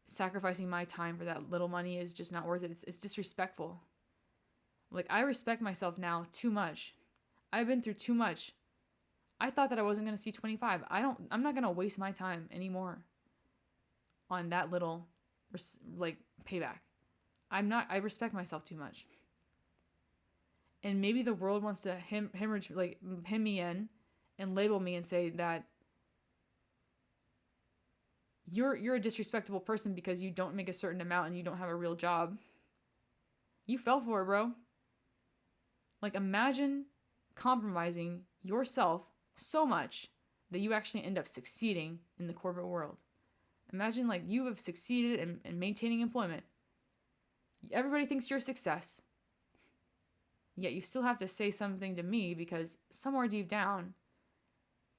Sacrificing my time for that little money is just not worth it. It's disrespectful. Like, I respect myself now too much. I've been through too much. I thought that I wasn't going to see 25. I'm not going to waste my time anymore on that little, payback. I respect myself too much. And maybe the world wants to hem me in and label me and say that you're a disrespectful person because you don't make a certain amount and you don't have a real job. You fell for it, bro. Like, imagine compromising yourself so much that you actually end up succeeding in the corporate world. Imagine, like, you have succeeded in maintaining employment. Everybody thinks you're a success. Yet you still have to say something to me because somewhere deep down,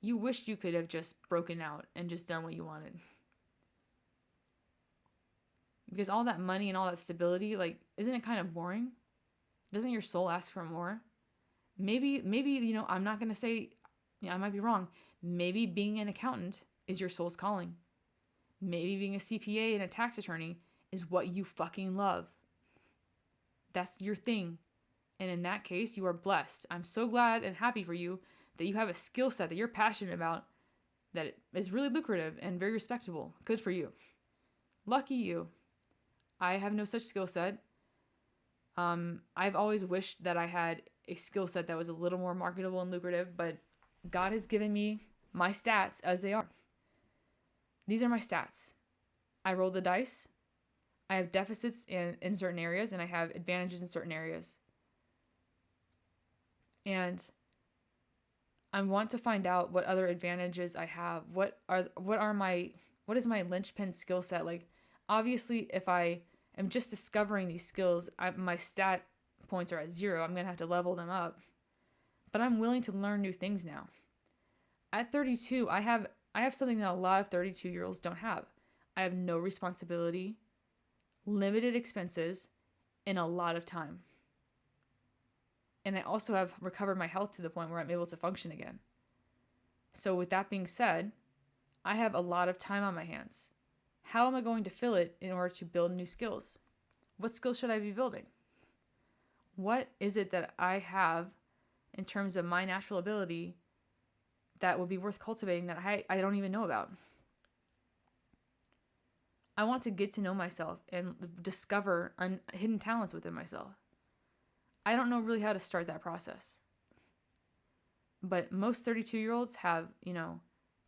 you wished you could have just broken out and just done what you wanted. Because all that money and all that stability, like, isn't it kind of boring? Doesn't your soul ask for more? Maybe, I'm not going to say, I might be wrong. Maybe being an accountant is your soul's calling. Maybe being a CPA and a tax attorney is what you fucking love. That's your thing. And in that case, you are blessed. I'm so glad and happy for you that you have a skill set that you're passionate about that is really lucrative and very respectable. Good for you. Lucky you. I have no such skill set. I've always wished that I had a skill set that was a little more marketable and lucrative, but God has given me my stats as they are. These are my stats. I roll the dice. I have deficits in certain areas, and I have advantages in certain areas. And I want to find out what other advantages I have. What is my linchpin skill set? Like, obviously, if I am just discovering these skills, my stat points are at 0. I'm going to have to level them up. But I'm willing to learn new things now. At 32, I have something that a lot of 32-year-olds don't have. I have no responsibility, limited expenses, and a lot of time. And I also have recovered my health to the point where I'm able to function again. So with that being said, I have a lot of time on my hands. How am I going to fill it in order to build new skills? What skills should I be building? What is it that I have in terms of my natural ability that would be worth cultivating that I don't even know about? I want to get to know myself and discover hidden talents within myself. I don't know really how to start that process. But most 32-year-olds have,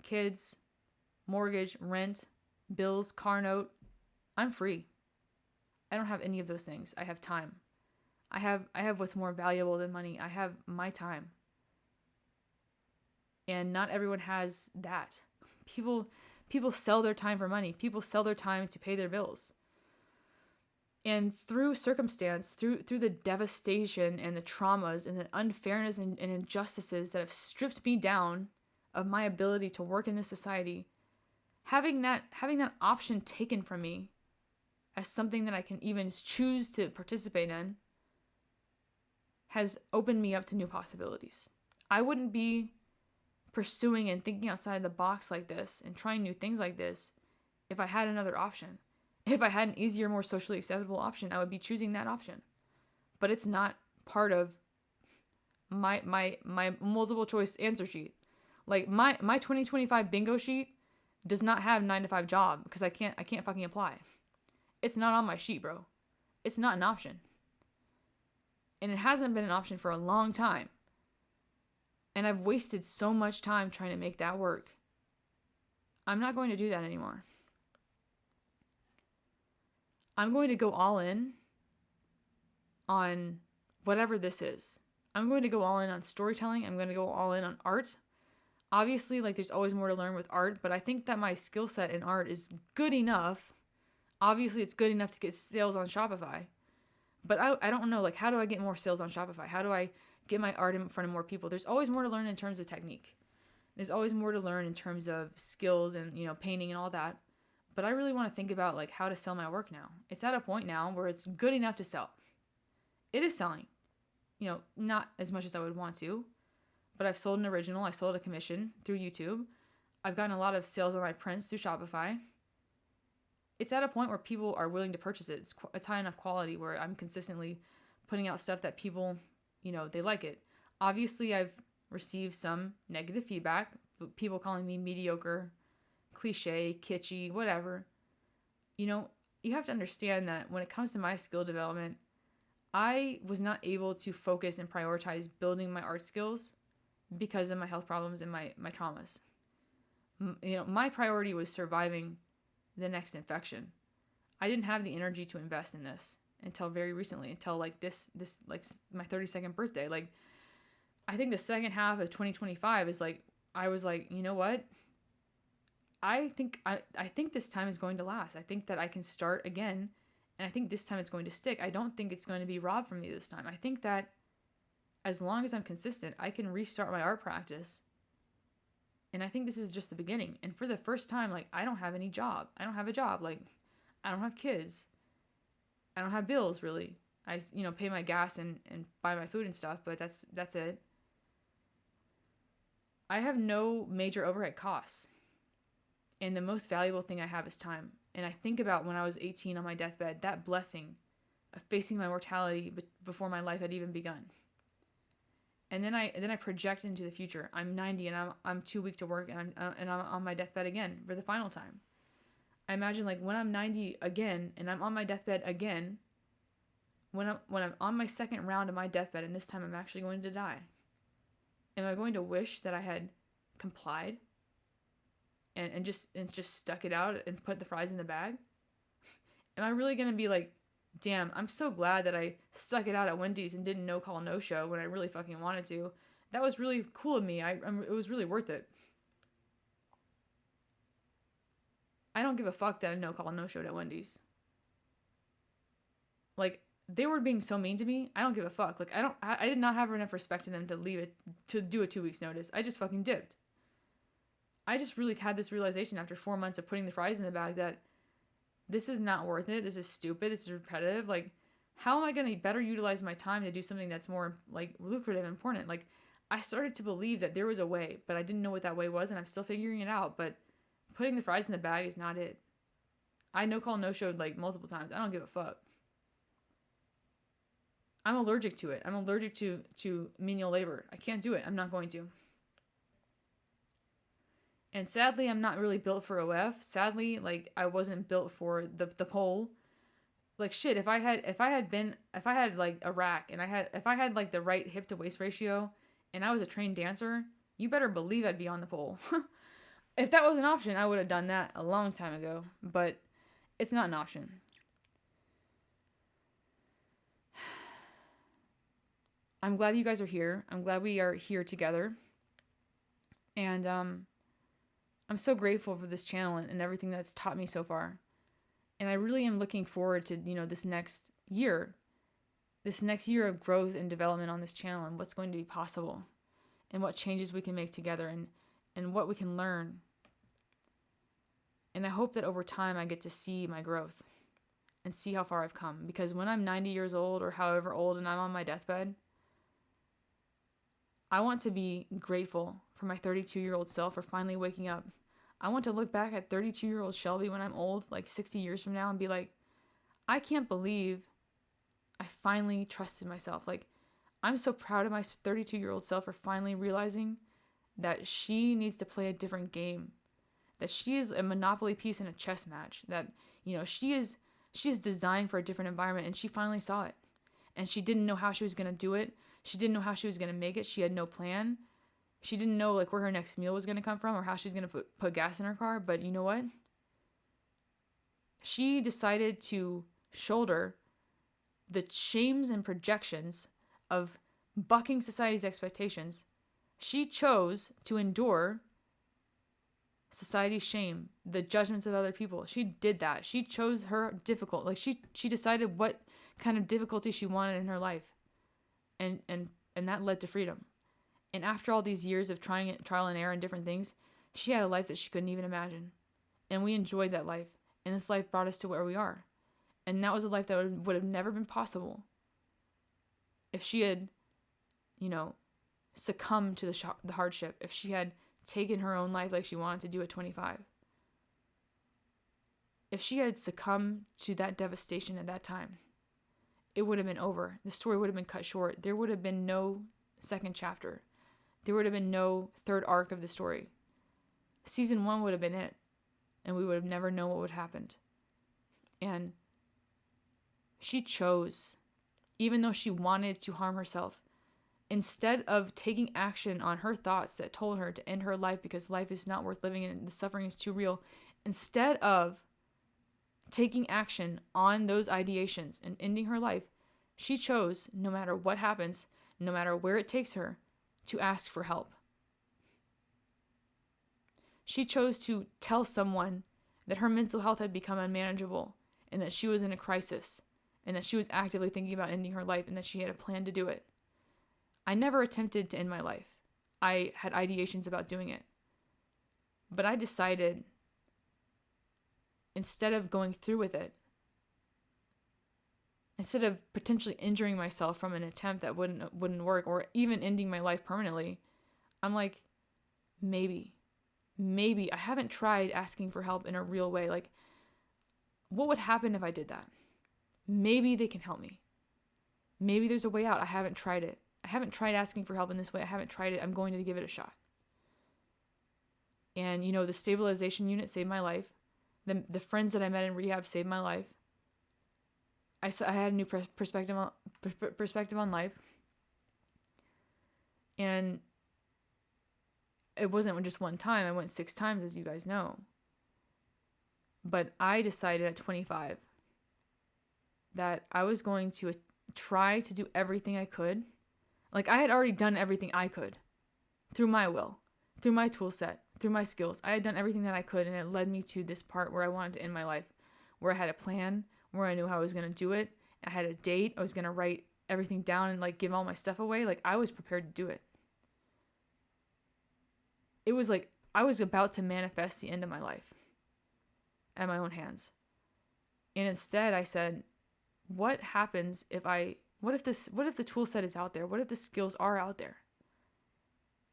kids, mortgage, rent, bills, car note. I'm free. I don't have any of those things. I have time. I have what's more valuable than money. I have my time. And not everyone has that. People sell their time for money. People sell their time to pay their bills. And through circumstance, through the devastation and the traumas and the unfairness and injustices that have stripped me down of my ability to work in this society, having that option taken from me as something that I can even choose to participate in has opened me up to new possibilities. I wouldn't be pursuing and thinking outside the box like this and trying new things like this if I had another option. If I had an easier, more socially acceptable option, I would be choosing that option. But it's not part of my multiple choice answer sheet. Like my 2025 bingo sheet does not have 9 to 5 job because I can't fucking apply. It's not on my sheet, bro. It's not an option. And it hasn't been an option for a long time. And I've wasted so much time trying to make that work. I'm not going to do that anymore. I'm going to go all in on whatever this is. I'm going to go all in on storytelling. I'm going to go all in on art. Obviously, like, there's always more to learn with art, but I think that my skill set in art is good enough. Obviously, it's good enough to get sales on Shopify. But I don't know, like, how do I get more sales on Shopify? How do I get my art in front of more people? There's always more to learn in terms of technique. There's always more to learn in terms of skills and, painting and all that. But I really want to think about, like, how to sell my work now. It's at a point now where it's good enough to sell. It is selling. Not as much as I would want to, but I've sold an original. I sold a commission through YouTube. I've gotten a lot of sales on my prints through Shopify. It's at a point where people are willing to purchase it. It's high enough quality where I'm consistently putting out stuff that people, they like it. Obviously, I've received some negative feedback, people calling me mediocre, cliche, kitschy, whatever. You have to understand that when it comes to my skill development, I was not able to focus and prioritize building my art skills because of my health problems and my traumas. My priority was surviving the next infection. I didn't have the energy to invest in this until very recently, until like this like my 32nd birthday. Like, I think the second half of 2025 is like, I was like, you know what? I think this time is going to last. I think that I can start again, and I think this time it's going to stick. I don't think it's going to be robbed from me this time. I think that as long as I'm consistent, I can restart my art practice. And I think this is just the beginning. And for the first time, like, I don't have any job. I don't have a job. Like, I don't have kids. I don't have bills, really. I, pay my gas and buy my food and stuff, but that's it. I have no major overhead costs. And the most valuable thing I have is time. And I think about when I was 18 on my deathbed, that blessing of facing my mortality before my life had even begun. And then I project into the future. I'm 90 and I'm too weak to work, and I'm on my deathbed again for the final time. I imagine, like, when I'm 90 again and I'm on my deathbed again, when I'm on my second round of my deathbed, and this time I'm actually going to die. Am I going to wish that I had complied and just stuck it out and put the fries in the bag? Am I really going to be like, damn, I'm so glad that I stuck it out at Wendy's and didn't no call no show when I really fucking wanted to. That was really cool of me. It was really worth it. I don't give a fuck that I no call no showed at Wendy's. Like, they were being so mean to me. I don't give a fuck. Like, I did not have enough respect in them to leave it, to do a 2 weeks notice. I just fucking dipped. I just really had this realization after 4 months of putting the fries in the bag that this is not worth it. This is stupid. This is repetitive. Like, how am I going to better utilize my time to do something that's more, like, lucrative and important? Like, I started to believe that there was a way, but I didn't know what that way was, and I'm still figuring it out. But putting the fries in the bag is not it. I no call no showed, like, multiple times. I don't give a fuck. I'm allergic to it. I'm allergic to menial labor. I can't do it. I'm not going to. And sadly, I'm not really built for OF. Sadly, like, I wasn't built for the pole. Like, shit, if I had like a rack and if I had like the right hip to waist ratio and I was a trained dancer, you better believe I'd be on the pole. If that was an option, I would have done that a long time ago, but it's not an option. I'm glad you guys are here. I'm glad we are here together. And I'm so grateful for this channel and everything that's taught me so far. And I really am looking forward to, this next year of growth and development on this channel, and what's going to be possible, and what changes we can make together, and what we can learn. And I hope that over time I get to see my growth and see how far I've come. Because when I'm 90 years old or however old and I'm on my deathbed, I want to be grateful for my 32-year-old self for finally waking up. I want to look back at 32-year-old Shelby when I'm old, like 60 years from now, and be like, I can't believe I finally trusted myself. Like, I'm so proud of my 32-year-old self for finally realizing that she needs to play a different game, that she is a monopoly piece in a chess match, that, she is designed for a different environment, and she finally saw it. And she didn't know how she was going to do it. She didn't know how she was going to make it. She had no plan. She didn't know like where her next meal was going to come from or how she was going to put gas in her car. But you know what? She decided to shoulder the shames and projections of bucking society's expectations. She chose to endure society's shame, the judgments of other people. She did that. She chose her difficult. Like she decided what kind of difficulty she wanted in her life. And that led to freedom. And after all these years of trial and error and different things, she had a life that she couldn't even imagine. And we enjoyed that life. And this life brought us to where we are. And that was a life that would have never been possible if she had, succumbed to the hardship, if she had taken her own life like she wanted to do at 25. If she had succumbed to that devastation at that time, it would have been over. The story would have been cut short. There would have been no second chapter. There would have been no third arc of the story. Season 1 would have been it, and we would have never known what would have happened. And she chose, even though she wanted to harm herself, instead of taking action on her thoughts that told her to end her life because life is not worth living and the suffering is too real, instead of taking action on those ideations and ending her life, she chose, no matter what happens, no matter where it takes her, to ask for help. She chose to tell someone that her mental health had become unmanageable and that she was in a crisis and that she was actively thinking about ending her life and that she had a plan to do it. I never attempted to end my life. I had ideations about doing it. But I decided, instead of going through with it, instead of potentially injuring myself from an attempt that wouldn't work or even ending my life permanently, I'm like, maybe I haven't tried asking for help in a real way. Like, what would happen if I did that? Maybe they can help me. Maybe there's a way out. I haven't tried it. I haven't tried asking for help in this way. I haven't tried it. I'm going to give it a shot. And, the stabilization unit saved my life. The friends that I met in rehab saved my life. I had a new perspective on life. And it wasn't just one time. I went 6 times, as you guys know. But I decided at 25 that I was going to try to do everything I could. Like, I had already done everything I could through my will, through my tool set, through my skills. I had done everything that I could, and it led me to this part where I wanted to end my life, where I had a plan, where I knew how I was going to do it. I had a date. I was going to write everything down and, give all my stuff away. I was prepared to do it. It was like I was about to manifest the end of my life at my own hands. And instead I said, what happens what if the tool set is out there? What if the skills are out there?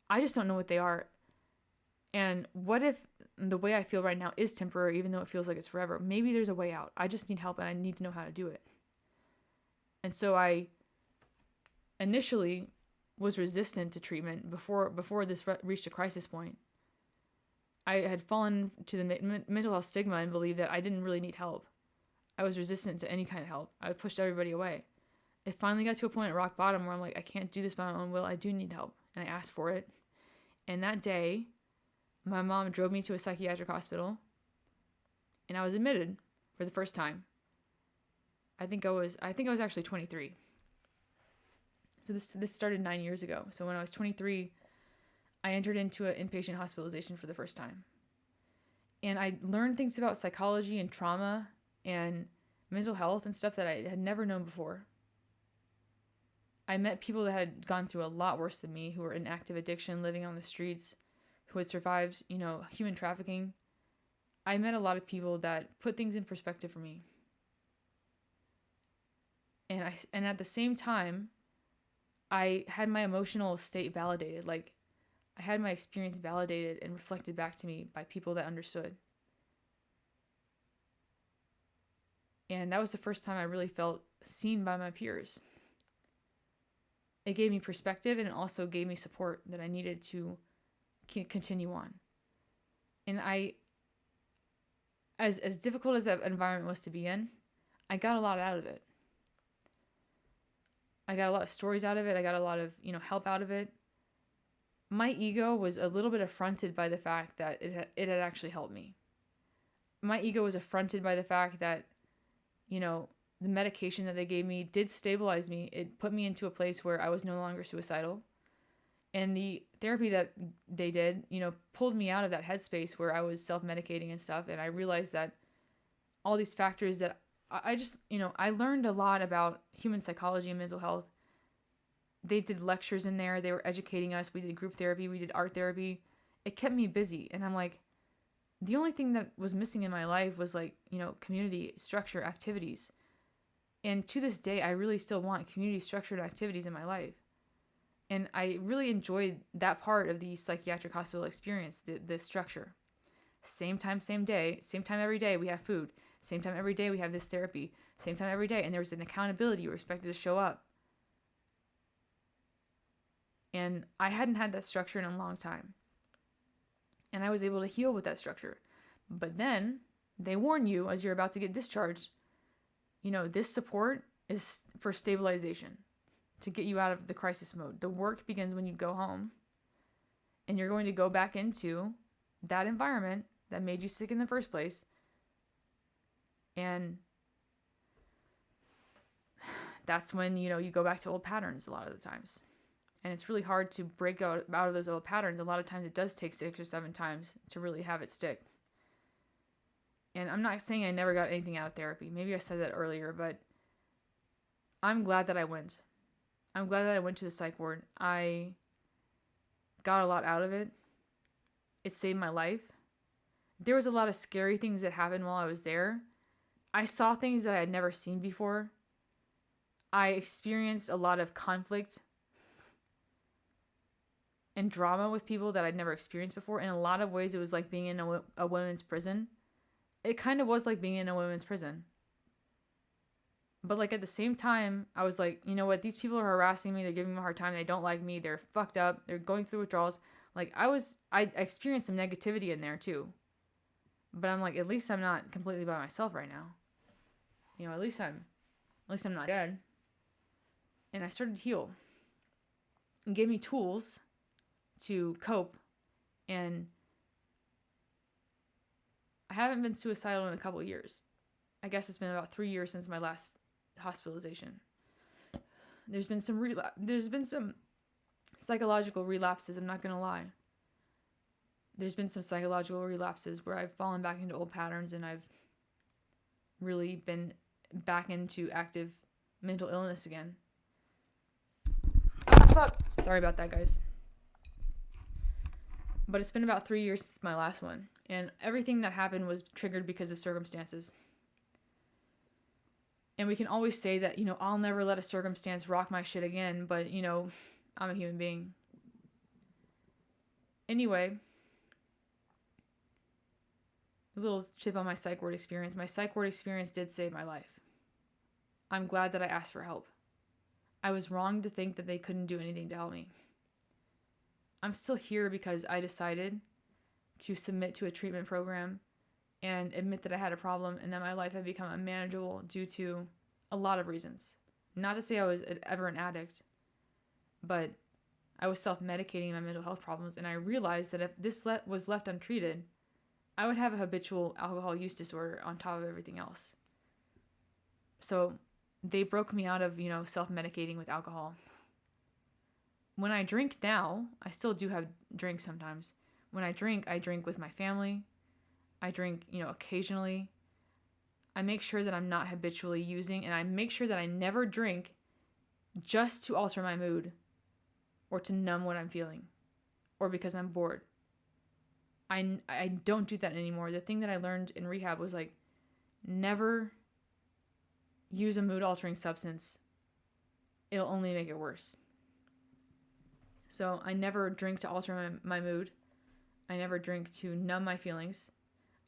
I just don't know what they are. And what if the way I feel right now is temporary, even though it feels like it's forever? Maybe there's a way out. I just need help and I need to know how to do it. And so I initially was resistant to treatment before this reached a crisis point. I had fallen to the mental health stigma and believed that I didn't really need help. I was resistant to any kind of help. I pushed everybody away. It finally got to a point at rock bottom where I'm like, I can't do this by my own will. I do need help. And I asked for it. And that day, my mom drove me to a psychiatric hospital. And I was admitted for the first time. I think I was actually 23. So this started 9 years ago. So when I was 23, I entered into an inpatient hospitalization for the first time. And I learned things about psychology and trauma and mental health and stuff that I had never known before. I met people that had gone through a lot worse than me, who were in active addiction, living on the streets, who had survived, human trafficking. I met a lot of people that put things in perspective for me. And at the same time, I had my emotional state validated. Like, I had my experience validated and reflected back to me by people that understood. And that was the first time I really felt seen by my peers. It gave me perspective, and it also gave me support that I needed to continue on. And as difficult as that environment was to be in, I got a lot out of it. I got a lot of stories out of it. I got a lot of, help out of it. My ego was a little bit affronted by the fact that it had actually helped me. My ego was affronted by the fact that, the medication that they gave me did stabilize me. It put me into a place where I was no longer suicidal. And the therapy that they did, pulled me out of that headspace where I was self-medicating and stuff. And I realized that all these factors that I just, I learned a lot about human psychology and mental health. They did lectures in there. They were educating us. We did group therapy. We did art therapy. It kept me busy. And I'm like, the only thing that was missing in my life was like, community structure activities. And to this day, I really still want community structured activities in my life. And I really enjoyed that part of the psychiatric hospital experience, the structure. Same time, same day, same time every day we have food. Same time every day we have this therapy. Same time every day. And there was an accountability. You were expected to show up. And I hadn't had that structure in a long time. And I was able to heal with that structure. But then they warn you as you're about to get discharged, this support is for stabilization, to get you out of the crisis mode. The work begins when you go home, and you're going to go back into that environment that made you sick in the first place. And that's when, you go back to old patterns a lot of the times. And it's really hard to break out of those old patterns. A lot of times it does take 6 or 7 times to really have it stick. And I'm not saying I never got anything out of therapy. Maybe I said that earlier, but I'm glad that I went. I'm glad that I went to the psych ward. I got a lot out of it. It saved my life. There was a lot of scary things that happened while I was there. I saw things that I had never seen before. I experienced a lot of conflict and drama with people that I'd never experienced before. In a lot of ways, it was like being in a women's prison. It kind of was like being in a women's prison. But like at the same time, I was like, you know what? These people are harassing me. They're giving me a hard time. They don't like me. They're fucked up. They're going through withdrawals. Like I experienced some negativity in there too. But I'm like, at least I'm not completely by myself right now. At least I'm not dead. And I started to heal. It gave me tools to cope. And I haven't been suicidal in a couple of years. I guess it's been about 3 years since my last hospitalization. There's been some psychological relapses, I'm not going to lie. There's been some psychological relapses where I've fallen back into old patterns and I've really been back into active mental illness again. Oh, fuck. Sorry about that, guys. But it's been about 3 years since my last one. And everything that happened was triggered because of circumstances. And we can always say that, I'll never let a circumstance rock my shit again. But, I'm a human being. Anyway, a little tip on my psych ward experience. My psych ward experience did save my life. I'm glad that I asked for help. I was wrong to think that they couldn't do anything to help me. I'm still here because I decided to submit to a treatment program and admit that I had a problem and that my life had become unmanageable due to a lot of reasons. Not to say I was ever an addict, but I was self-medicating my mental health problems, and I realized that if this was left untreated, I would have a habitual alcohol use disorder on top of everything else. So they broke me out of, self-medicating with alcohol. When I drink now, I still do have drinks sometimes. When I drink with my family. I drink, occasionally. I make sure that I'm not habitually using, and I make sure that I never drink just to alter my mood or to numb what I'm feeling or because I'm bored. I don't do that anymore. The thing that I learned in rehab was like, never use a mood altering substance. It'll only make it worse. So I never drink to alter my mood. I never drink to numb my feelings.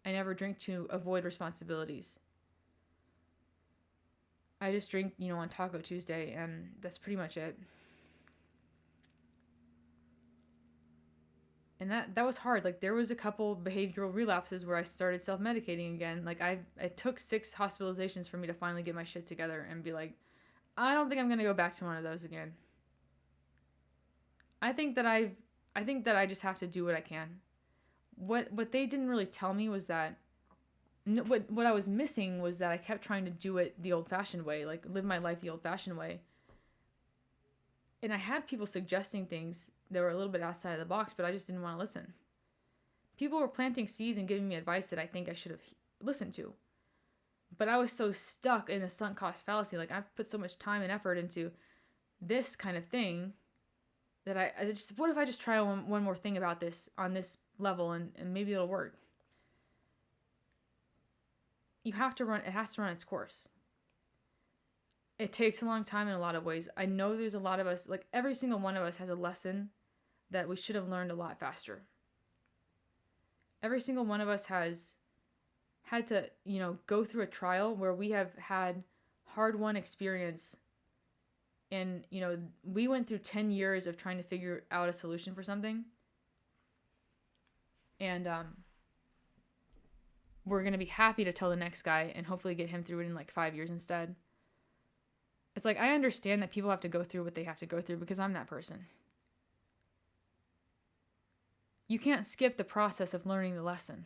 I never drink to avoid responsibilities. I just drink, on Taco Tuesday, and that's pretty much it. And that was hard. Like, there was a couple behavioral relapses where I started self-medicating again. Like, it took 6 hospitalizations for me to finally get my shit together and be like, I don't think I'm going to go back to one of those again. I think that I just have to do what I can. What they didn't really tell me was that what I was missing was that I kept trying to do it the old-fashioned way, like live my life the old-fashioned way. And I had people suggesting things that were a little bit outside of the box, but I just didn't want to listen. People were planting seeds and giving me advice that I think I should have listened to. But I was so stuck in the sunk cost fallacy. Like, I've put so much time and effort into this kind of thing that I just, what if I just try one more thing about this on this level and maybe it'll work? It has to run its course. It takes a long time in a lot of ways. I know there's a lot of us, like every single one of us has a lesson that we should have learned a lot faster. Every single one of us has had to, go through a trial where we have had hard-won experience. And, we went through 10 years of trying to figure out a solution for something. And we're going to be happy to tell the next guy and hopefully get him through it in like 5 years instead. It's like, I understand that people have to go through what they have to go through because I'm that person. You can't skip the process of learning the lesson.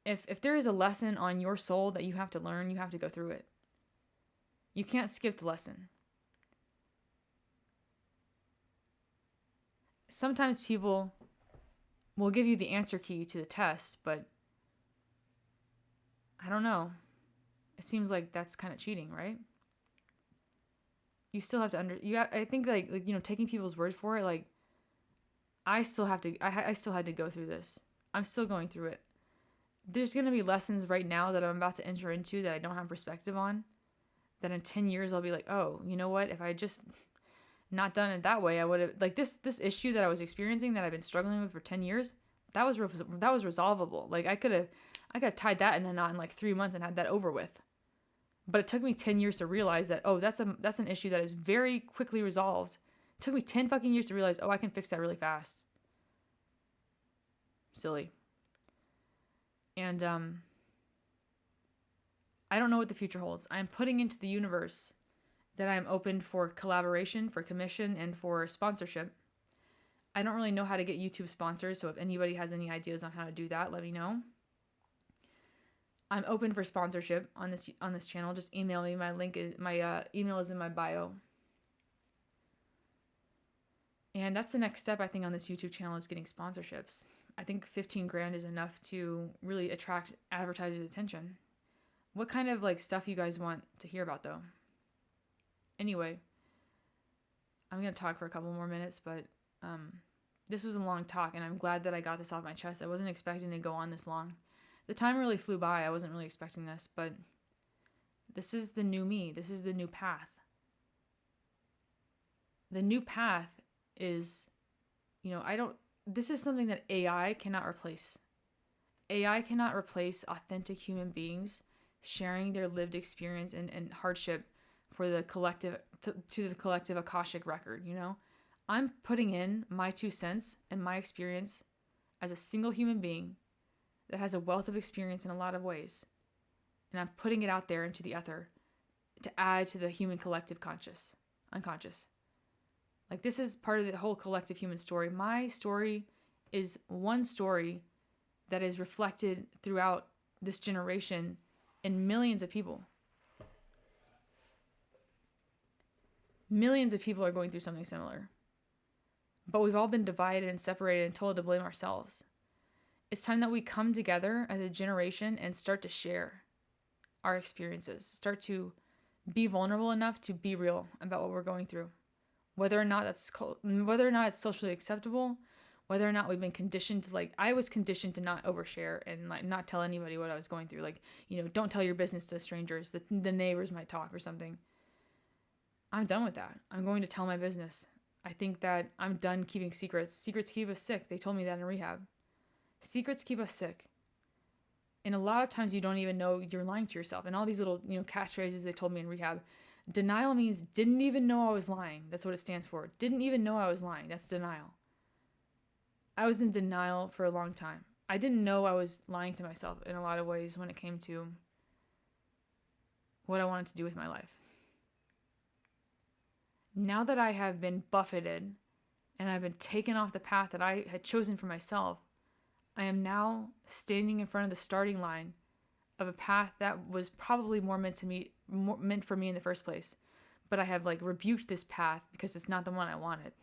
If there is a lesson on your soul that you have to learn, you have to go through it. You can't skip the lesson. Sometimes people will give you the answer key to the test, but I don't know. It seems like that's kind of cheating, right? You still have to I think like taking people's word for it, like I still had to go through this. I'm still going through it. There's going to be lessons right now that I'm about to enter into that I don't have perspective on, that in 10 years I'll be like, oh, you know what? If I just not done it that way, I would have, like, this issue that I was experiencing that I've been struggling with for 10 years, that was resolvable. Like, I could have tied that in a knot in like 3 months and had that over with. But it took me 10 years to realize that, oh, that's an issue that is very quickly resolved. It took me 10 fucking years to realize, oh, I can fix that really fast. Silly. And I don't know what the future holds. I'm putting into the universe that I'm open for collaboration, for commission, and for sponsorship. I don't really know how to get YouTube sponsors, so if anybody has any ideas on how to do that, let me know. I'm open for sponsorship on this channel. Just email me. My email is in my bio. And that's the next step, I think, on this YouTube channel, is getting sponsorships. I think 15 grand is enough to really attract advertisers' attention. What kind of like stuff you guys want to hear about, though? Anyway, I'm going to talk for a couple more minutes, but this was a long talk, and I'm glad that I got this off my chest. I wasn't expecting to go on this long. The time really flew by. I wasn't really expecting this, but this is the new me. This is the new path. The new path is, this is something that AI cannot replace. AI cannot replace authentic human beings sharing their lived experience and hardship for the collective, to the collective Akashic record, I'm putting in my 2 cents and my experience as a single human being that has a wealth of experience in a lot of ways. And I'm putting it out there into the ether to add to the human collective unconscious. Like, this is part of the whole collective human story. My story is one story that is reflected throughout this generation in millions of people. Millions of people are going through something similar. But we've all been divided and separated and told to blame ourselves. It's time that we come together as a generation and start to share our experiences. Start to be vulnerable enough to be real about what we're going through. Whether or not it's socially acceptable, whether or not we've been conditioned to, like, I was conditioned to not overshare and like not tell anybody what I was going through. Like, don't tell your business to strangers. The neighbors might talk or something. I'm done with that. I'm going to tell my business. I think that I'm done keeping secrets. Secrets keep us sick. They told me that in rehab. Secrets keep us sick. And a lot of times you don't even know you're lying to yourself. And all these little, catchphrases they told me in rehab. Denial means didn't even know I was lying. That's what it stands for. Didn't even know I was lying. That's denial. I was in denial for a long time. I didn't know I was lying to myself in a lot of ways when it came to what I wanted to do with my life. Now that I have been buffeted and I've been taken off the path that I had chosen for myself, I am now standing in front of the starting line of a path that was probably more meant for me in the first place. But I have rebuked this path because it's not the one I wanted.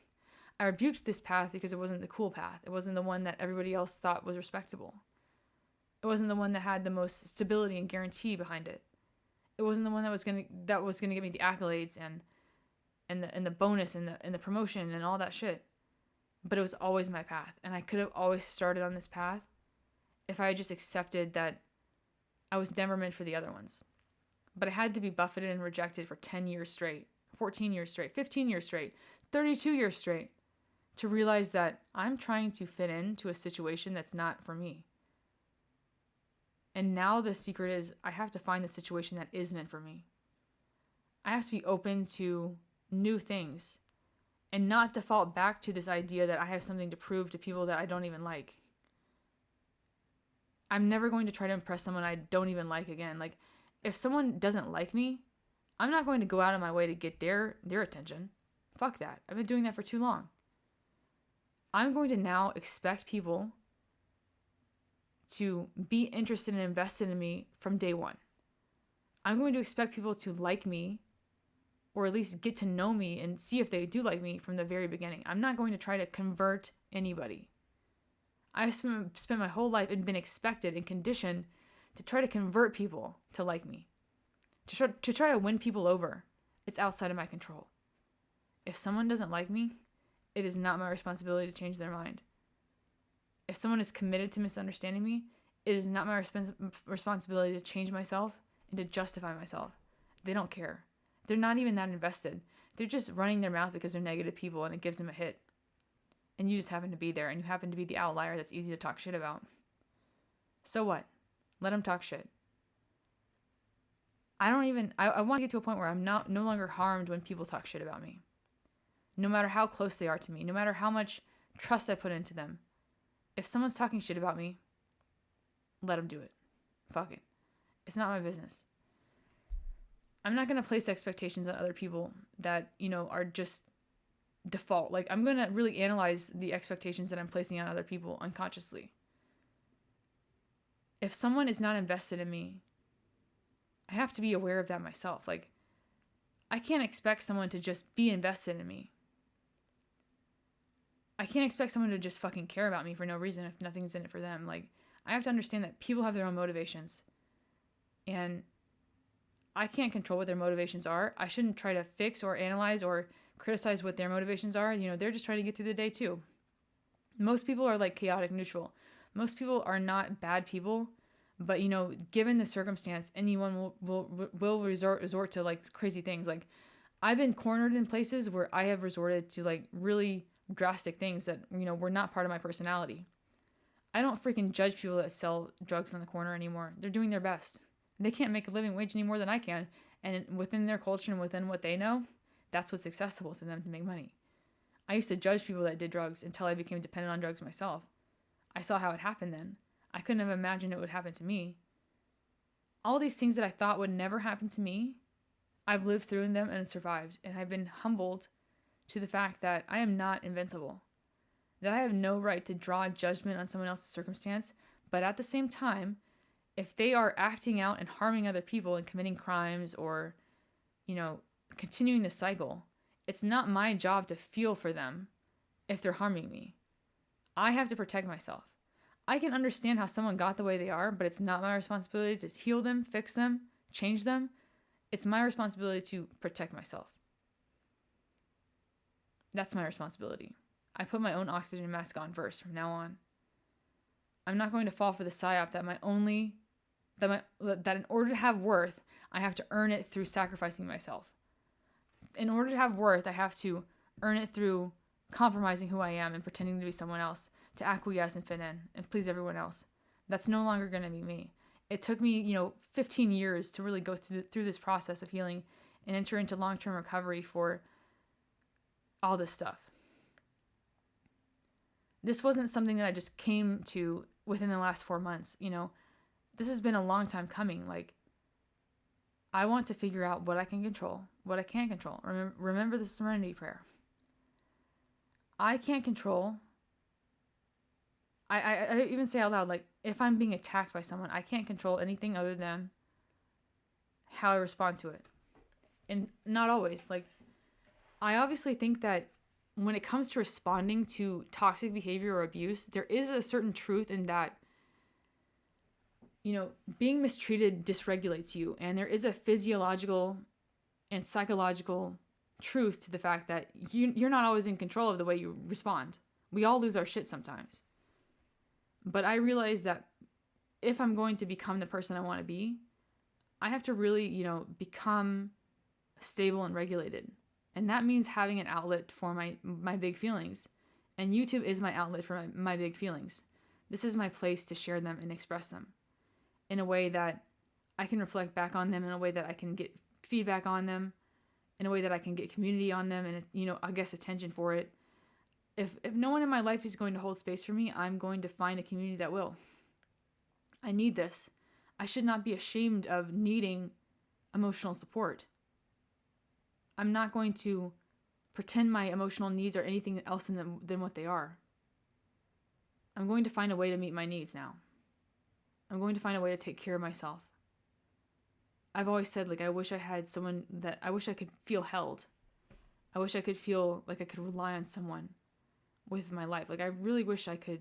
I rebuked this path because it wasn't the cool path. It wasn't the one that everybody else thought was respectable. It wasn't the one that had the most stability and guarantee behind it. It wasn't the one that was gonna give me the accolades and the bonus and the promotion and all that shit. But it was always my path, and I could have always started on this path if I had just accepted that I was never meant for the other ones. But I had to be buffeted and rejected for 10 years straight, 14 years straight, 15 years straight, 32 years straight to realize that I'm trying to fit into a situation that's not for me. And now the secret is I have to find the situation that is meant for me. I have to be open to new things and not default back to this idea that I have something to prove to people that I don't even like. I'm never going to try to impress someone I don't even like again. If someone doesn't like me, I'm not going to go out of my way to get their attention. Fuck that. I've been doing that for too long. I'm going to now expect people to be interested and invested in me from day one. I'm going to expect people to like me, or at least get to know me and see if they do like me from the very beginning. I'm not going to try to convert anybody. I've spent my whole life and been expected and conditioned to try to convert people to like me, to try to win people over. It's outside of my control. If someone doesn't like me, it is not my responsibility to change their mind. If someone is committed to misunderstanding me, it is not my responsibility to change myself and to justify myself. They don't care. They're not even that invested. They're just running their mouth because they're negative people and it gives them a hit. And you just happen to be there and you happen to be the outlier that's easy to talk shit about. So what? Let them talk shit. I want to get to a point where I'm no longer harmed when people talk shit about me. No matter how close they are to me, no matter how much trust I put into them. If someone's talking shit about me, let them do it. Fuck it. It's not my business. I'm not going to place expectations on other people that, are just default. I'm going to really analyze the expectations that I'm placing on other people unconsciously. If someone is not invested in me, I have to be aware of that myself. I can't expect someone to just be invested in me. I can't expect someone to just fucking care about me for no reason if nothing's in it for them. I have to understand that people have their own motivations. And I can't control what their motivations are. I shouldn't try to fix or analyze or criticize what their motivations are. They're just trying to get through the day too. Most people are chaotic neutral. Most people are not bad people, but given the circumstance, anyone will resort to crazy things. I've been cornered in places where I have resorted to really drastic things that were not part of my personality. I don't freaking judge people that sell drugs on the corner anymore. They're doing their best. They can't make a living wage any more than I can, and within their culture and within what they know, that's what's accessible to them to make money. I used to judge people that did drugs until I became dependent on drugs myself. I saw how it happened then. I couldn't have imagined it would happen to me. All these things that I thought would never happen to me, I've lived through them and survived, and I've been humbled to the fact that I am not invincible, that I have no right to draw judgment on someone else's circumstance, but at the same time, if they are acting out and harming other people and committing crimes or, continuing the cycle, it's not my job to feel for them if they're harming me. I have to protect myself. I can understand how someone got the way they are, but it's not my responsibility to heal them, fix them, change them. It's my responsibility to protect myself. That's my responsibility. I put my own oxygen mask on first from now on. I'm not going to fall for the psyop that in order to have worth, I have to earn it through sacrificing myself. In order to have worth, I have to earn it through compromising who I am and pretending to be someone else, to acquiesce and fit in and please everyone else. That's no longer going to be me. It took me, 15 years to really go through this process of healing and enter into long-term recovery for all this stuff. This wasn't something that I just came to within the last 4 months. This has been a long time coming. Like, I want to figure out what I can control, what I can't control. Remember the serenity prayer. I can't control. I even say out loud, like, if I'm being attacked by someone, I can't control anything other than how I respond to it. And not always. Like, I obviously think that when it comes to responding to toxic behavior or abuse, there is a certain truth in that, being mistreated dysregulates you. And there is a physiological and psychological truth to the fact that you're not always in control of the way you respond. We all lose our shit sometimes. But I realize that if I'm going to become the person I want to be, I have to really, become stable and regulated. And that means having an outlet for my big feelings. And YouTube is my outlet for my big feelings. This is my place to share them and express them in a way that I can reflect back on them, in a way that I can get feedback on them, in a way that I can get community on them and, I guess attention for it. If no one in my life is going to hold space for me, I'm going to find a community that will. I need this. I should not be ashamed of needing emotional support. I'm not going to pretend my emotional needs are anything else than what they are. I'm going to find a way to meet my needs now. I'm going to find a way to take care of myself. I've always said, like, I wish I had someone that I wish I could feel held. I wish I could feel like I could rely on someone with my life. Like, I really wish I could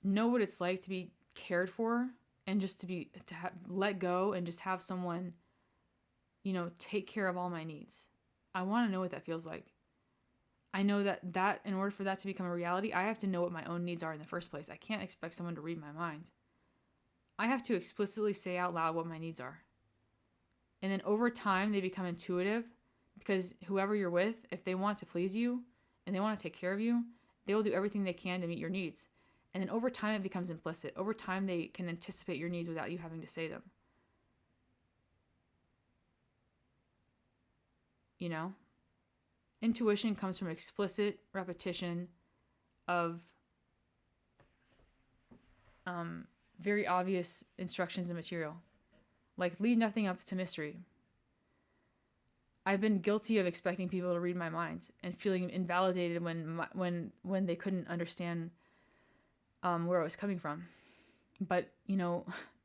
know what it's like to be cared for and just to let go and just have someone, take care of all my needs. I want to know what that feels like. I know that in order for that to become a reality, I have to know what my own needs are in the first place. I can't expect someone to read my mind. I have to explicitly say out loud what my needs are. And then over time, they become intuitive because whoever you're with, if they want to please you and they want to take care of you, they will do everything they can to meet your needs. And then over time, it becomes implicit. Over time, they can anticipate your needs without you having to say them. Intuition comes from explicit repetition of very obvious instructions and material. Like, leave nothing up to mystery. I've been guilty of expecting people to read my mind and feeling invalidated when they couldn't understand where I was coming from. But,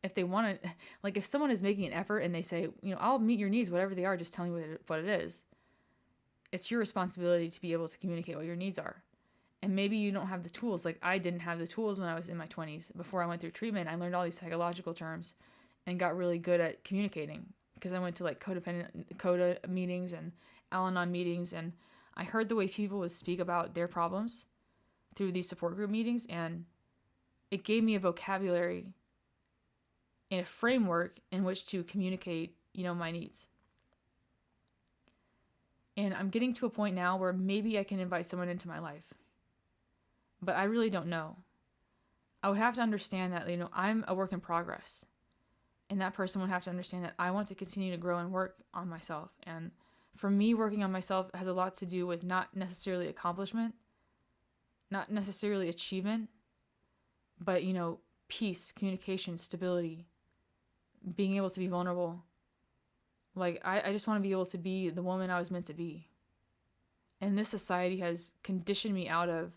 if they want to, like, if someone is making an effort and they say, I'll meet your needs, whatever they are, just tell me what it is. It's your responsibility to be able to communicate what your needs are. And maybe you don't have the tools. Like, I didn't have the tools when I was in my 20s. Before I went through treatment, I learned all these psychological terms and got really good at communicating because I went to, like, CODA meetings and Al-Anon meetings, and I heard the way people would speak about their problems through these support group meetings, and it gave me a vocabulary and a framework in which to communicate, my needs. And I'm getting to a point now where maybe I can invite someone into my life. But I really don't know. I would have to understand that, I'm a work in progress. And that person would have to understand that I want to continue to grow and work on myself. And for me, working on myself has a lot to do with not necessarily accomplishment, not necessarily achievement, but, peace, communication, stability, being able to be vulnerable. Like, I just want to be able to be the woman I was meant to be. And this society has conditioned me out of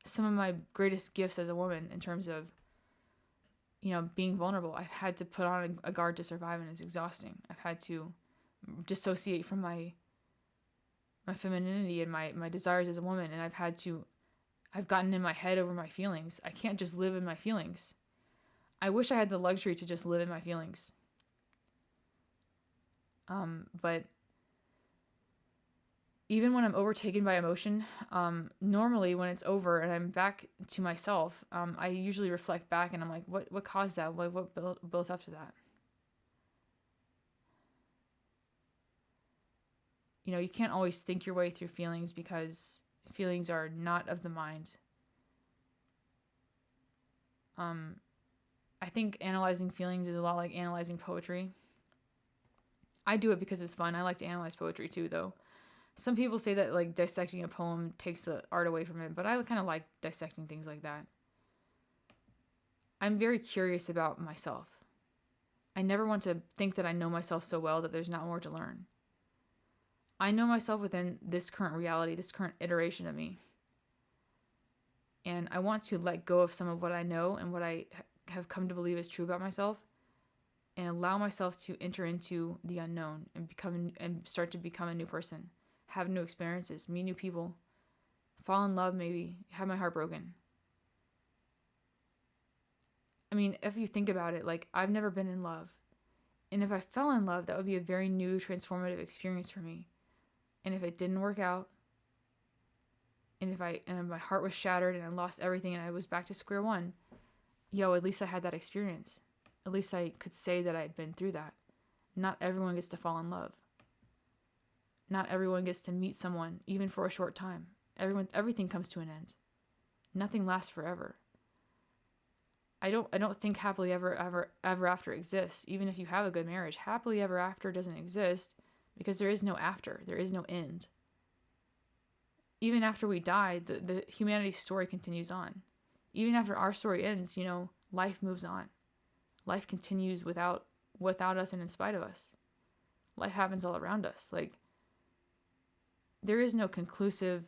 some of my greatest gifts as a woman in terms of, being vulnerable. I've had to put on a guard to survive, and it's exhausting. I've had to dissociate from my femininity and my desires as a woman, and I've gotten in my head over my feelings. I can't just live in my feelings. I wish I had the luxury to just live in my feelings. But even when I'm overtaken by emotion, normally when it's over and I'm back to myself, I usually reflect back and I'm like, what caused that? What built up to that? You can't always think your way through feelings because feelings are not of the mind. I think analyzing feelings is a lot like analyzing poetry. I do it because it's fun. I like to analyze poetry too, though. Some people say that like dissecting a poem takes the art away from it, but I kind of like dissecting things like that. I'm very curious about myself. I never want to think that I know myself so well that there's not more to learn. I know myself within this current reality, this current iteration of me. And I want to let go of some of what I know and what I have come to believe is true about myself, and allow myself to enter into the unknown and start to become a new person, have new experiences, meet new people, fall in love, maybe have my heart broken. I mean, if you think about it, like, I've never been in love. And if I fell in love, that would be a very new, transformative experience for me. And if it didn't work out, and my heart was shattered and I lost everything and I was back to square one, at least I had that experience. At least I could say that I had been through that. Not everyone gets to fall in love. Not everyone gets to meet someone, even for a short time. Everything comes to an end. Nothing lasts forever. I don't think happily ever after exists. Even if you have a good marriage, happily ever after doesn't exist because there is no after. There is no end. Even after we die, the humanity's story continues on. Even after our story ends, life moves on. Life continues without us and in spite of us. Life happens all around us. Like, there is no conclusive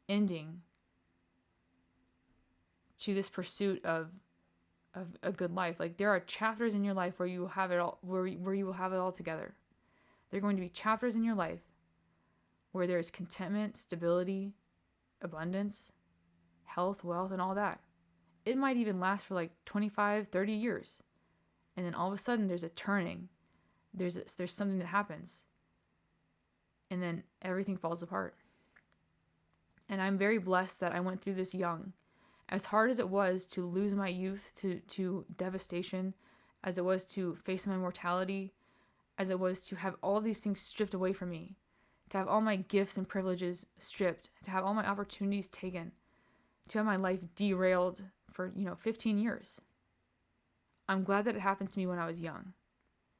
ending to this pursuit of a good life. Like, there are chapters in your life where you will have it all, where you will have it all together. There are going to be chapters in your life where there is contentment, stability, abundance, health, wealth, and all that. It might even last for like 25, 30 years. And then all of a sudden there's a turning. There's something that happens. And then everything falls apart. And I'm very blessed that I went through this young. As hard as it was to lose my youth to devastation, as it was to face my mortality, as it was to have all these things stripped away from me, to have all my gifts and privileges stripped, to have all my opportunities taken, to have my life derailed for, 15 years. I'm glad that it happened to me when I was young.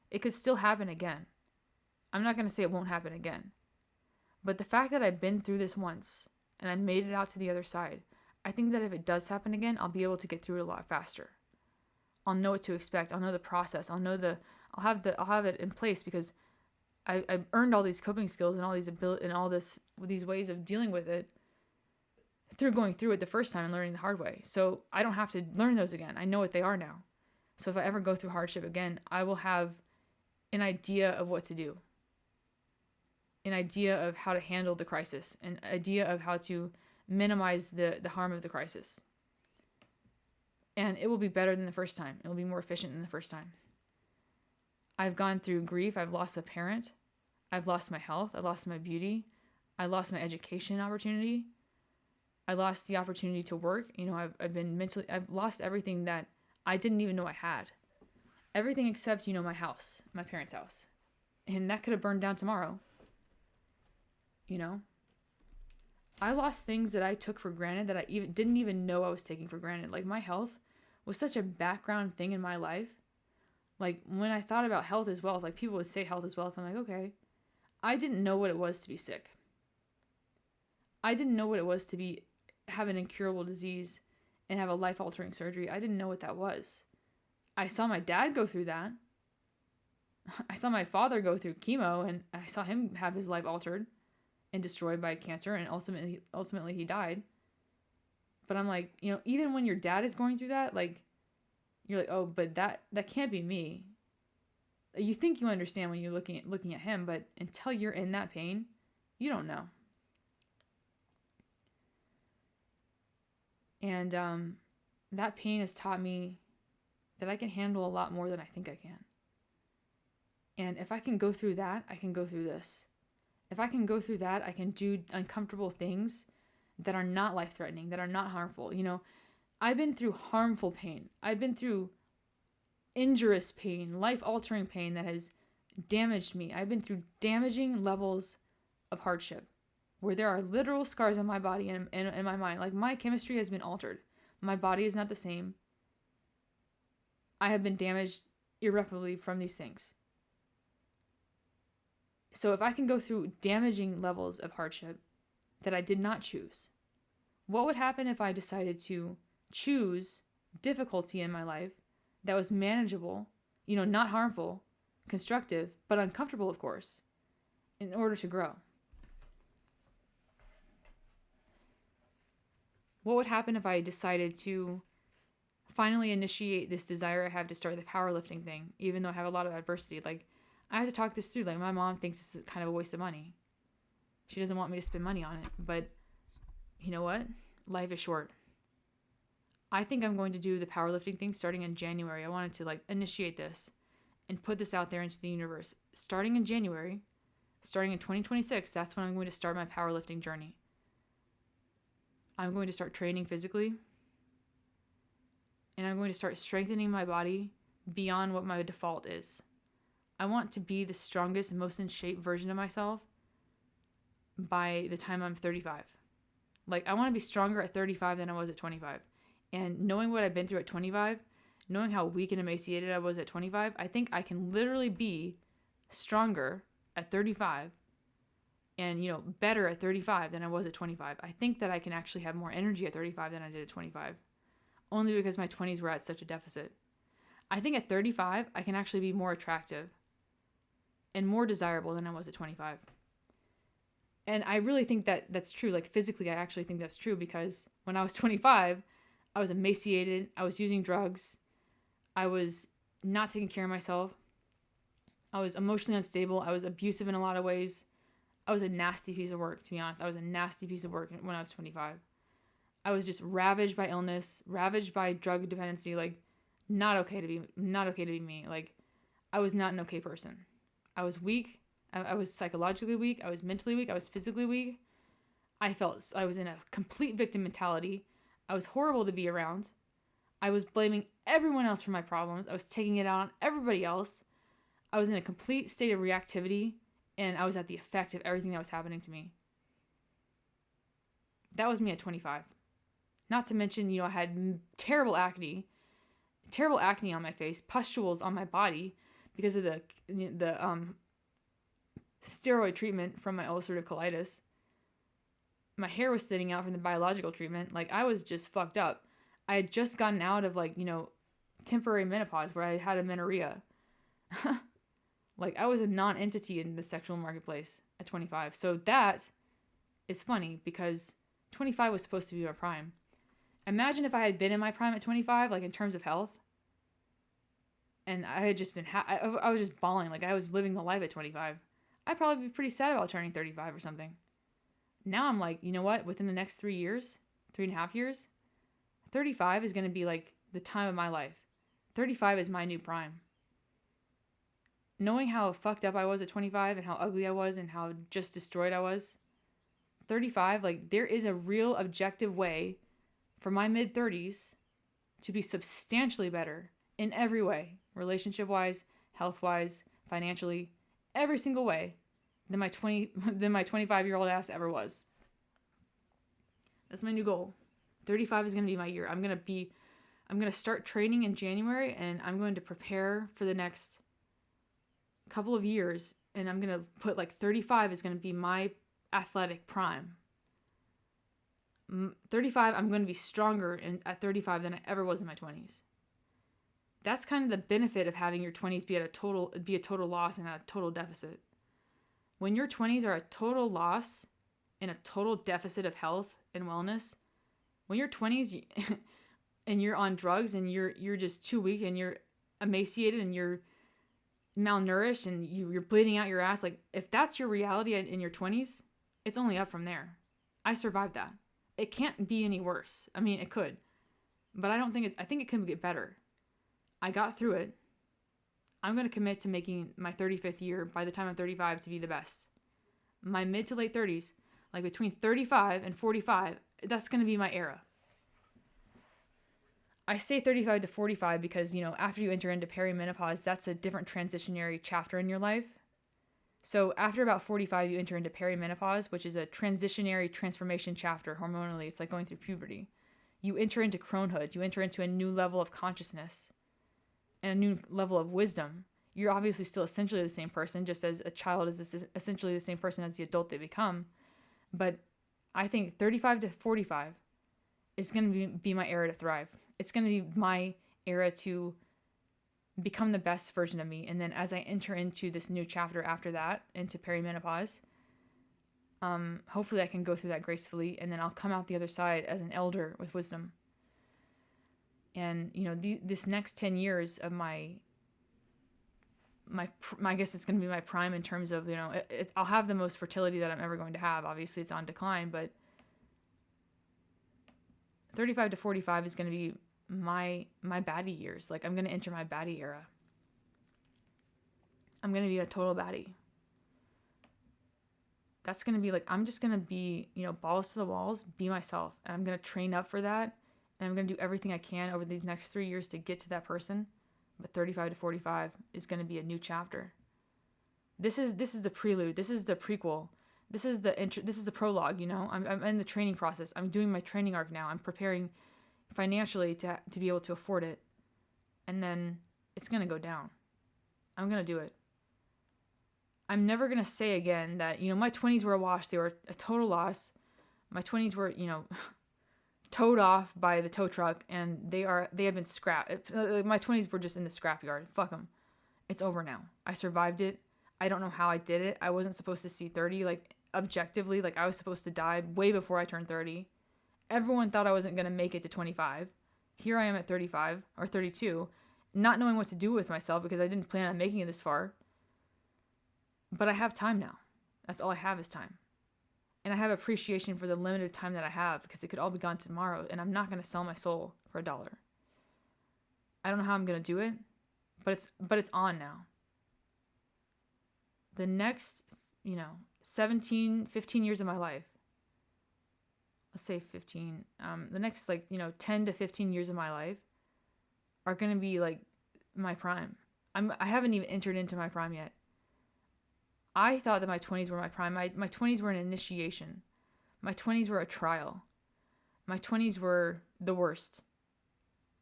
It could still happen again. I'm not going to say it won't happen again. But the fact that I've been through this once and I made it out to the other side, I think that if it does happen again, I'll be able to get through it a lot faster. I'll know what to expect. I'll know the process. I'll have it in place because I've earned all these coping skills and all these these ways of dealing with it through going through it the first time and learning the hard way. So I don't have to learn those again. I know what they are now. So if I ever go through hardship again, I will have an idea of what to do, an idea of how to handle the crisis, an idea of how to minimize the harm of the crisis. And it will be better than the first time. It will be more efficient than the first time. I've gone through grief. I've lost a parent. I've lost my health. I lost my beauty. I lost my education opportunity. I lost the opportunity to work. I've lost everything that I didn't even know I had. Everything except, my house, my parents' house. And that could have burned down tomorrow. I lost things that I took for granted that I didn't even know I was taking for granted. Like, my health was such a background thing in my life. Like, when I thought about health is wealth, like, people would say health is wealth. I'm like, okay. I didn't know what it was to be sick. I didn't know what it was to have an incurable disease and have a life-altering surgery. I didn't know what that was. I saw my dad go through that. I saw my father go through chemo, and I saw him have his life altered and destroyed by cancer, and ultimately he died. But I'm like, even when your dad is going through that, like, you're like, oh, but that can't be me. You think you understand when you're looking at him, but until you're in that pain, you don't know. And that pain has taught me that I can handle a lot more than I think I can. And if I can go through that, I can go through this. If I can go through that, I can do uncomfortable things that are not life-threatening, that are not harmful. I've been through harmful pain. I've been through injurious pain, life-altering pain that has damaged me. I've been through damaging levels of hardship, where there are literal scars on my body and in my mind. Like, my chemistry has been altered. My body is not the same. I have been damaged irreparably from these things. So if I can go through damaging levels of hardship that I did not choose, what would happen if I decided to choose difficulty in my life that was manageable, not harmful, constructive, but uncomfortable, of course, in order to grow? What would happen if I decided to finally initiate this desire I have to start the powerlifting thing, even though I have a lot of adversity? Like, I have to talk this through. Like, my mom thinks this is kind of a waste of money. She doesn't want me to spend money on it, but you know what? Life is short. I think I'm going to do the powerlifting thing starting in January. I wanted to initiate this and put this out there into the universe. Starting in January, starting in 2026, that's when I'm going to start my powerlifting journey. I'm going to start training physically, and I'm going to start strengthening my body beyond what my default is. I want to be the strongest, most in shape version of myself by the time I'm 35. Like, I want to be stronger at 35 than I was at 25. And knowing what I've been through at 25, knowing how weak and emaciated I was at 25, I think I can literally be stronger at 35 and, better at 35 than I was at 25. I think that I can actually have more energy at 35 than I did at 25, only because my 20s were at such a deficit. I think at 35, I can actually be more attractive and more desirable than I was at 25. And I really think that that's true. Like, physically, I actually think that's true, because when I was 25, I was emaciated. I was using drugs. I was not taking care of myself. I was emotionally unstable. I was abusive in a lot of ways. I was a nasty piece of work, to be honest. I was a nasty piece of work when I was 25. I was just ravaged by illness, ravaged by drug dependency. Like, not okay to be me. Like, I was not an okay person. I was weak. I was psychologically weak. I was mentally weak. I was physically weak. I felt I was in a complete victim mentality. I was horrible to be around. I was blaming everyone else for my problems. I was taking it out on everybody else. I was in a complete state of reactivity, and I was at the effect of everything that was happening to me. That was me at 25. Not to mention, I had terrible acne on my face, pustules on my body because of the steroid treatment from my ulcerative colitis. My hair was thinning out from the biological treatment. Like, I was just fucked up. I had just gotten out of temporary menopause where I had amenorrhea. Like, I was a non-entity in the sexual marketplace at 25. So that is funny, because 25 was supposed to be my prime. Imagine if I had been in my prime at 25, like, in terms of health, and I had just been, I was just bawling, like I was living the life at 25. I'd probably be pretty sad about turning 35 or something. Now I'm like, you know what? Within the next 3.5 years, 35 is going to be like the time of my life. 35 is my new prime. Knowing how fucked up I was at 25 and how ugly I was and how just destroyed I was, 35, like, there is a real objective way for my mid-30s to be substantially better in every way, relationship-wise, health-wise, financially, every single way than my 25-year-old ass ever was. That's my new goal. 35 is going to be my year. I'm going to start training in January, and I'm going to prepare for the next couple of years, and I'm going to put 35 is going to be my athletic prime. 35, I'm going to be stronger at 35 than I ever was in my 20s. That's kind of the benefit of having your 20s be a total loss and at a total deficit. When your 20s are a total loss and a total deficit of health and wellness, when you're 20s and you're on drugs and you're just too weak and you're emaciated and you're malnourished and you're bleeding out your ass, like, if that's your reality in your 20s, it's only up from there. I survived that. It can't be any worse. I mean, it could, but I think it can get better. I got through it. I'm going to commit to making my 35th year, by the time I'm 35, to be the best. My mid to late 30s, like between 35 and 45, that's going to be my era. I say 35 to 45 because, after you enter into perimenopause, that's a different transitionary chapter in your life. So after about 45, you enter into perimenopause, which is a transitionary transformation chapter hormonally. It's like going through puberty. You enter into cronehood. You enter into a new level of consciousness and a new level of wisdom. You're obviously still essentially the same person, just as a child is essentially the same person as the adult they become. But I think 35 to 45 is going to be my era to thrive. It's going to be my era to become the best version of me. And then as I enter into this new chapter after that, into perimenopause, hopefully I can go through that gracefully, and then I'll come out the other side as an elder with wisdom. And, you know, this next 10 years of my I guess it's going to be my prime in terms of, you know, I'll have the most fertility that I'm ever going to have. Obviously it's on decline, but 35 to 45 is going to be my baddie years. Like, I'm going to enter my baddie era. I'm going to be a total baddie. That's going to be like, I'm just going to be, you know, balls to the walls, be myself. And I'm going to train up for that. And I'm going to do everything I can over these next 3 years to get to that person. But 35 to 45 is going to be a new chapter. This is the prelude. This is the prequel. This is the prologue, you know. I'm in the training process. I'm doing my training arc now. I'm preparing financially to be able to afford it. And then it's going to go down. I'm going to do it. I'm never going to say again that, you know, my 20s were a wash. They were a total loss. My 20s were, you know, towed off by the tow truck, and they have been scrapped. My 20s were just in the scrapyard. Fuck them. It's over now. I survived it. I don't know how I did it. I wasn't supposed to see 30, like, objectively. Like, I was supposed to die way before I turned 30. Everyone thought I wasn't going to make it to 25. Here I am at 35 or 32, not knowing what to do with myself because I didn't plan on making it this far. But I have time now. That's all I have is time. And I have appreciation for the limited time that I have, because it could all be gone tomorrow, and I'm not going to sell my soul for $1. I don't know how I'm going to do it, but it's on now. The next, you know, 15 years of my life, let's say 15, the next, like, you know, 10 to 15 years of my life are going to be like my prime. I haven't even entered into my prime yet. I thought that my 20s were my prime. My 20s were an initiation. My 20s were a trial. My 20s were the worst.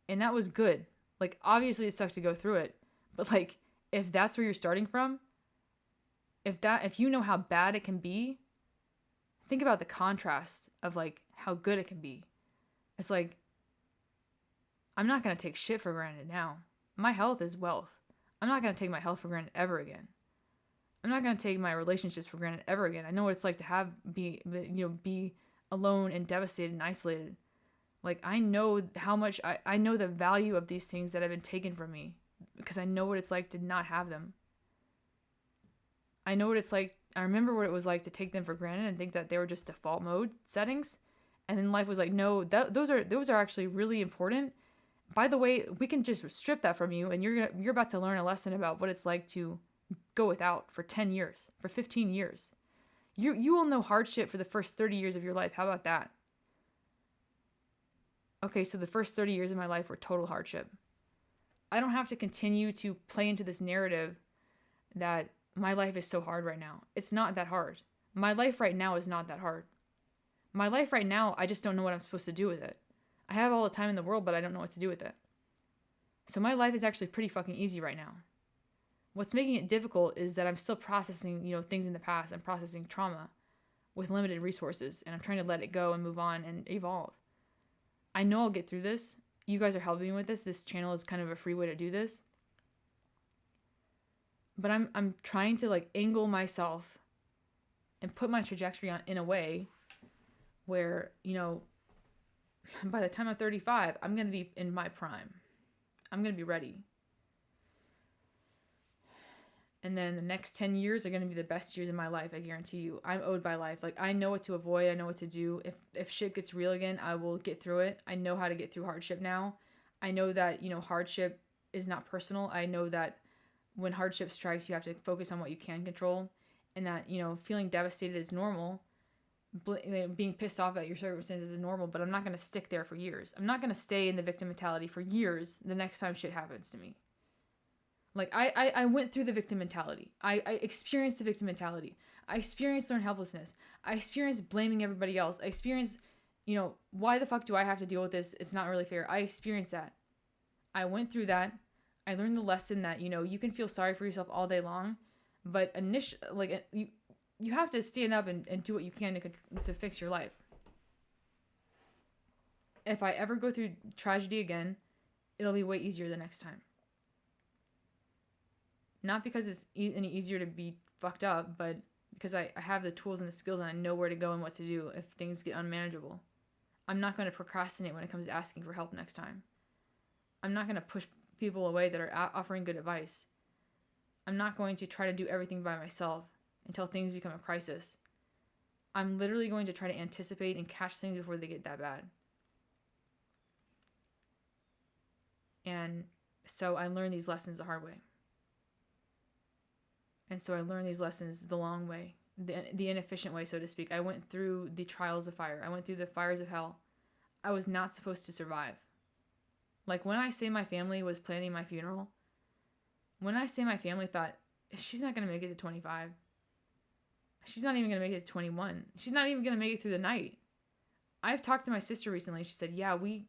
And that was good. Like, obviously it sucked to go through it. But, like, if that's where you're starting from, if you know how bad it can be, think about the contrast of, like, how good it can be. It's like, I'm not going to take shit for granted now. My health is wealth. I'm not going to take my health for granted ever again. I'm not going to take my relationships for granted ever again. I know what it's like to be alone and devastated and isolated. Like, I know how much, I know the value of these things that have been taken from me, because I know what it's like to not have them. I know what it's like. I remember what it was like to take them for granted and think that they were just default mode settings. And then life was like, no, those are actually really important. By the way, we can just strip that from you, and you're about to learn a lesson about what it's like to go without for 10 years, for 15 years. You will know hardship for the first 30 years of your life. How about that? Okay, so the first 30 years of my life were total hardship. I don't have to continue to play into this narrative that my life is so hard right now. It's not that hard. My life right now is not that hard. My life right now, I just don't know what I'm supposed to do with it. I have all the time in the world, but I don't know what to do with it. So my life is actually pretty fucking easy right now. What's making it difficult is that I'm still processing, you know, things in the past. I'm processing trauma with limited resources, and I'm trying to let it go and move on and evolve. I know I'll get through this. You guys are helping me with this. This channel is kind of a free way to do this. But I'm trying to, like, angle myself and put my trajectory on in a way where, you know, by the time I'm 35, I'm going to be in my prime. I'm going to be ready. And then the next 10 years are going to be the best years of my life, I guarantee you. I'm owed by life. Like, I know what to avoid. I know what to do. If shit gets real again, I will get through it. I know how to get through hardship now. I know that, you know, hardship is not personal. I know that when hardship strikes, you have to focus on what you can control. And that, you know, feeling devastated is normal. Being pissed off at your circumstances is normal. But I'm not going to stick there for years. I'm not going to stay in the victim mentality for years the next time shit happens to me. Like I went through the victim mentality. I experienced the victim mentality. I experienced learned helplessness. I experienced blaming everybody else. I experienced, why the fuck do I have to deal with this? It's not really fair. I experienced that. I went through that. I learned the lesson that, you can feel sorry for yourself all day long, but you have to stand up and do what you can to fix your life. If I ever go through tragedy again, it'll be way easier the next time. Not because it's any easier to be fucked up, but because I have the tools and the skills and I know where to go and what to do if things get unmanageable. I'm not going to procrastinate when it comes to asking for help next time. I'm not going to push people away that are offering good advice. I'm not going to try to do everything by myself until things become a crisis. I'm literally going to try to anticipate and catch things before they get that bad. And so I learned these lessons the hard way. And so I learned these lessons the long way, the inefficient way, so to speak. I went through the trials of fire. I went through the fires of hell. I was not supposed to survive. Like when I say my family was planning my funeral, when I say my family thought, she's not going to make it to 25. She's not even going to make it to 21. She's not even going to make it through the night. I've talked to my sister recently. She said, yeah, we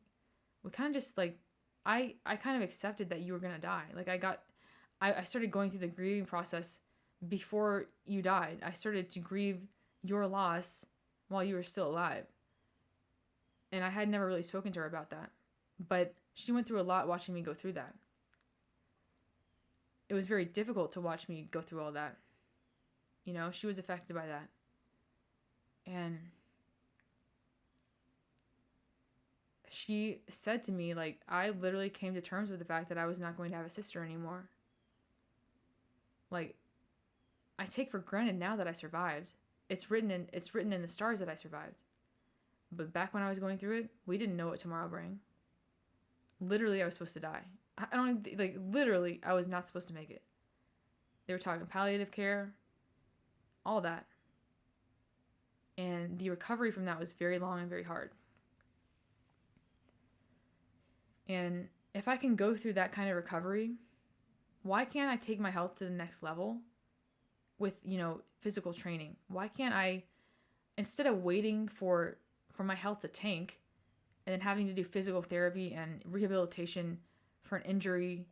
kind of just like, I kind of accepted that you were going to die. Like I started going through the grieving process before you died. I started to grieve your loss while you were still alive. And I had never really spoken to her about that. But she went through a lot watching me go through that. It was very difficult to watch me go through all that. She was affected by that. And she said to me, like, I literally came to terms with the fact that I was not going to have a sister anymore. Like, I take for granted now that I survived. It's written in the stars that I survived. But back when I was going through it, we didn't know what tomorrow bring. Literally, I was supposed to die. Literally, I was not supposed to make it. They were talking palliative care, all that. And the recovery from that was very long and very hard. And if I can go through that kind of recovery, why can't I take my health to the next level with, physical training? Why can't I, instead of waiting for my health to tank and then having to do physical therapy and rehabilitation for an injury,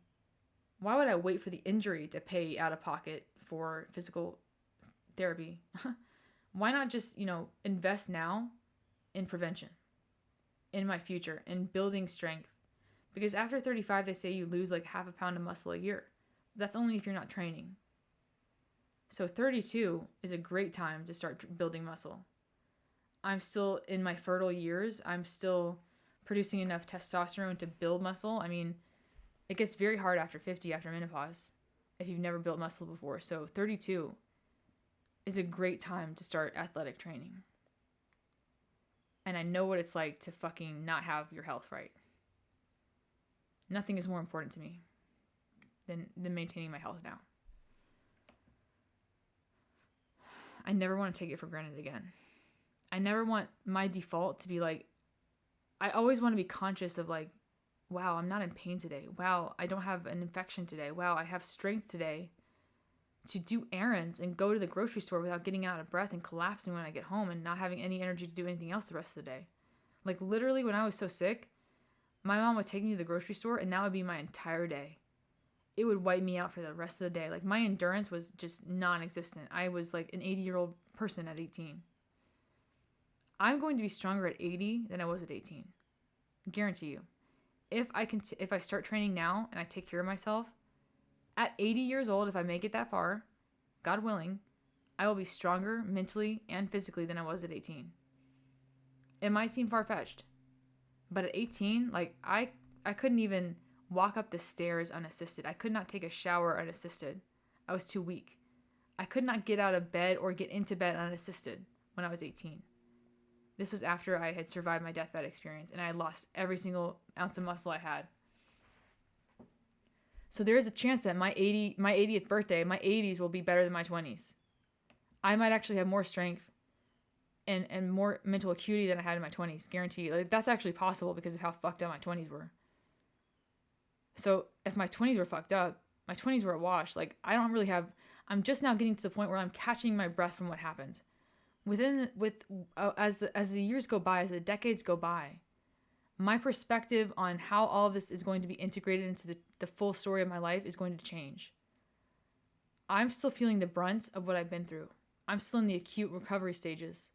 why would I wait for the injury to pay out of pocket for physical therapy? Why not just, invest now in prevention, in my future, in building strength? Because after 35, they say you lose like half a pound of muscle a year. That's only if you're not training. So 32 is a great time to start building muscle. I'm still in my fertile years. I'm still producing enough testosterone to build muscle. I mean, it gets very hard after 50, after menopause, if you've never built muscle before. So 32 is a great time to start athletic training. And I know what it's like to fucking not have your health right. Nothing is more important to me than maintaining my health now. I never want to take it for granted again. I never want my default to be like, I always want to be conscious of like, wow, I'm not in pain today. Wow, I don't have an infection today. Wow, I have strength today to do errands and go to the grocery store without getting out of breath and collapsing when I get home and not having any energy to do anything else the rest of the day. Like literally when I was so sick, my mom would take me to the grocery store and that would be my entire day. It would wipe me out for the rest of the day. Like my endurance was just non-existent. I was like an 80-year-old person at 18. I'm going to be stronger at 80 than I was at 18. Guarantee you. If I start training now and I take care of myself, at 80 years old, if I make it that far, God willing, I will be stronger mentally and physically than I was at 18. It might seem far-fetched, but at 18, like I couldn't even walk up the stairs unassisted. I could not take a shower unassisted. I was too weak. I could not get out of bed or get into bed unassisted when I was 18. This was after I had survived my deathbed experience and I had lost every single ounce of muscle I had. So there is a chance that my 80th birthday, my 80s will be better than my 20s. I might actually have more strength and more mental acuity than I had in my 20s, guaranteed. Like that's actually possible because of how fucked up my 20s were. So if my 20s were fucked up, My 20s were a wash. Like, I don't really have, I'm just now getting to the point where I'm catching my breath from what happened. As the years go by, as the decades go by, my perspective on how all of this is going to be integrated into the full story of my life is going to change. I'm still feeling the brunt of what I've been through. I'm still in the acute recovery stages.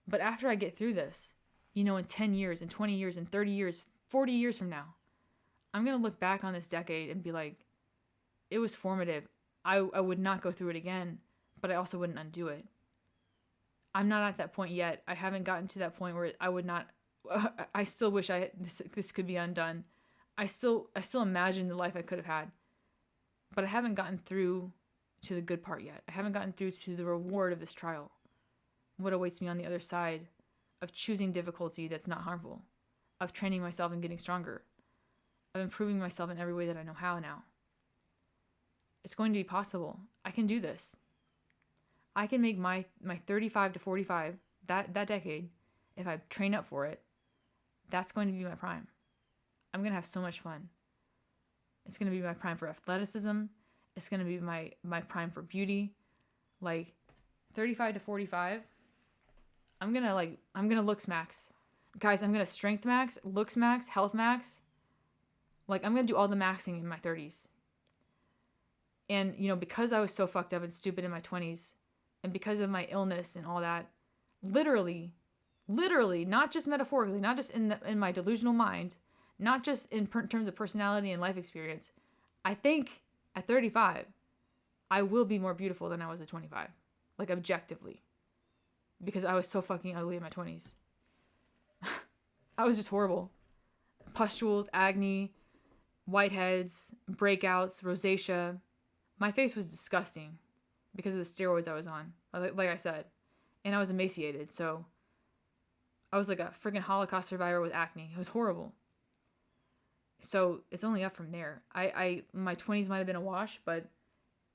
But after I get through this, in 10 years, in 20 years, in 30 years, 40 years from now, I'm going to look back on this decade and be like, it was formative. I would not go through it again, but I also wouldn't undo it. I'm not at that point yet. I haven't gotten to that point where I would not. I still wish this could be undone. I still imagine the life I could have had, but I haven't gotten through to the good part yet. I haven't gotten through to the reward of this trial. What awaits me on the other side of choosing difficulty that's not harmful, of training myself and getting stronger, of improving myself in every way that I know how now. It's going to be possible. I can do this. I can make my 35 to 45, that decade, if I train up for it, that's going to be my prime. I'm going to have so much fun. It's going to be my prime for athleticism. It's going to be my prime for beauty. Like 35 to 45, I'm going to looks max. Guys, I'm going to strength max, looks max, health max. Like, I'm going to do all the maxing in my 30s. And, because I was so fucked up and stupid in my 20s, and because of my illness and all that, literally, not just metaphorically, not just in my delusional mind, not just in terms of personality and life experience, I think at 35, I will be more beautiful than I was at 25. Like, objectively. Because I was so fucking ugly in my 20s. I was just horrible. Pustules, acne, whiteheads, breakouts, rosacea. My face was disgusting because of the steroids I was on, like I said. And I was emaciated, so I was like a freaking Holocaust survivor with acne. It was horrible. So it's only up from there. My 20s might have been a wash, but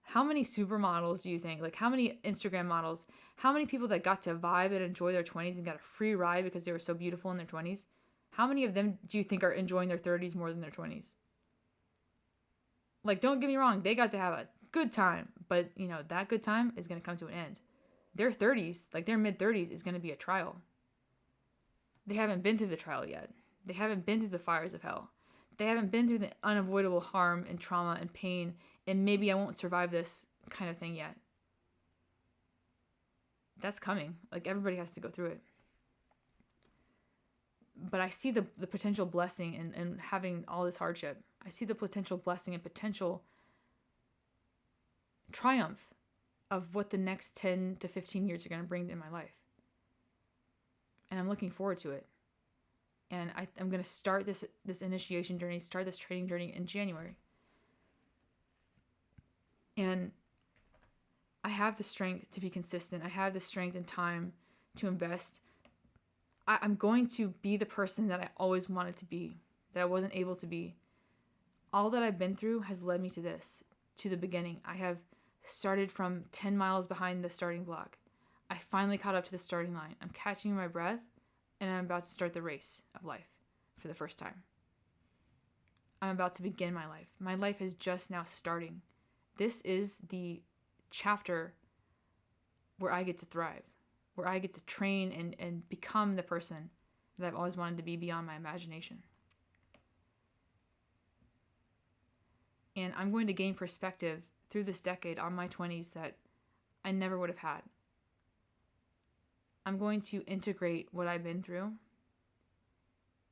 how many supermodels do you think? Like, how many Instagram models? How many people that got to vibe and enjoy their 20s and got a free ride because they were so beautiful in their 20s? How many of them do you think are enjoying their 30s more than their 20s? Like, don't get me wrong, they got to have a good time, but that good time is going to come to an end. Their 30s, like their mid 30s, is going to be a trial. They haven't been through the trial yet. They haven't been through the fires of hell. They haven't been through the unavoidable harm and trauma and pain and maybe I won't survive this kind of thing yet. That's coming. Like, everybody has to go through it. But I see the potential blessing in having all this hardship. I see the potential blessing and potential triumph of what the next 10 to 15 years are going to bring in my life. And I'm looking forward to it. And I'm going to start this initiation journey, start this training journey in January. And I have the strength to be consistent. I have the strength and time to invest. I'm going to be the person that I always wanted to be, that I wasn't able to be. All that I've been through has led me to this, to the beginning. I have started from 10 miles behind the starting block. I finally caught up to the starting line. I'm catching my breath, and I'm about to start the race of life for the first time. I'm about to begin my life. My life is just now starting. This is the chapter where I get to thrive, where I get to train and become the person that I've always wanted to be beyond my imagination. And I'm going to gain perspective through this decade on my 20s that I never would have had. I'm going to integrate what I've been through,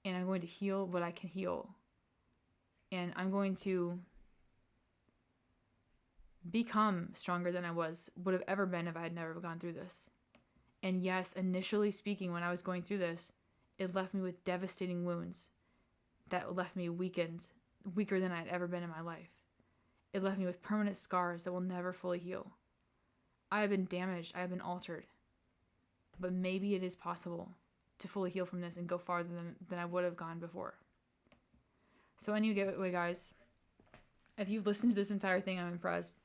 and I'm going to heal what I can heal. And I'm going to become stronger than I would have ever been if I had never gone through this. And yes, initially speaking, when I was going through this, it left me with devastating wounds that left me weaker than I'd ever been in my life. It left me with permanent scars that will never fully heal. I have been damaged. I have been altered. But maybe it is possible to fully heal from this and go farther than I would have gone before. So anyway, guys, if you've listened to this entire thing, I'm impressed.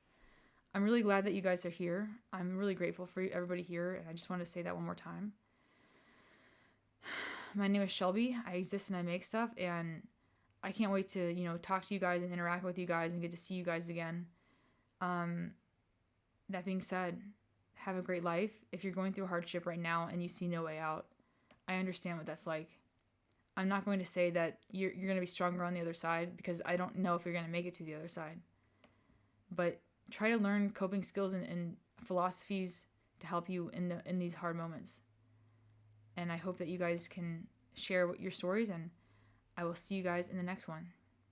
I'm really glad that you guys are here. I'm really grateful for everybody here, and I just want to say that one more time. My name is Shelby. I exist and I make stuff, and I can't wait to, talk to you guys and interact with you guys and get to see you guys again. That being said, have a great life. If you're going through hardship right now and you see no way out, I understand what that's like. I'm not going to say that you're going to be stronger on the other side, because I don't know if you're going to make it to the other side. But try to learn coping skills and philosophies to help you in these hard moments. And I hope that you guys can share your stories, and I will see you guys in the next one.